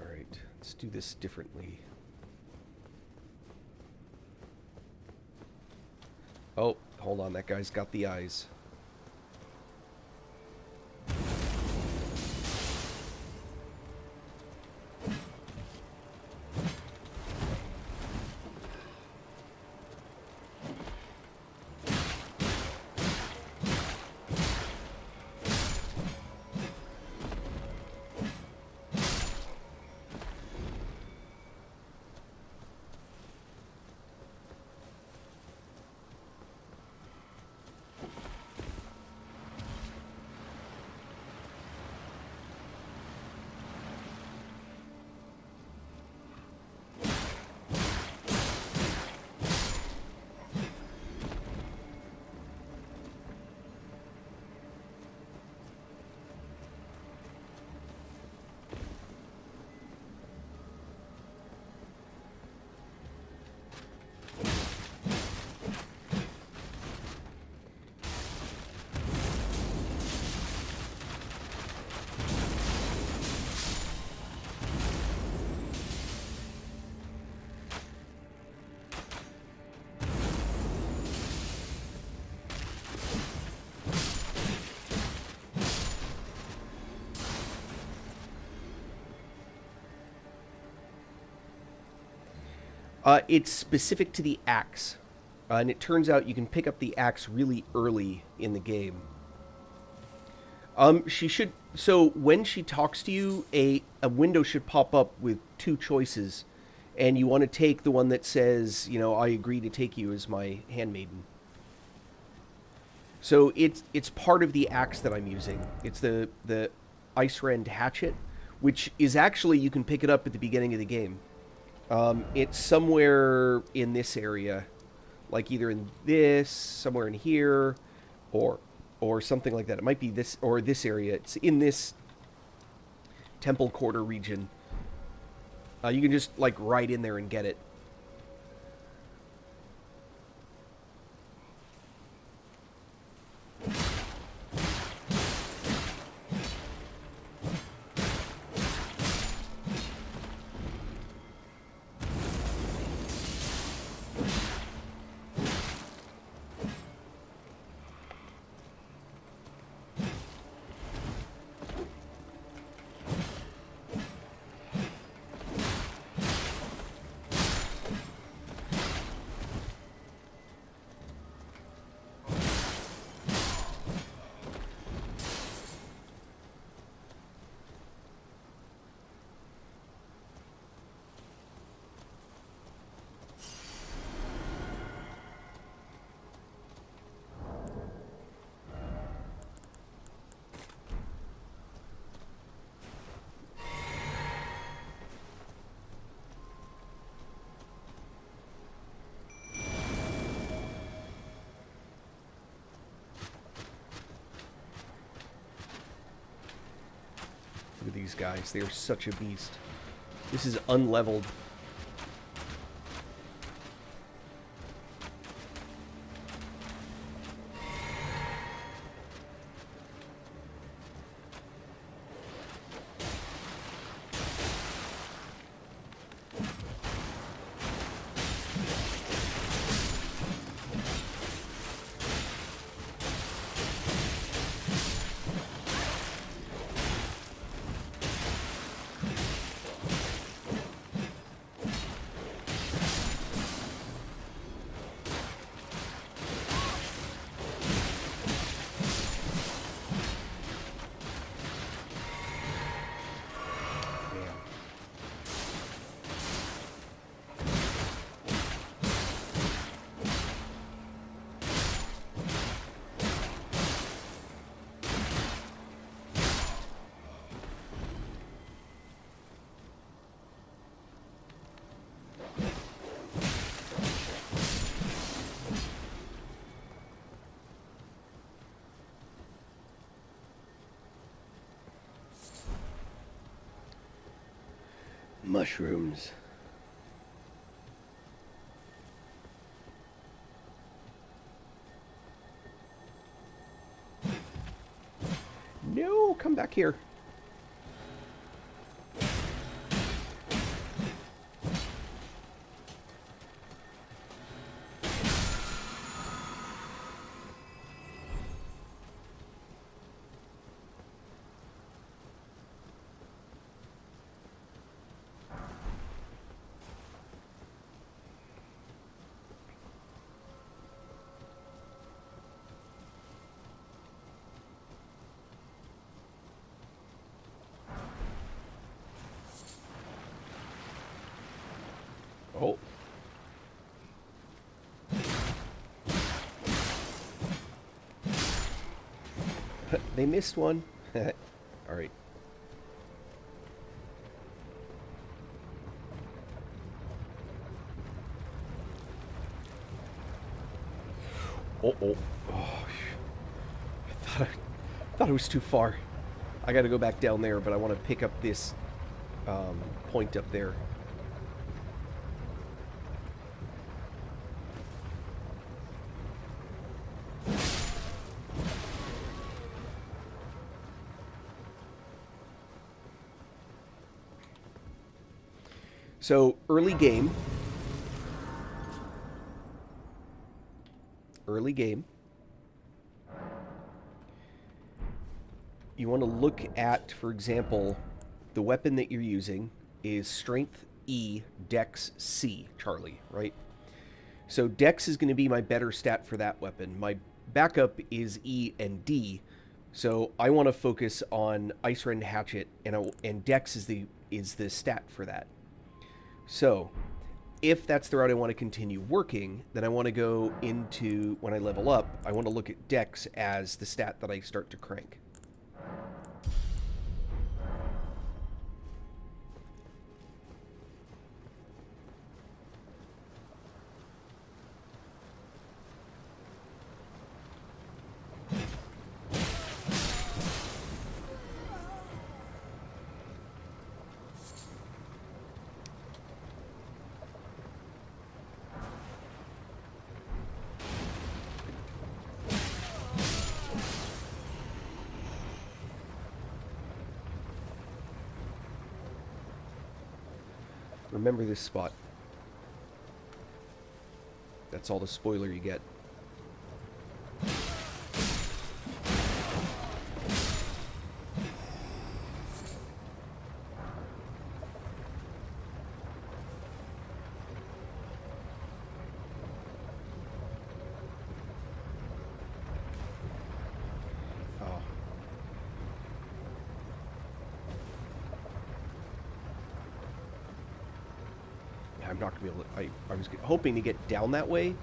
Alright, let's do this differently. Oh, hold on, that guy's got the eyes. It's specific to the axe. And it turns out you can pick up the axe really early in the game. She should... So when she talks to you, a window should pop up with two choices. And you want to take the one that says, you know, I agree to take you as my handmaiden. So it's part of the axe that I'm using. It's the Ice Rend hatchet, which is actually, you can pick it up at the beginning of the game. It's somewhere in this area, like either in this, somewhere in here, or something like that. It might be this or this area. It's in this temple quarter region. You can just like ride in there and get it. Look at these guys. They are such a beast. This is unleveled. Mushrooms. No, come back here. Oh. They missed one. All right. Oh. I thought it was too far. I got to go back down there, but I want to pick up this point up there. So, early game. You want to look at, for example, the weapon that you're using is strength E, Dex C, Charlie, right? So Dex is going to be my better stat for that weapon. My backup is E and D, so I want to focus on Ice Rend Hatchet, and Dex is the stat for that. So if that's the route I want to continue working, then I want to go into, when I level up, I want to look at Dex as the stat that I start to crank. Remember this spot. That's all the spoiler you get. Oh. I'm not going to be able to... I was hoping to get down that way.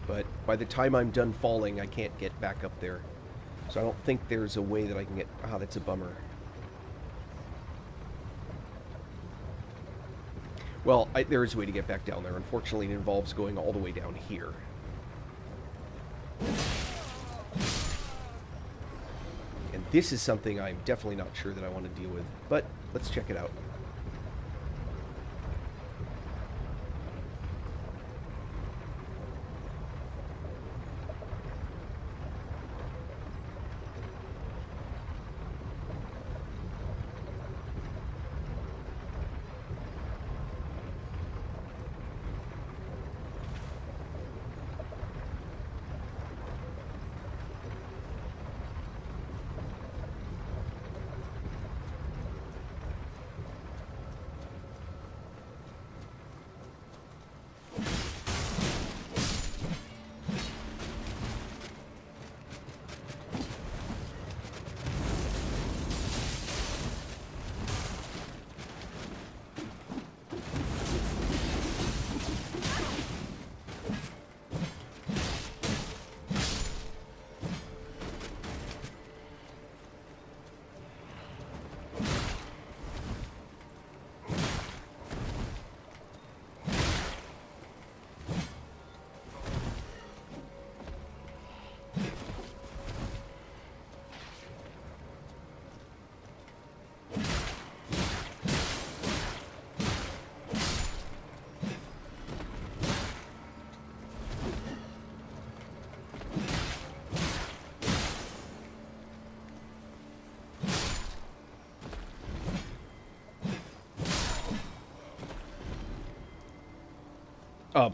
But by the time I'm done falling, I can't get back up there. So I don't think there's a way that I can get... Ah, that's a bummer. Well, there is a way to get back down there. Unfortunately, it involves going all the way down here. And this is something I'm definitely not sure that I want to deal with. But let's check it out.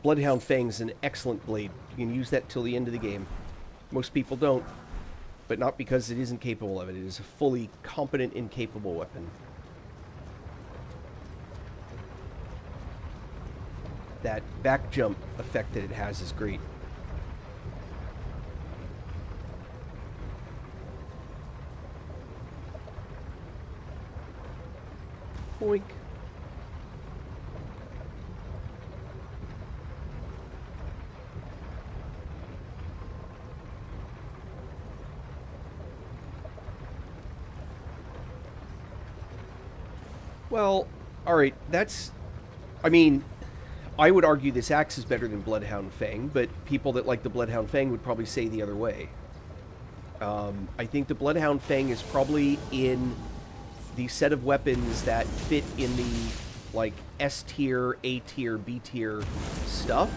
Bloodhound Fang's an excellent blade. You can use that till the end of the game. Most people don't, but not because it isn't capable of it. It is a fully competent and capable weapon. That back jump effect that it has is great. Boink. Well, alright, that's... I mean, I would argue this axe is better than Bloodhound Fang, but people that like the Bloodhound Fang would probably say the other way. I think the Bloodhound Fang is probably in the set of weapons that fit in the, like, S tier, A tier, B tier stuff.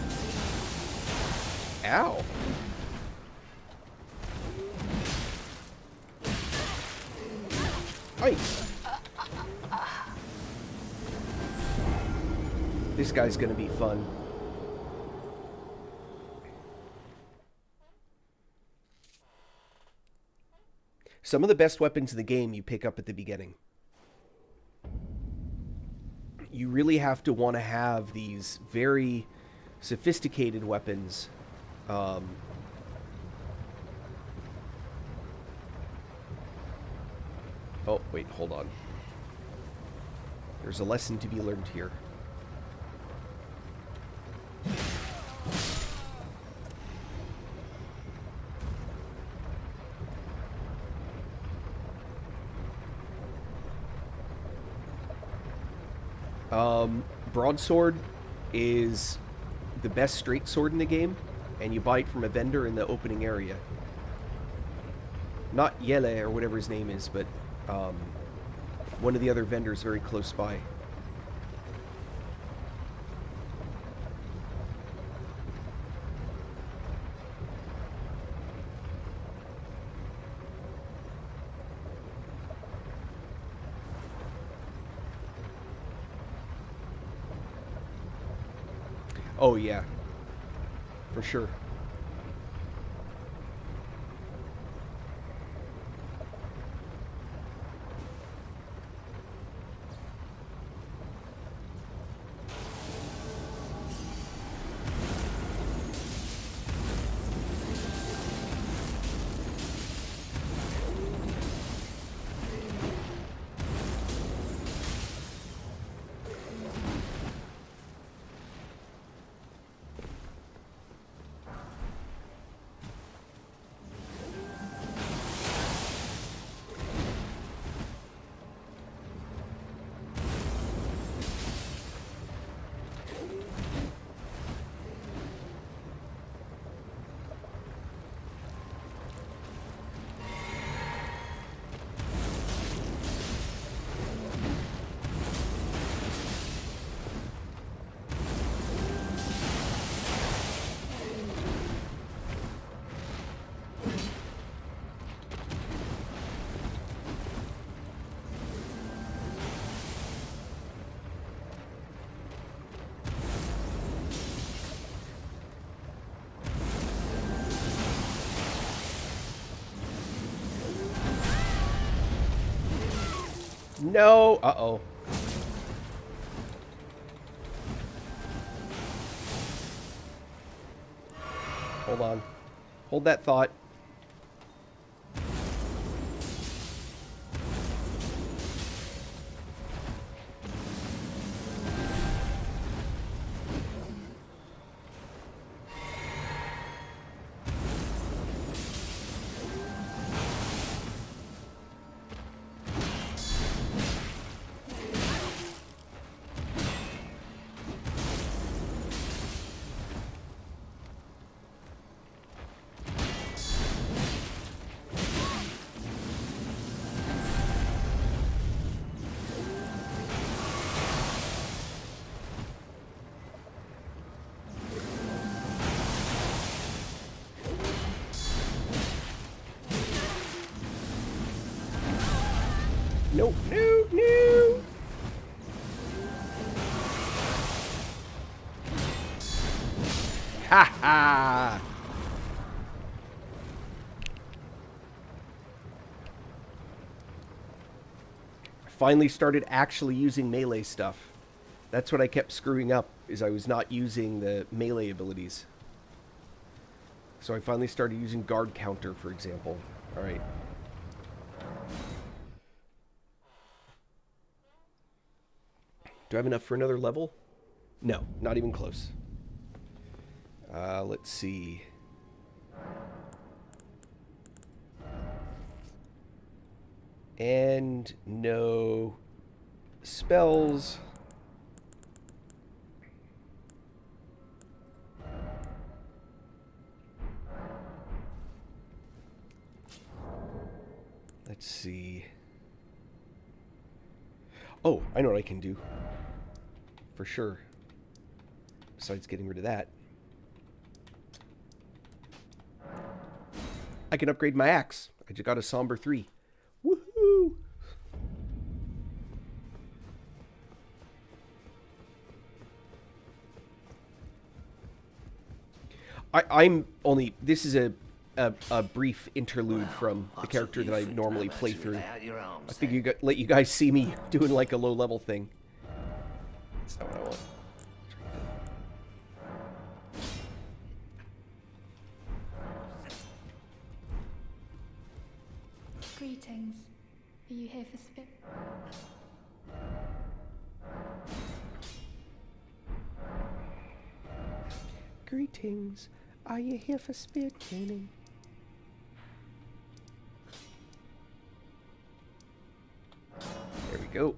Ow. Hey. This guy's gonna be fun. Some of the best weapons in the game you pick up at the beginning. you really have to want to have these very sophisticated weapons. Oh, wait, hold on. There's a lesson to be learned here. Broadsword is the best straight sword in the game, and you buy it from a vendor in the opening area. Not Yele or whatever his name is, but one of the other vendors very close by. Oh yeah, for sure. No! Uh-oh. Hold on. Hold that thought. No, no, no! Ha ha! I finally started actually using melee stuff. That's what I kept screwing up, is I was not using the melee abilities. So I finally started using guard counter, for example. Alright. Do I have enough for another level? No, not even close. Let's see. And no spells. Let's see. Oh, I know what I can do. For sure. Besides getting rid of that. I can upgrade my axe. I just got a Somber 3. Woohoo! I'm only... This is a brief interlude from the character that I normally play through. I think let you guys see me doing like a low level thing. That's not what I want. Greetings. Are you here for spit? Greetings. Are you here for spear training? There we go.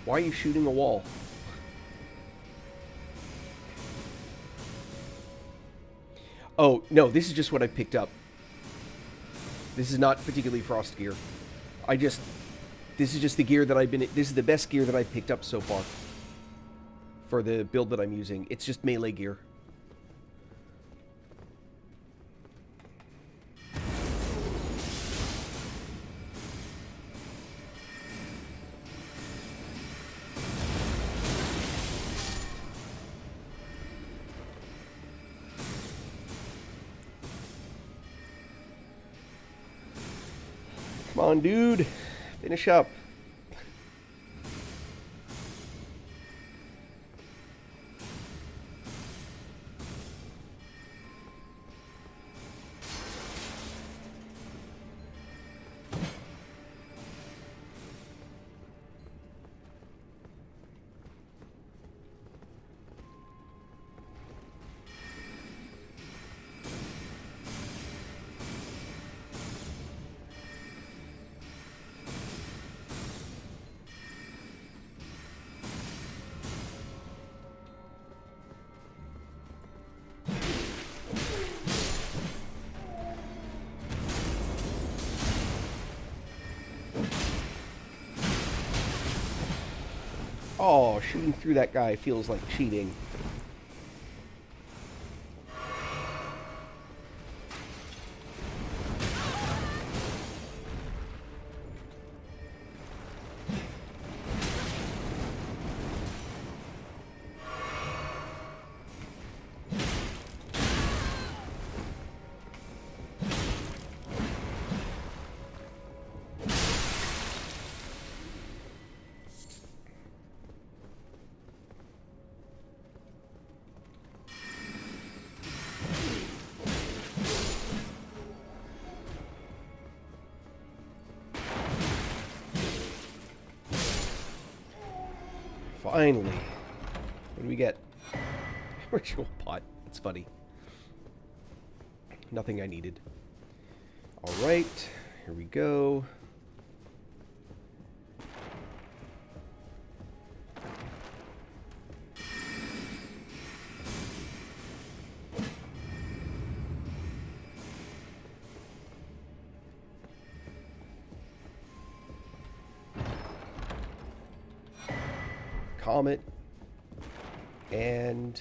Why are you shooting a wall? Oh, no, this is just what I picked up. This is not particularly frost gear. This is just the gear that this is the best gear that I've picked up so far. For the build that I'm using. It's just melee gear. Come on, dude. Finish up. Oh, shooting through that guy feels like cheating. Finally. What do we get? Ritual pot. That's funny. Nothing I needed. Alright. Here we go. Comet, and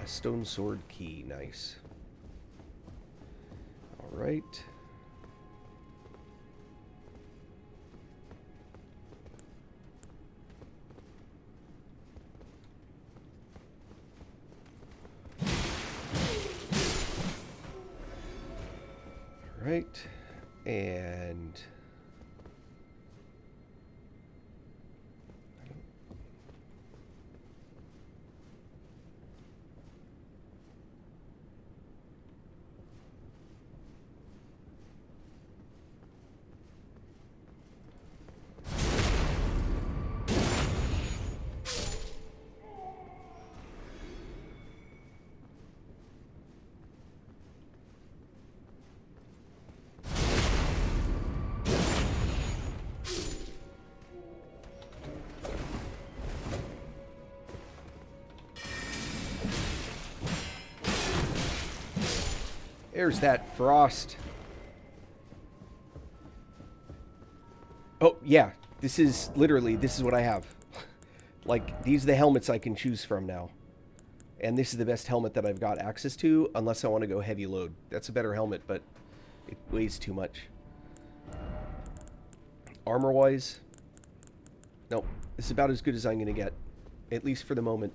a stone sword key. Nice. All right. All right, and There's that frost. Oh, yeah. This is literally, this is what I have. Like, these are the helmets I can choose from now. And this is the best helmet that I've got access to, unless I want to go heavy load. That's a better helmet, but it weighs too much. Armor-wise, nope. This is about as good as I'm going to get. At least for the moment.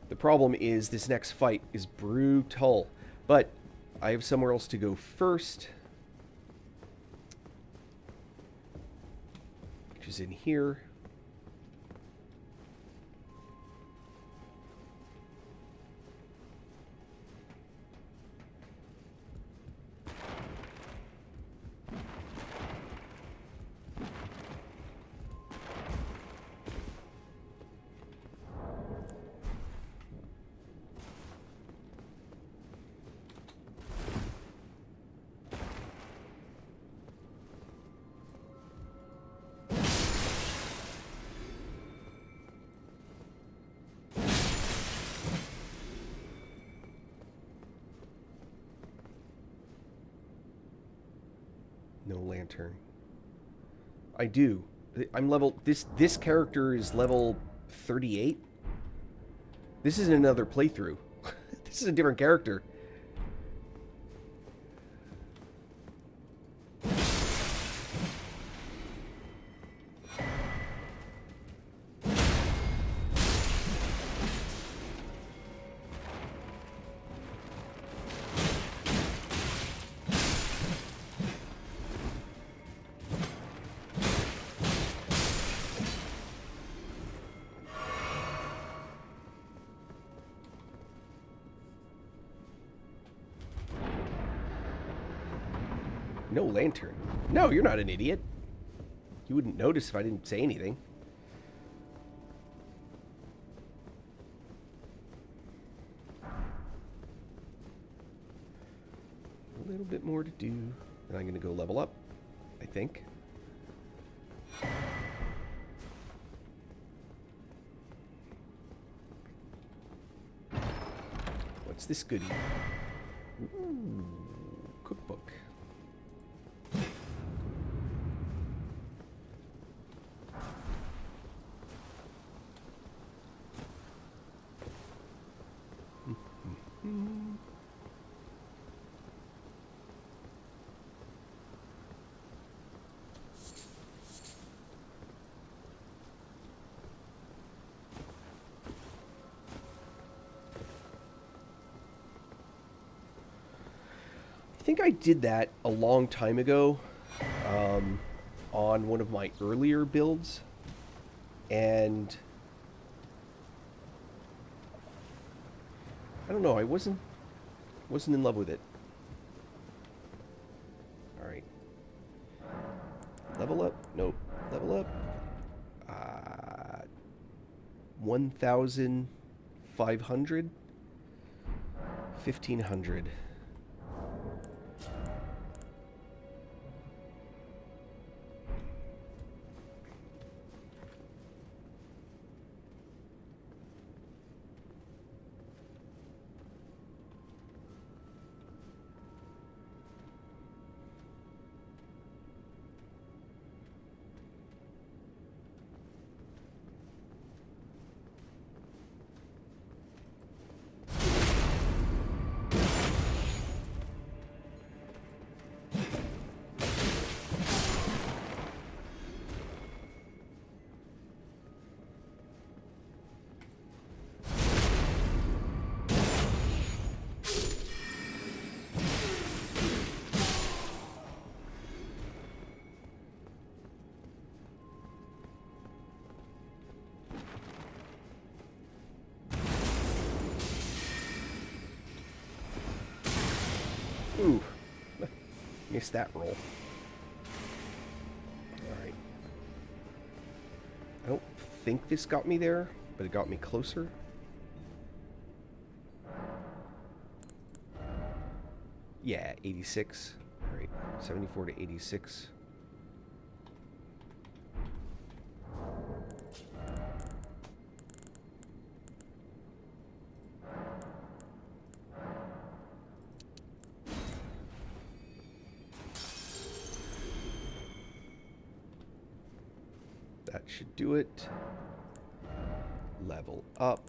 The problem is this next fight is brutal. But I have somewhere else to go first. Which is in here. No lantern. I do. I'm level... This character is level 38? This isn't another playthrough. This is a different character. No lantern. No, you're not an idiot. You wouldn't notice if I didn't say anything. A little bit more to do. And I'm going to go level up, I think. What's this goodie? Ooh, cookbook. I think I did that a long time ago on one of my earlier builds, and I don't know, I wasn't in love with it. All right, level up. Nope, level up. 1,500, 1,500. Ooh, missed that roll. Alright. I don't think this got me there, but it got me closer. Yeah, 86. Alright, 74 to 86. That should do it. Level up.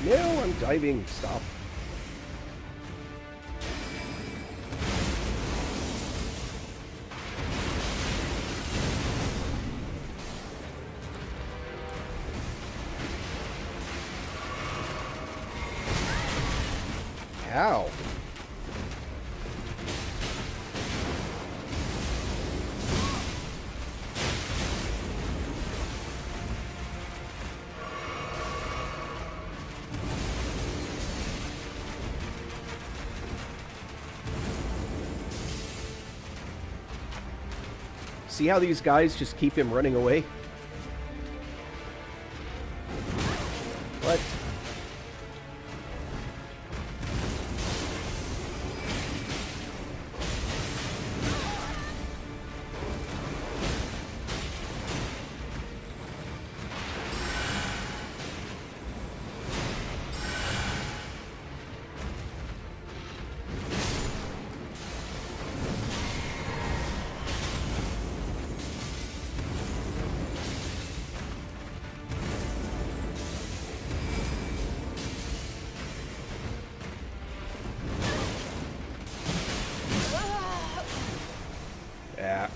No, I'm diving. Stop. Ow. See how these guys just keep him running away? What? Yeah.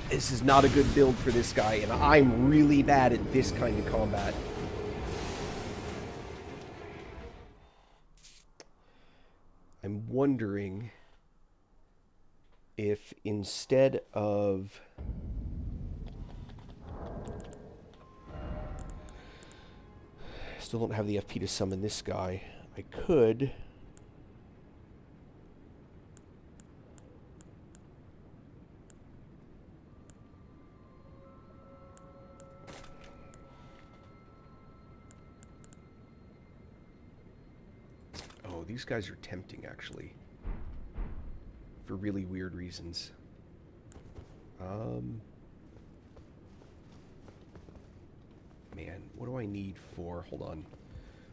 This is not a good build for this guy, and I'm really bad at this kind of combat. I'm wondering if instead of... Still don't have the FP to summon this guy. I could... Oh, these guys are tempting, actually. For really weird reasons. Man, what do I need for... Hold on.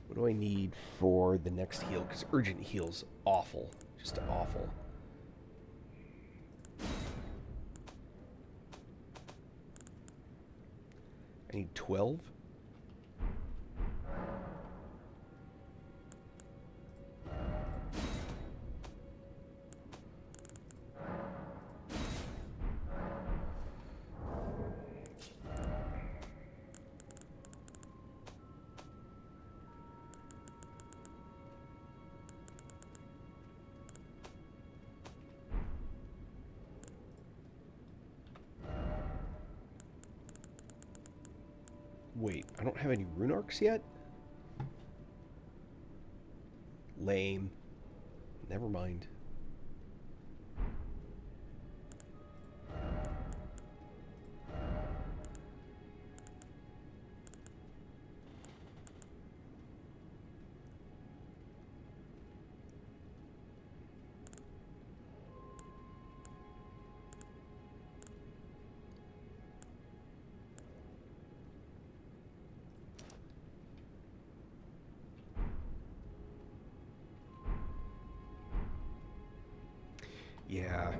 What do I need for the next heal? Because urgent heal's awful. Just awful. I need 12? Wait, I don't have any rune arcs yet? Lame. Never mind. Yeah.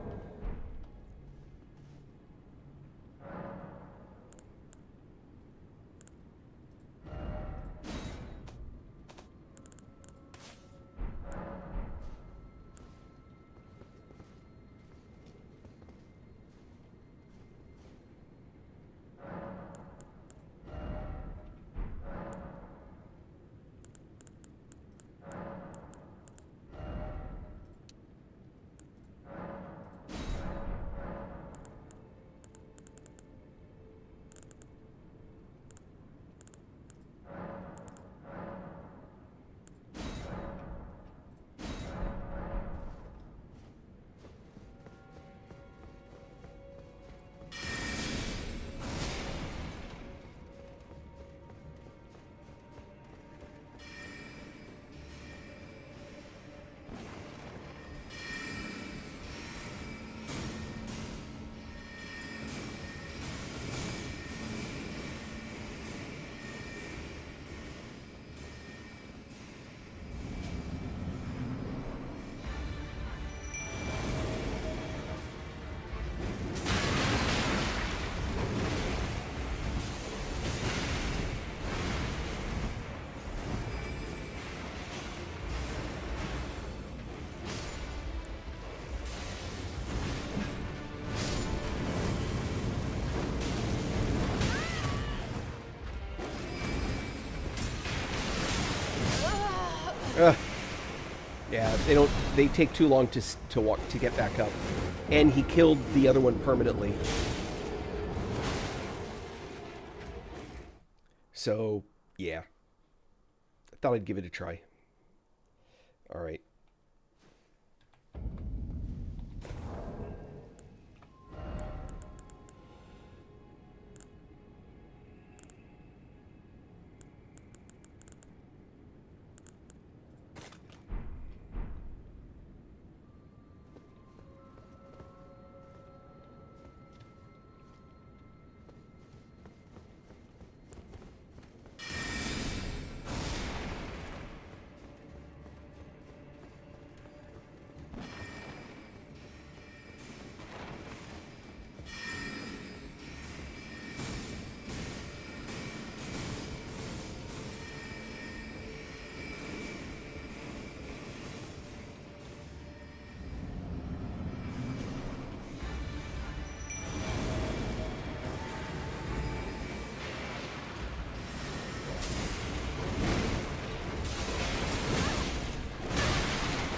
Ugh. Yeah, they take too long to walk to get back up. And he killed the other one permanently. So, yeah. I thought I'd give it a try. All right.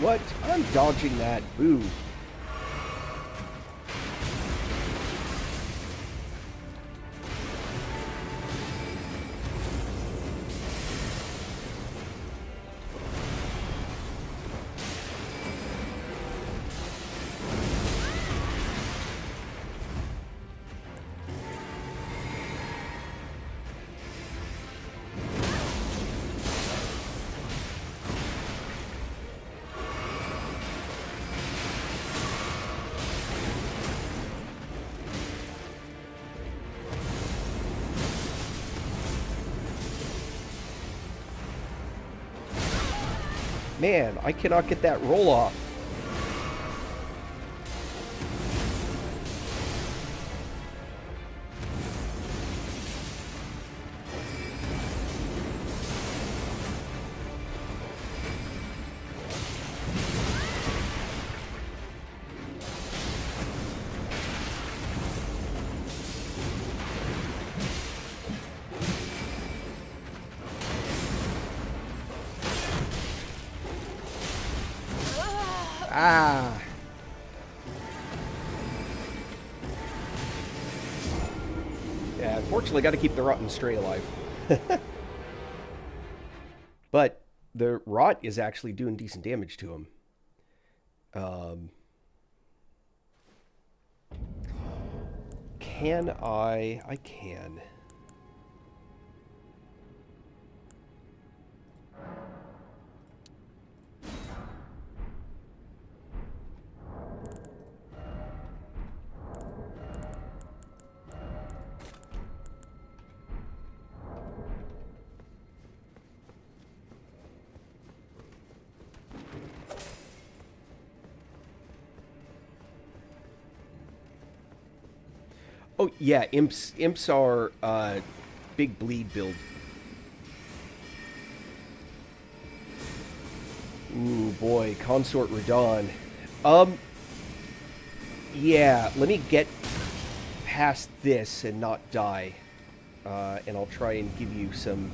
What? I'm dodging that. Boo. Man, I cannot get that roll off. Ah. Yeah, unfortunately, got to keep the rotten stray alive. But the rot is actually doing decent damage to him. Can I? I can. Oh, yeah, imps are big bleed build. Ooh, boy, Consort Radon. Yeah, let me get past this and not die. And I'll try and give you some...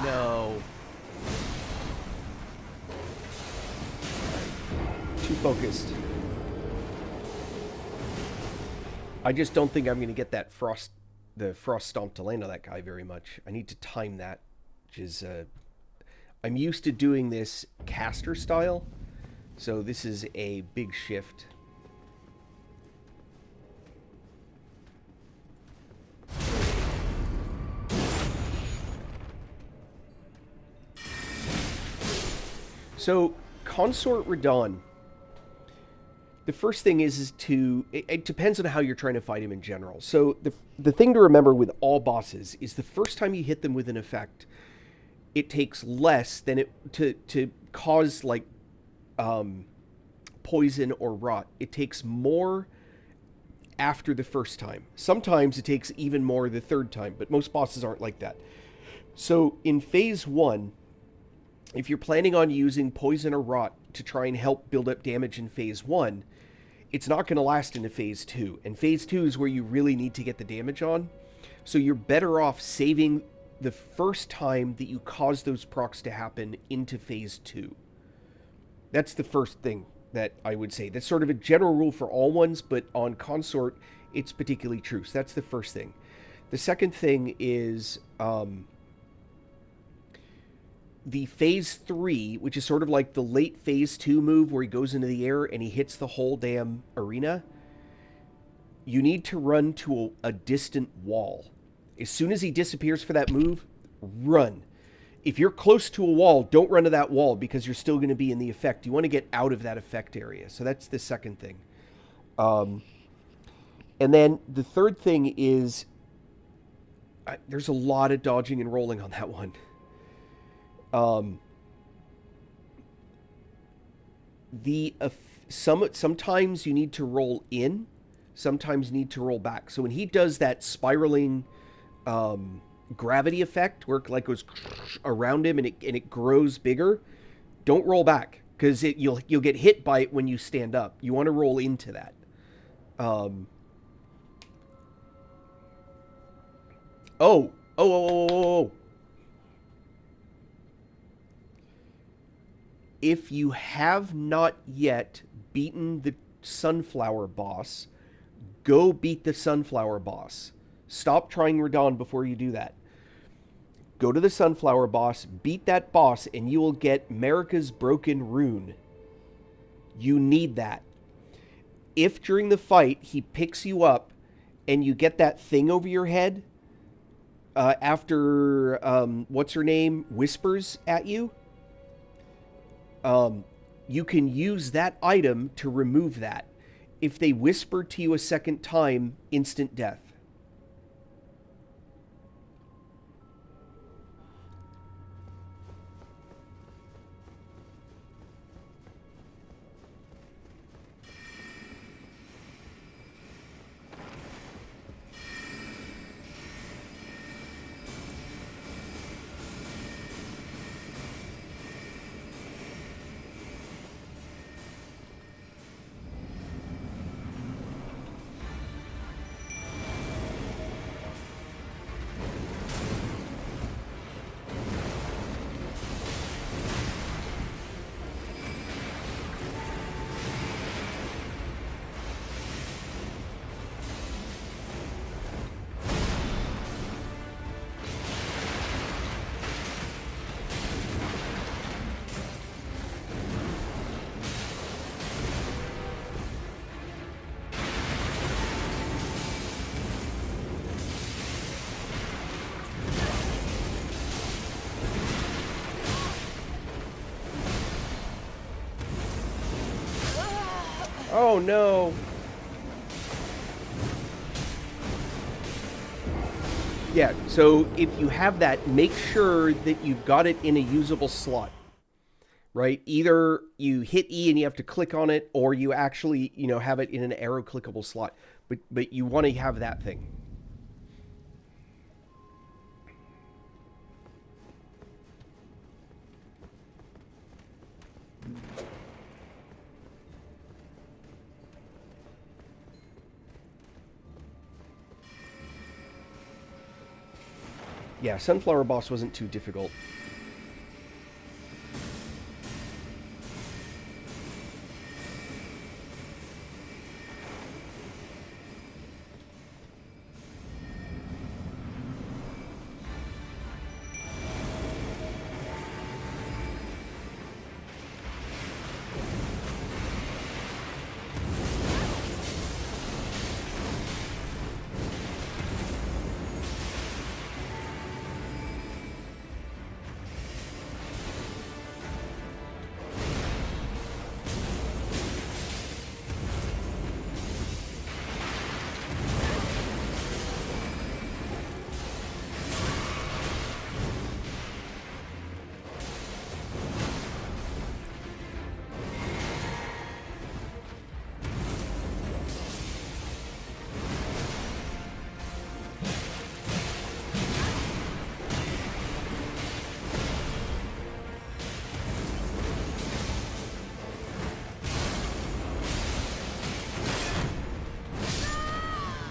No. Too focused. I just don't think I'm going to get that the frost stomp to land on that guy very much. I need to time that, which is I'm used to doing this caster style, so this is a big shift. So, Consort Radon. The first thing is to... It depends on how you're trying to fight him in general. So, the thing to remember with all bosses is the first time you hit them with an effect, it takes less than it to cause like poison or rot. It takes more after the first time. Sometimes it takes even more the third time, but most bosses aren't like that. So in phase 1, if you're planning on using poison or rot to try and help build up damage in phase 1, it's not going to last into phase 2. And phase 2 is where you really need to get the damage on. So you're better off saving the first time that you cause those procs to happen into phase 2. That's the first thing that I would say. That's sort of a general rule for all ones, but on Consort, it's particularly true. So that's the first thing. The second thing is the phase 3, which is sort of like the late phase 2 move where he goes into the air and he hits the whole damn arena. You need to run to a distant wall. As soon as he disappears for that move, run. If you're close to a wall, don't run to that wall because you're still going to be in the effect. You want to get out of that effect area. So that's the second thing. And then the third thing is there's a lot of dodging and rolling on that one. Sometimes you need to roll in, sometimes you need to roll back. So when he does that spiraling gravity effect where it like goes around him and it grows bigger, don't roll back because you'll get hit by it when you stand up. You want to roll into that. Oh. If you have not yet beaten the sunflower boss, go beat the sunflower boss. Stop trying Radon before you do that. Go to the sunflower boss, beat that boss, and you will get Marika's broken rune. You need that. If during the fight he picks you up and you get that thing over your head after what's her name whispers at you, you can use that item to remove that. If they whisper to you a second time, instant death. Oh no. Yeah, so if you have that, make sure that you've got it in a usable slot. Right? Either you hit E and you have to click on it, or you actually, have it in an arrow clickable slot. But you want to have that thing. Yeah, Sunflower Boss wasn't too difficult.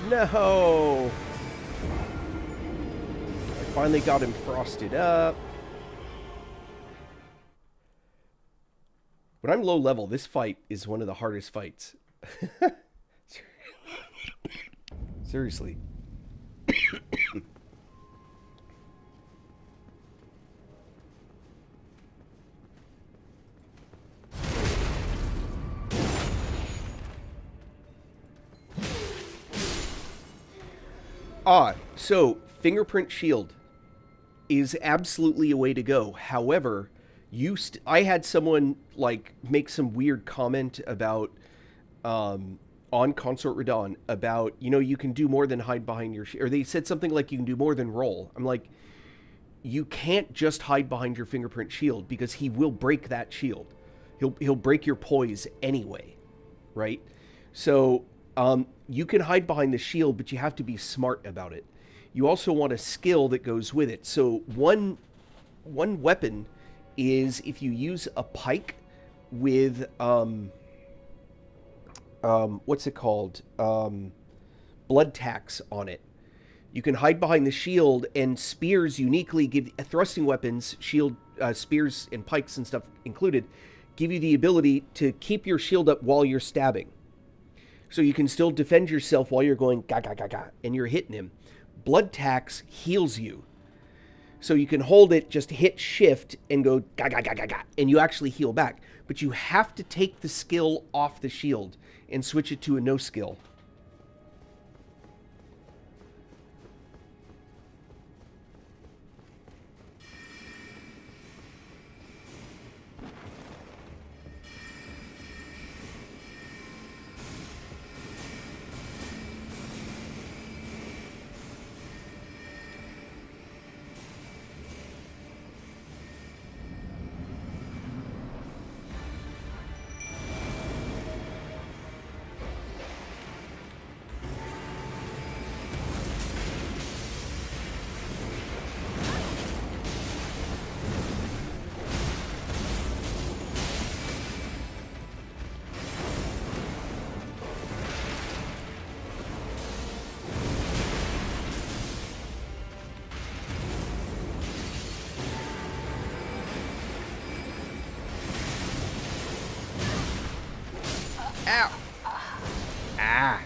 No! I finally got him frosted up. When I'm low level, this fight is one of the hardest fights. Seriously. So fingerprint shield is absolutely a way to go. However, I had someone like make some weird comment about on Consort Radon about, you can do more than hide behind your or they said something like you can do more than roll. I'm like, you can't just hide behind your fingerprint shield because he will break that shield. He'll break your poise anyway, right? So you can hide behind the shield, but you have to be smart about it. You also want a skill that goes with it. So one weapon is if you use a pike with what's it called? Blood tax on it. You can hide behind the shield, and spears uniquely give thrusting weapons, shield, spears and pikes and stuff included, give you the ability to keep your shield up while you're stabbing. So you can still defend yourself while you're going ga ga ga ga, and you're hitting him. Blood tax heals you. So you can hold it, just hit shift and go ga ga ga ga ga, and you actually heal back. But you have to take the skill off the shield and switch it to a no skill. Ow! Ah!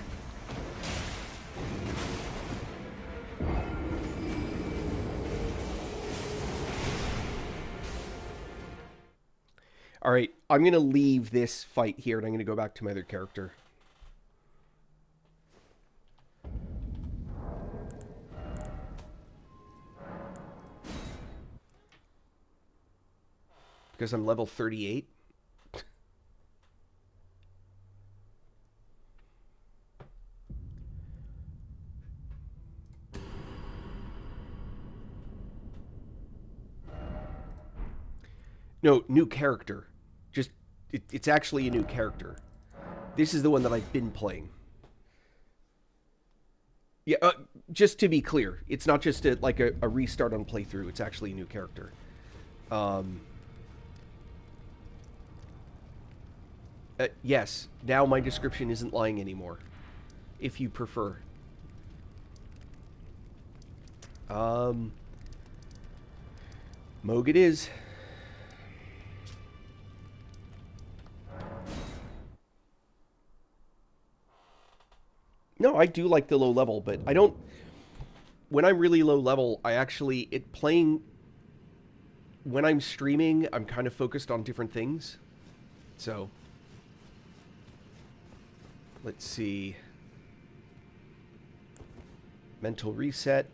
Alright, I'm going to leave this fight here and I'm going to go back to my other character. Because I'm level 38. No, new character. Just, it's actually a new character. This is the one that I've been playing. Yeah, just to be clear, it's not just a restart on playthrough. It's actually a new character. Yes, now my description isn't lying anymore, if you prefer. Moog it is. No, I do like the low level, but I don't... When I'm really low level, I actually... When I'm streaming, I'm kind of focused on different things. So... Let's see. Mental reset.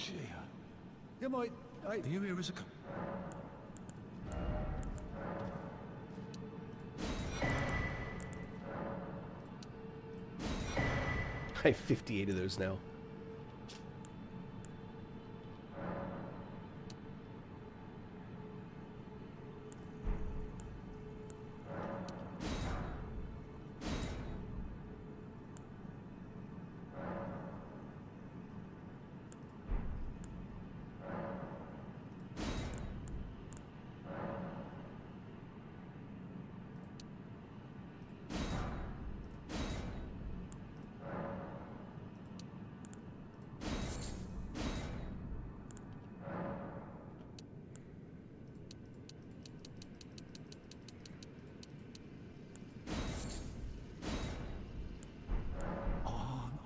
Shit. You might... Hey, do you hear us a... I have 58 of those now.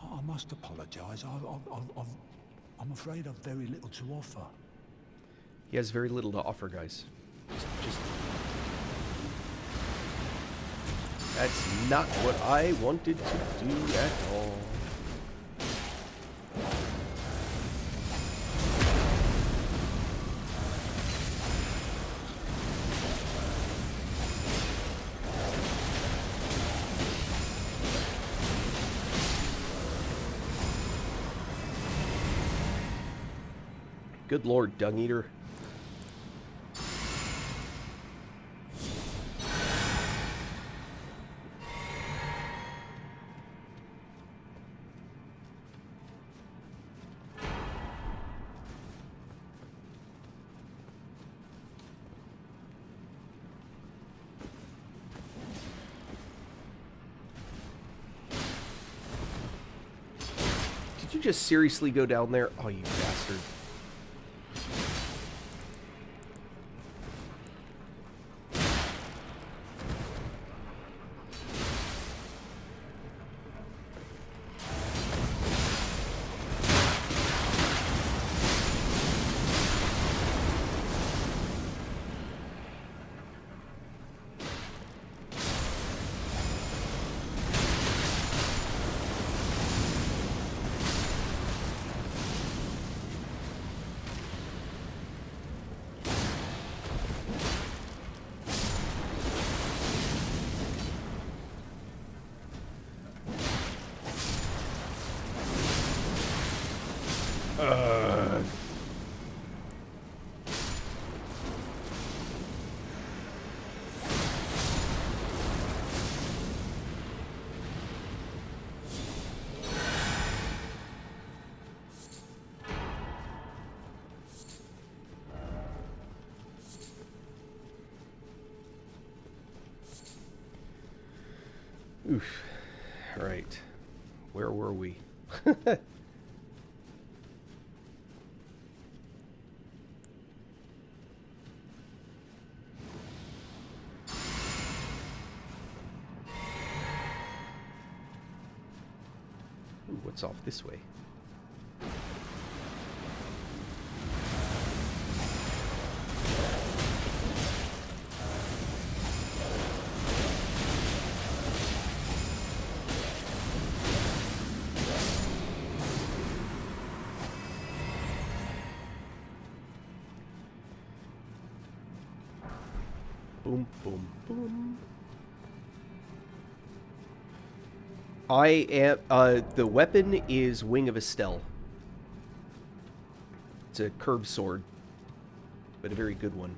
I must apologise. I'm afraid I've very little to offer. He has very little to offer, guys. Just... That's not what I wanted to do at all. Good lord, Dung Eater. Did you just seriously go down there? Oh, you bastard. Oof. Right. Where were we? Ooh, what's off this way? Boom, boom, boom. I am, the weapon is Wing of Estelle. It's a curved sword, but a very good one.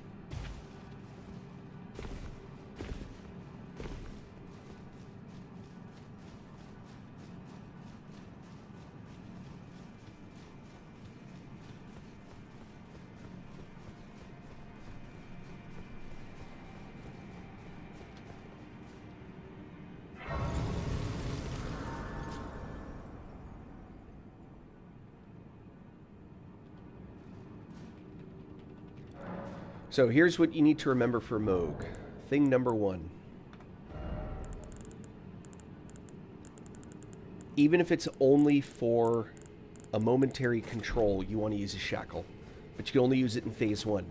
So here's what you need to remember for Moog. Thing number one. Even if it's only for a momentary control, you want to use a shackle. But you can only use it in phase one.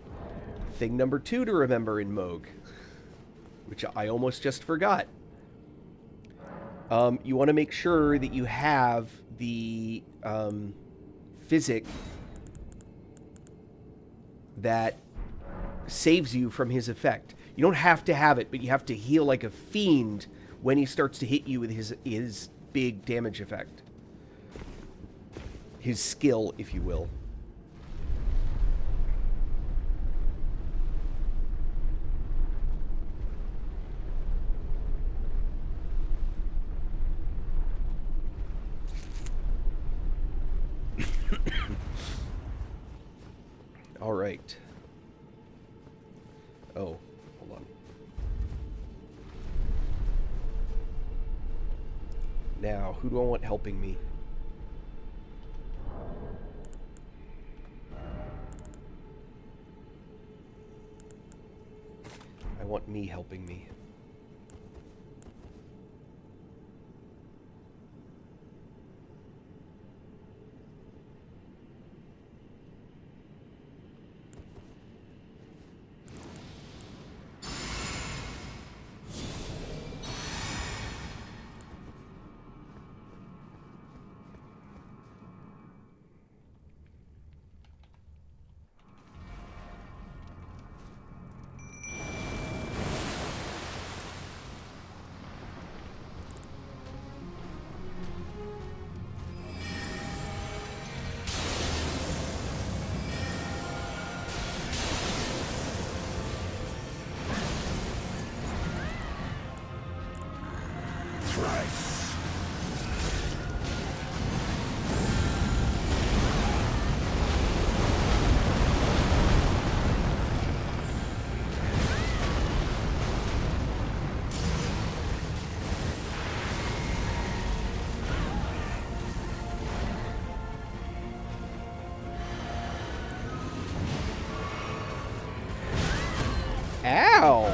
Thing number two to remember in Moog, which I almost just forgot. You want to make sure that you have the physic that saves you from his effect. You don't have to have it, but you have to heal like a fiend when he starts to hit you with his big damage effect. His skill, if you will. All right. Oh, hold on. Now, who do I want helping me? I want me helping me. Ow!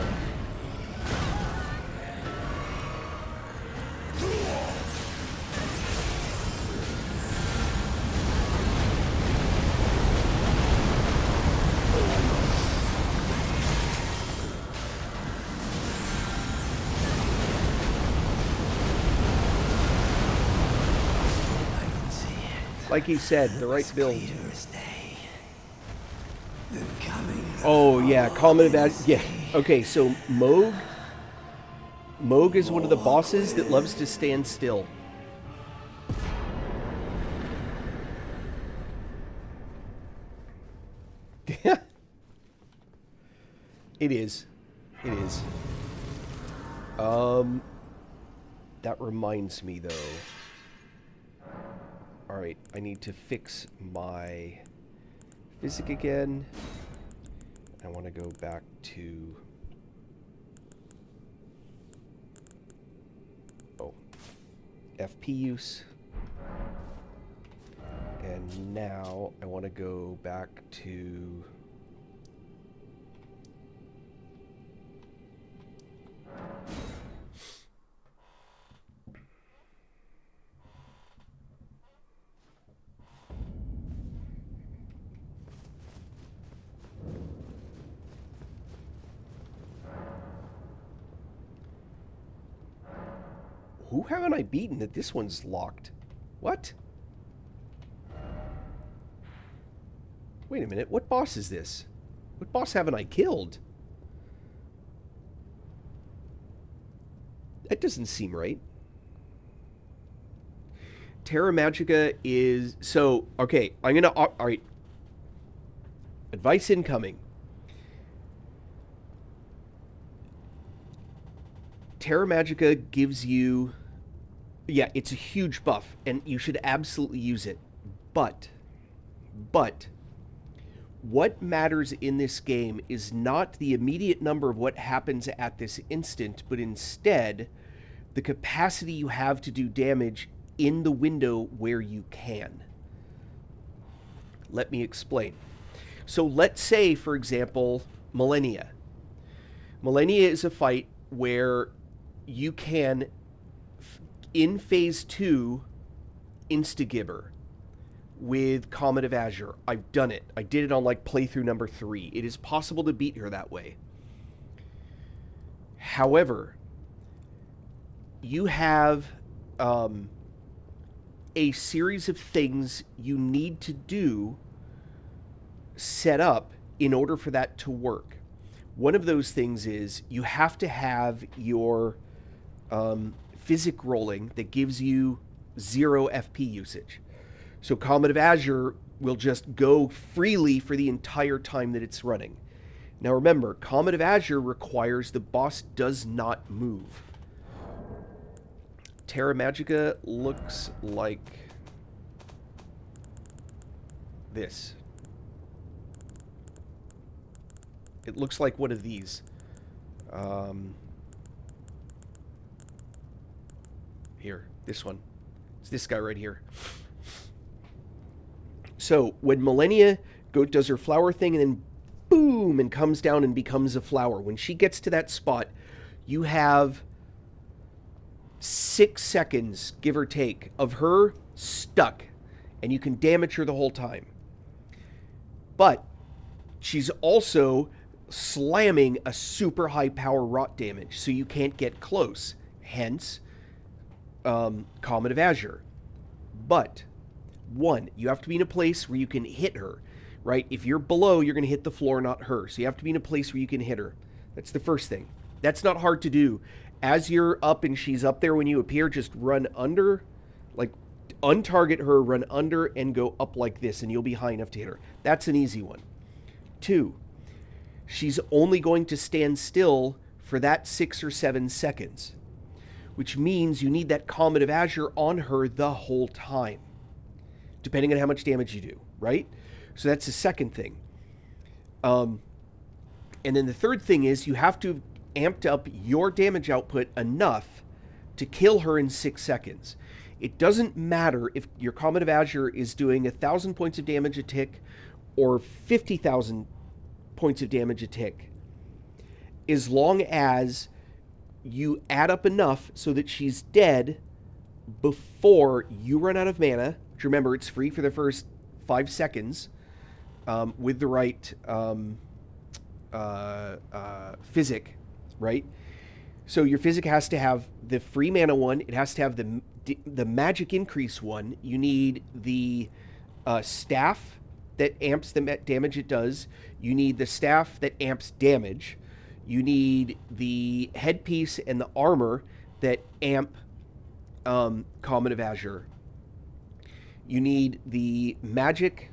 Like he said, the right build. Oh yeah, common advantage. Yeah. Okay, so Moog is one of the bosses that loves to stand still. It is. It is. That reminds me though. Alright, I need to fix my physic again. I want to go back to... FP use. And now I want to go back to... Who haven't I beaten that this one's locked? What? Wait a minute, what boss is this? What boss haven't I killed? That doesn't seem right. Terra Magica is... So, okay, I'm gonna... Alright. Advice incoming. Terra Magica gives you... Yeah, it's a huge buff, and you should absolutely use it. But, what matters in this game is not the immediate number of what happens at this instant, but instead, the capacity you have to do damage in the window where you can. Let me explain. So let's say, for example, Millennia. Millennia is a fight where you can... in Phase 2, Instagibber with Comet of Azure. I've done it. I did it on, like, playthrough number 3. It is possible to beat her that way. However, you have a series of things you need to do set up in order for that to work. One of those things is you have to have your physic rolling that gives you 0 FP usage. So Comet of Azure will just go freely for the entire time that it's running. Now remember, Comet of Azure requires the boss does not move. Terra Magica looks like this. It looks like one of these. Here, this one. It's this guy right here. So when Millennia does her flower thing and then boom and comes down and becomes a flower, when she gets to that spot, you have 6 seconds, give or take, of her stuck, and you can damage her the whole time. But she's also slamming a super high power rot damage, so you can't get close. Hence, Comet of Azure. But, one, you have to be in a place where you can hit her, right? If you're below, you're going to hit the floor, not her. So you have to be in a place where you can hit her. That's the first thing. That's not hard to do. As you're up and she's up there when you appear, just run under, like, untarget her, run under, and go up like this, and you'll be high enough to hit her. That's an easy one. 2, she's only going to stand still for that 6 or 7 seconds, which means you need that Comet of Azure on her the whole time, depending on how much damage you do, right? So that's the second thing. And then the third thing is you have to have amped up your damage output enough to kill her in 6 seconds. It doesn't matter if your Comet of Azure is doing 1,000 points of damage a tick or 50,000 points of damage a tick, as long as you add up enough so that she's dead before you run out of mana, which remember, it's free for the first 5 seconds, with the right physic, right? So your physic has to have the free mana one. It has to have the magic increase one. You need the staff that amps the damage it does. You need the staff that amps damage. You need the headpiece and the armor that amp Comet of Azure. You need the magic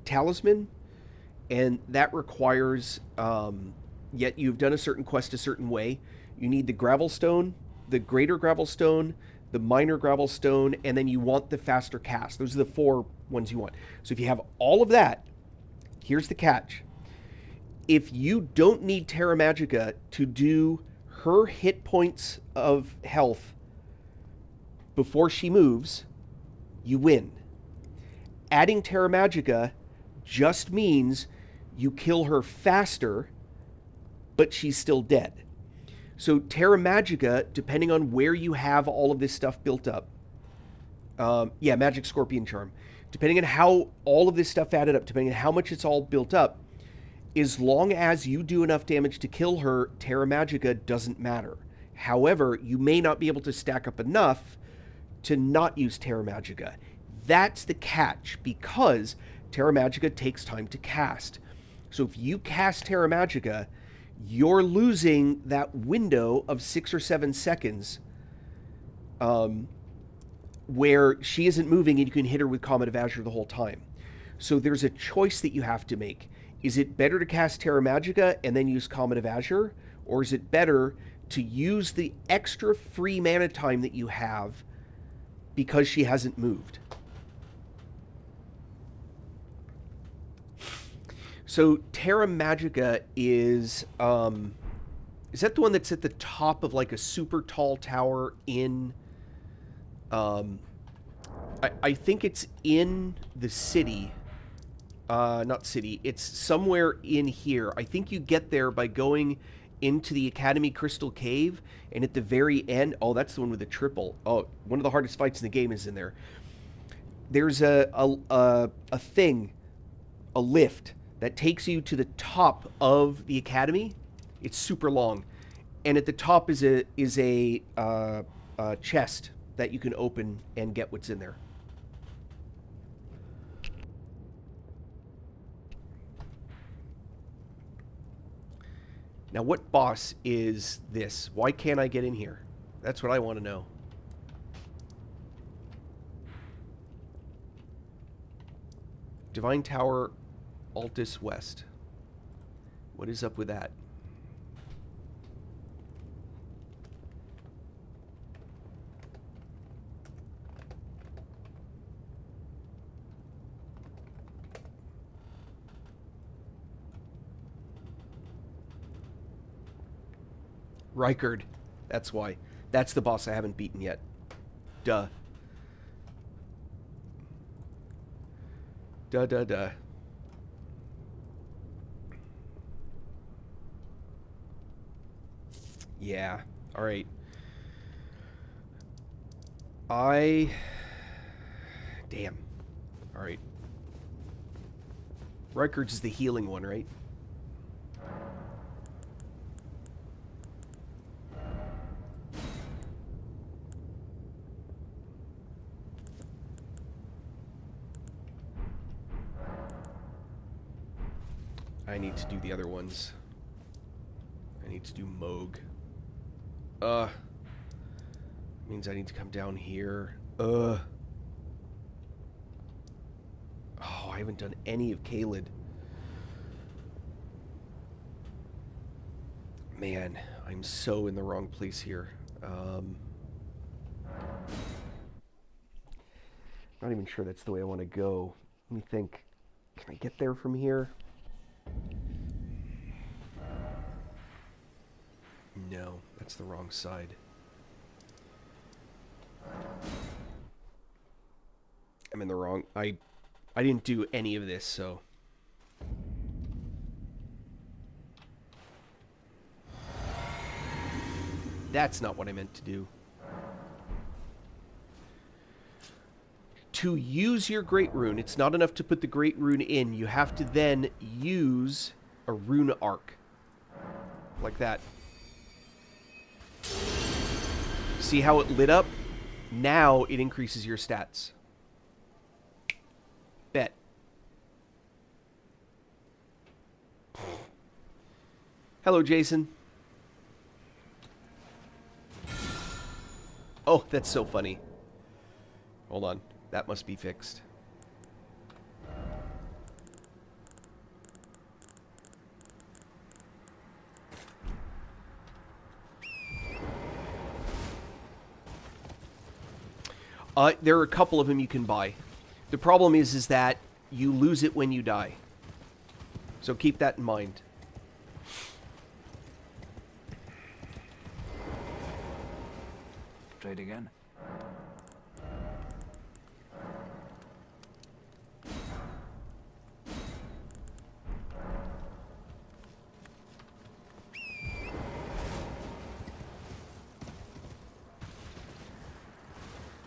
talisman, and that requires, yet you've done a certain quest a certain way. You need the gravel stone, the greater gravel stone, the minor gravel stone, and then you want the faster cast. Those are the 4 ones you want. So if you have all of that, here's the catch. If you don't need Terra Magica to do her hit points of health before she moves, you win. Adding Terra Magica just means you kill her faster, but she's still dead. So Terra Magica, depending on where you have all of this stuff built up, Magic Scorpion Charm, depending on how all of this stuff added up, depending on how much it's all built up, as long as you do enough damage to kill her, Terra Magica doesn't matter. However, you may not be able to stack up enough to not use Terra Magica. That's the catch, because Terra Magica takes time to cast. So if you cast Terra Magica, you're losing that window of 6 or 7 seconds where she isn't moving and you can hit her with Comet of Azure the whole time. So there's a choice that you have to make. Is it better to cast Terra Magica and then use Comet of Azure? Or is it better to use the extra free mana time that you have because she hasn't moved? So Terra Magica is that the one that's at the top of like a super tall tower in, I think it's in the city, not city, it's somewhere in here. I think you get there by going into the Academy Crystal Cave, and at the very end, oh, that's the one with the triple. Oh, one of the hardest fights in the game is in there. There's a thing, a lift, that takes you to the top of the academy. It's super long, and at the top is a chest that you can open and get what's in there. Now, what boss is this? Why can't I get in here? That's what I want to know. Divine Tower, Altus West. What is up with that? Rykard. That's why. That's the boss I haven't beaten yet. Duh. Duh, duh, duh. Yeah. Alright. Damn. Alright. Rykard's is the healing one, right? I need to do the other ones. I need to do Moog. Means I need to come down here. Oh, I haven't done any of Caelid. Man, I'm so in the wrong place here. Not even sure that's the way I want to go. Let me think. Can I get there from here? No, that's the wrong side. I'm in the wrong... I didn't do any of this, so... That's not what I meant to do. To use your Great Rune, it's not enough to put the Great Rune in. You have to then use a Rune Arc. Like that. See how it lit up? Now it increases your stats. Bet. Hello, Jason. Oh, that's so funny. Hold on. That must be fixed. There are a couple of them you can buy. The problem is that you lose it when you die. So keep that in mind. Trade again.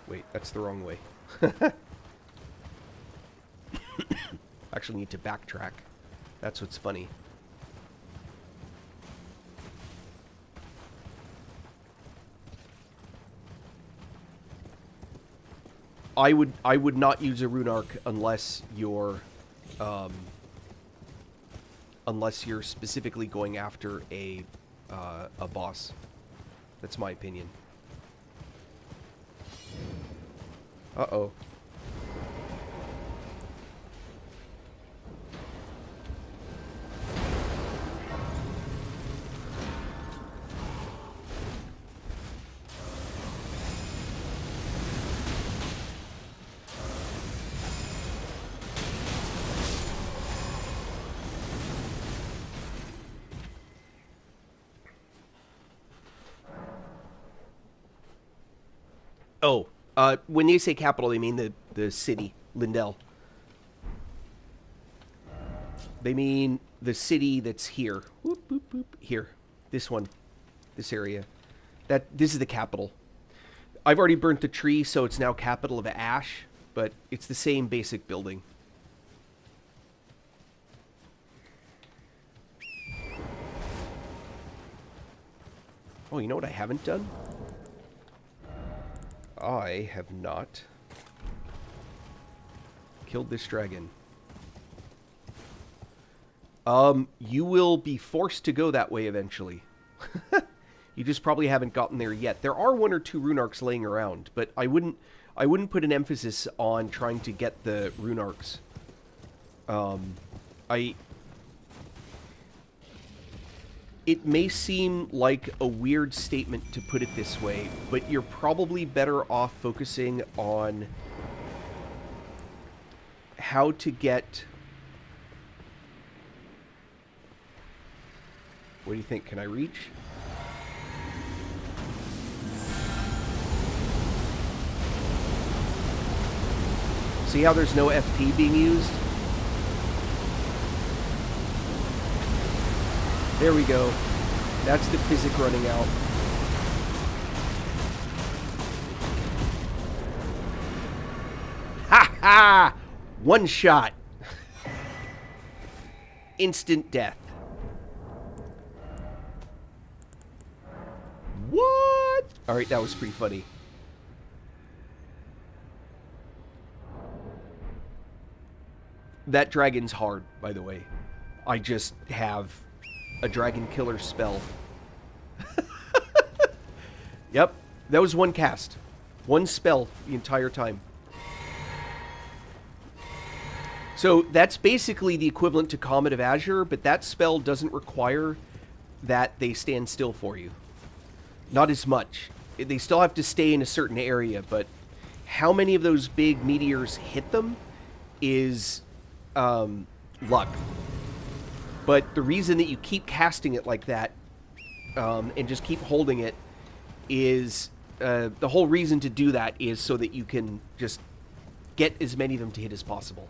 Wait, that's the wrong way. Actually need to backtrack. That's what's funny. I would not use a Rune Arc unless you're specifically going after a boss. That's my opinion. Uh-oh. Oh, when they say capital, they mean the city, Lindell. They mean the city that's here. Whoop, whoop, whoop. Here. This one. This area. This is the capital. I've already burnt the tree, so it's now capital of Ash, but it's the same basic building. Oh, you know what I haven't done? I have not killed this dragon. You will be forced to go that way eventually. You just probably haven't gotten there yet. There are 1 or 2 rune arcs laying around, but I wouldn't put an emphasis on trying to get the rune arcs. It may seem like a weird statement to put it this way, but you're probably better off focusing on how to get... What do you think? Can I reach? See how there's no FP being used? There we go. That's the physic running out. Ha ha! One shot. Instant death. What? Alright, that was pretty funny. That dragon's hard, by the way. I just have a dragon killer spell. Yep, that was 1 cast. 1 spell the entire time. So that's basically the equivalent to Comet of Azure, but that spell doesn't require that they stand still for you. Not as much. They still have to stay in a certain area, but how many of those big meteors hit them is luck. But the reason that you keep casting it like that and just keep holding it is the whole reason to do that is so that you can just get as many of them to hit as possible.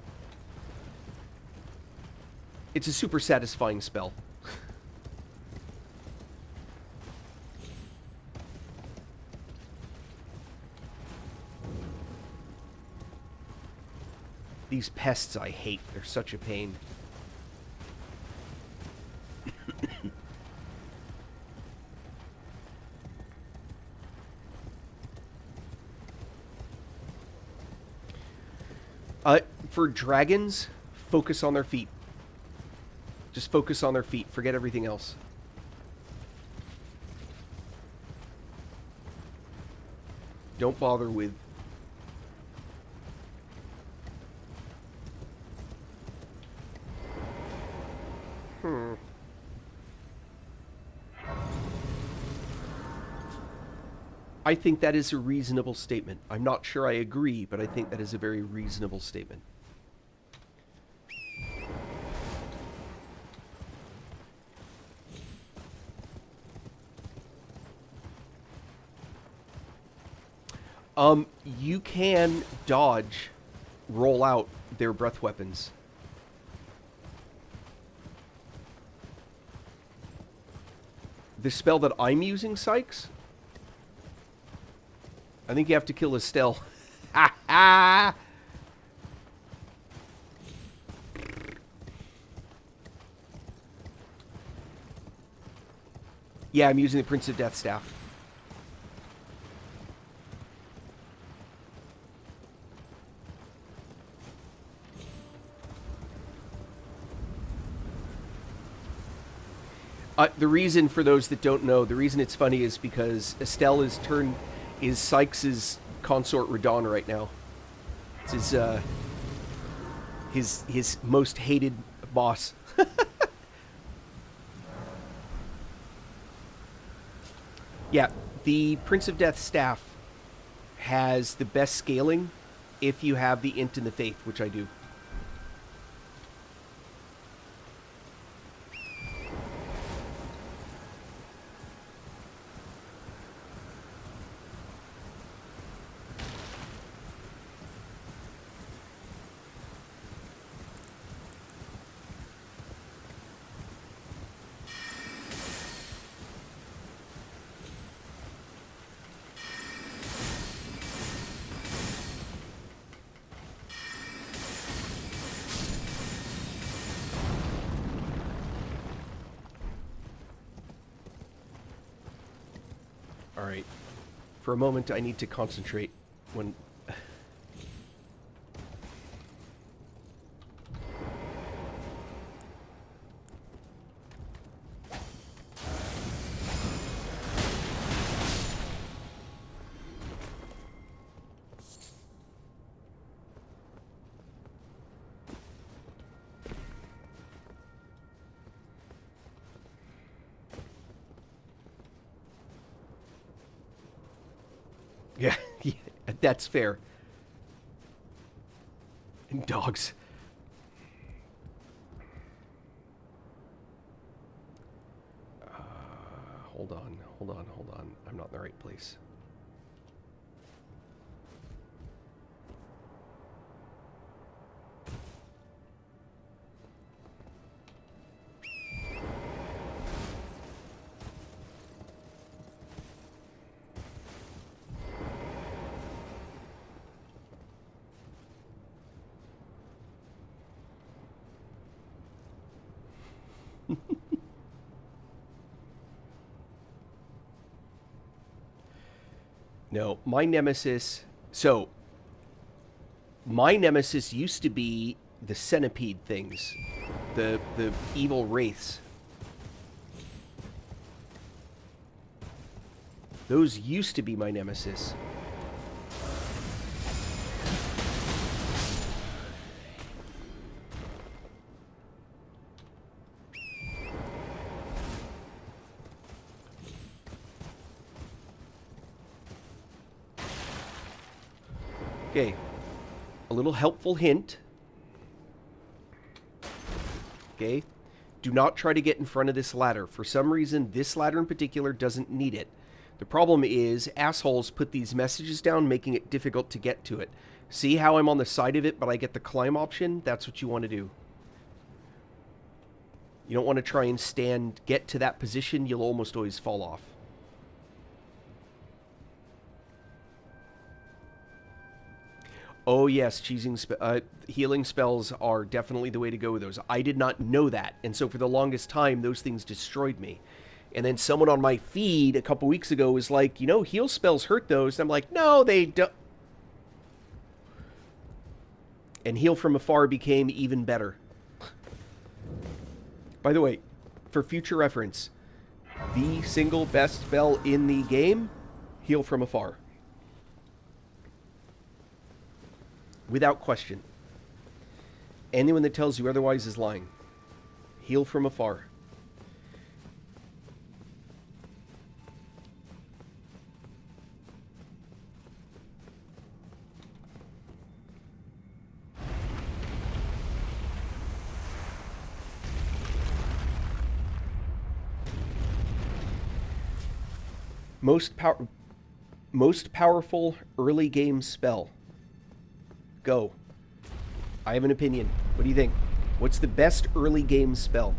It's a super satisfying spell. These pests I hate. They're such a pain. For dragons, focus on their feet. Just focus on their feet. Forget everything else. Don't bother with... I think that is a reasonable statement. I'm not sure I agree, but I think that is a very reasonable statement. You can dodge, roll out their breath weapons. The spell that I'm using, Sykes? I think you have to kill Estelle. Ha ha! Yeah, I'm using the Prince of Death staff. The reason, for those that don't know, the reason it's funny is because Estelle is Sykes' consort Radon right now. It's his most hated boss. Yeah, the Prince of Death staff has the best scaling if you have the Int and the Faith, which I do. Alright. For a moment, I need to concentrate when... Yeah, yeah, that's fair. And dogs. Hold on, hold on, hold on. I'm not in the right place. No, my nemesis. So, my nemesis used to be the centipede things, the evil wraiths. Those used to be my nemesis. Okay, a little helpful hint. Okay, do not try to get in front of this ladder. For some reason, this ladder in particular doesn't need it. The problem is, assholes put these messages down, making it difficult to get to it. See how I'm on the side of it, but I get the climb option? That's what you want to do. You don't want to try and get to that position. You'll almost always fall off. Oh yes, healing spells are definitely the way to go with those. I did not know that, and so for the longest time, those things destroyed me. And then someone on my feed a couple weeks ago was like, you know, heal spells hurt those. And I'm like, no, they don't. And heal from afar became even better. By the way, for future reference, the single best spell in the game, heal from afar. Without question. Anyone that tells you otherwise is lying. Heal from afar. Most powerful early game spell. Go. I have an opinion. What do you think? What's the best early game spell?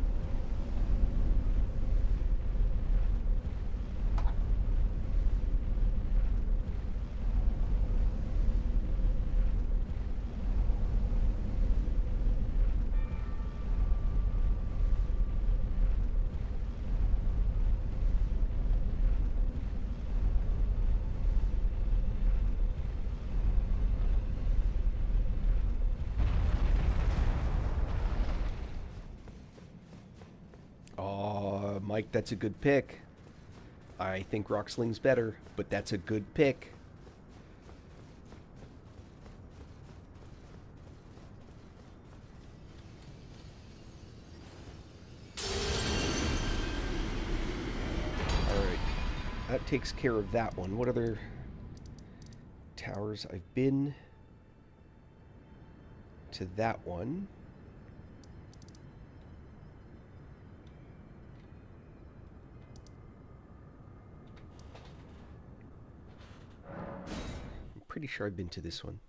Mike, that's a good pick. I think Rocksling's better, but that's a good pick. Alright. That takes care of that one. What other towers? I've been to that one. Pretty sure I've been to this one.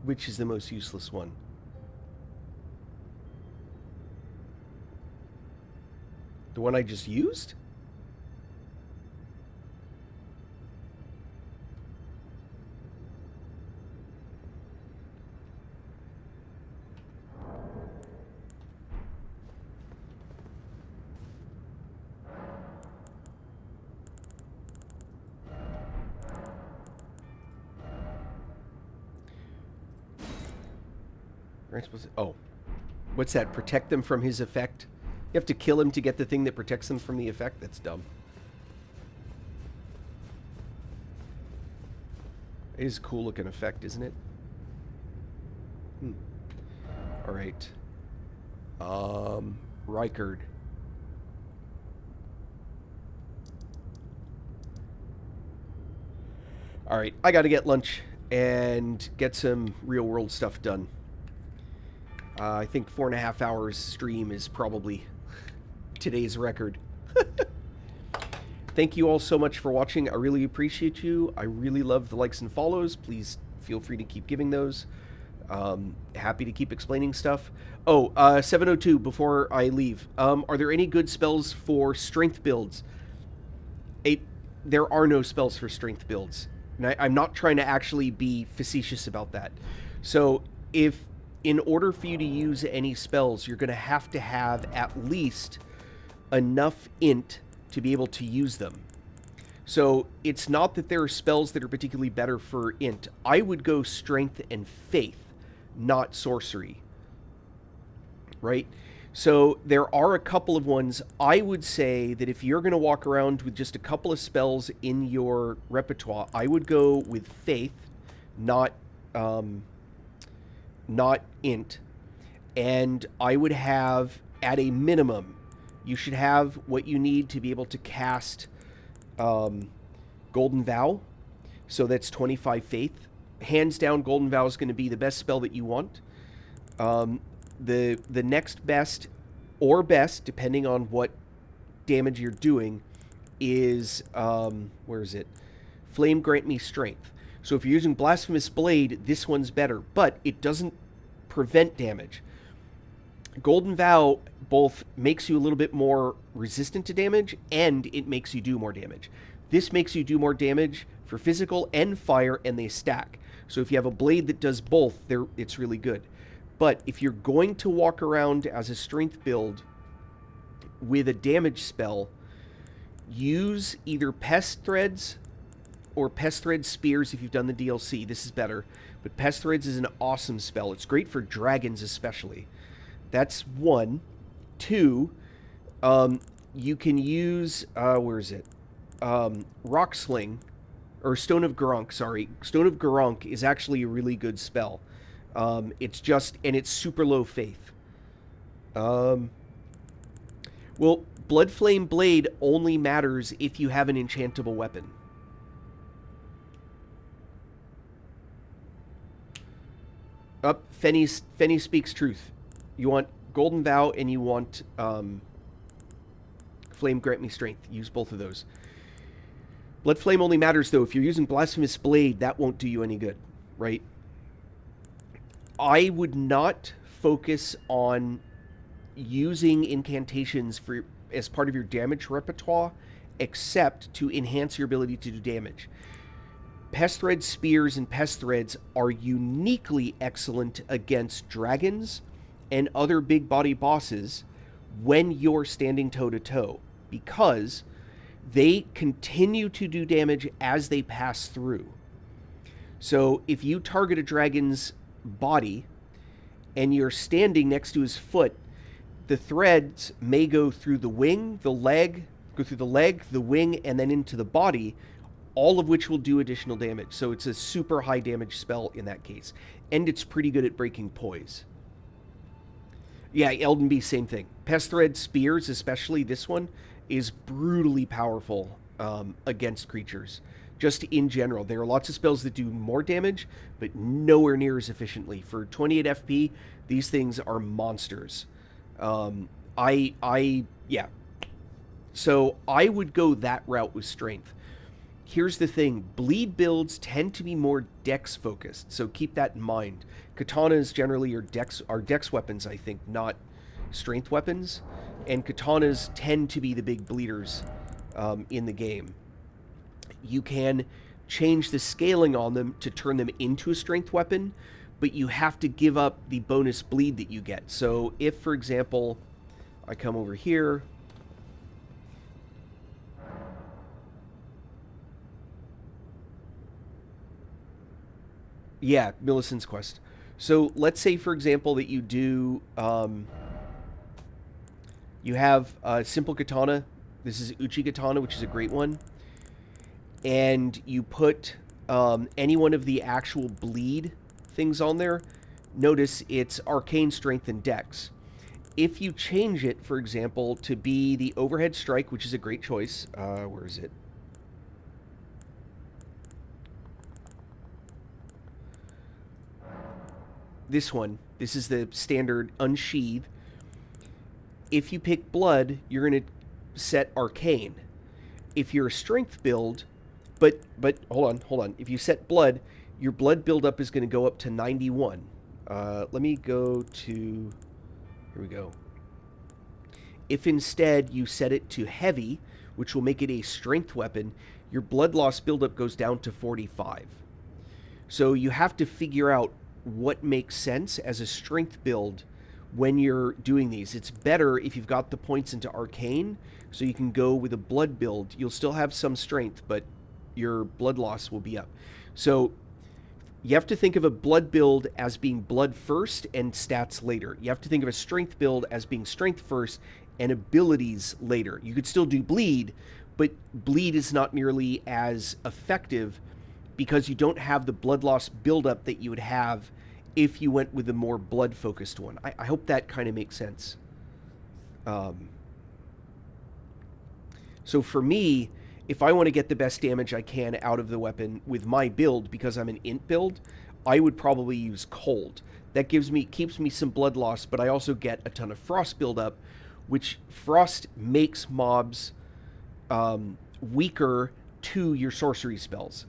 Which is the most useless one? The one I just used? Am I supposed to... Oh. What's that? Protect them from his effect? You have to kill him to get the thing that protects them from the effect? That's dumb. It is a cool looking effect, isn't it? Alright. Rykard. Alright, I gotta get lunch and get some real world stuff done. I think 4.5 hours stream is probably today's record. Thank you all so much for watching. I really appreciate you. I really love the likes and follows. Please feel free to keep giving those. Happy to keep explaining stuff. Oh, 702, before I leave. Are there any good spells for strength builds? There are no spells for strength builds. And I'm not trying to actually be facetious about that. So, if in order for you to use any spells, you're going to have at least enough int to be able to use them. So it's not that there are spells that are particularly better for int. I would go strength and faith, not sorcery. Right? So there are a couple of ones. I would say that if you're going to walk around with just a couple of spells in your repertoire, I would go with faith, not int. And I would have, at a minimum, you should have what you need to be able to cast Golden Vow. So that's 25 faith. Hands down, Golden Vow is going to be the best spell that you want. The next best, or best, depending on what damage you're doing, is, where is it? Flame Grant Me Strength. So if you're using Blasphemous Blade, this one's better, but it doesn't prevent damage. Golden Vow both makes you a little bit more resistant to damage, and it makes you do more damage. This makes you do more damage for physical and fire, and they stack. So if you have a blade that does both, it's really good. But if you're going to walk around as a strength build with a damage spell, use either Pest Threads or Pest Thread Spears if you've done the DLC. This is better. But Pest Threads is an awesome spell. It's great for dragons especially. That's one. Two, you can use, where is it? Rock Sling, or Stone of Garunk, sorry. Stone of Garunk is actually a really good spell. It's just, and it's super low faith. Well, Blood Flame Blade only matters if you have an enchantable weapon. Fenny speaks truth. You want Golden Vow and you want Flame Grant Me Strength. Use both of those. Blood Flame only matters, though. If you're using Blasphemous Blade, that won't do you any good, right? I would not focus on using incantations as part of your damage repertoire, except to enhance your ability to do damage. Pest Thread Spears and Pest Threads are uniquely excellent against dragons and other big body bosses when you're standing toe-to-toe, because they continue to do damage as they pass through. So if you target a dragon's body and you're standing next to his foot, the threads may go through the wing, the leg, the wing, and then into the body, all of which will do additional damage. So it's a super high damage spell in that case. And it's pretty good at breaking poise. Yeah, Elden Beast, same thing. Pest Thread Spears, especially this one, is brutally powerful against creatures. Just in general. There are lots of spells that do more damage, but nowhere near as efficiently. For 28 FP, these things are monsters. Yeah. So I would go that route with strength. Here's the thing. Bleed builds tend to be more dex focused, so keep that in mind. Katanas generally are dex weapons, I think, not strength weapons. And katanas tend to be the big bleeders in the game. You can change the scaling on them to turn them into a strength weapon, but you have to give up the bonus bleed that you get. So if, for example, I come over here, yeah, Millicent's Quest. So let's say, for example, that you do, you have a simple katana. This is Uchi katana, which is a great one. And you put any one of the actual bleed things on there. Notice it's arcane, strength, and dex. If you change it, for example, to be the overhead strike, which is a great choice. Where is it? This one. This is the standard unsheathe. If you pick blood, you're going to set arcane. If you're a strength build, but hold on. If you set blood, your blood buildup is going to go up to 91. Let me go to, here we go. If instead you set it to heavy, which will make it a strength weapon, your blood loss buildup goes down to 45. So you have to figure out what makes sense as a strength build when you're doing these. It's better if you've got the points into arcane, so you can go with a blood build. You'll still have some strength, but your blood loss will be up. So you have to think of a blood build as being blood first and stats later. You have to think of a strength build as being strength first and abilities later. You could still do bleed, but bleed is not nearly as effective because you don't have the blood loss buildup that you would have if you went with a more blood-focused one. I hope that kind of makes sense. So for me, if I want to get the best damage I can out of the weapon with my build, because I'm an int build, I would probably use cold. That keeps me some blood loss, but I also get a ton of frost buildup, which frost makes mobs weaker to your sorcery spells.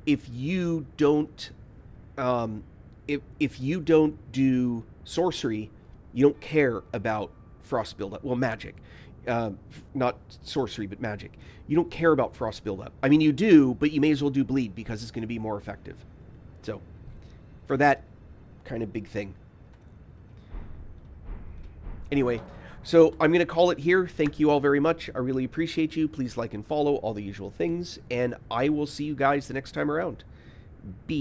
If you don't if you don't do sorcery, you don't care about frost buildup. Well, magic. Not sorcery, but magic. You don't care about frost buildup. I mean, you do, but you may as well do bleed because it's going to be more effective. So, for that kind of big thing. Anyway, so I'm going to call it here. Thank you all very much. I really appreciate you. Please like and follow, all the usual things. And I will see you guys the next time around. Be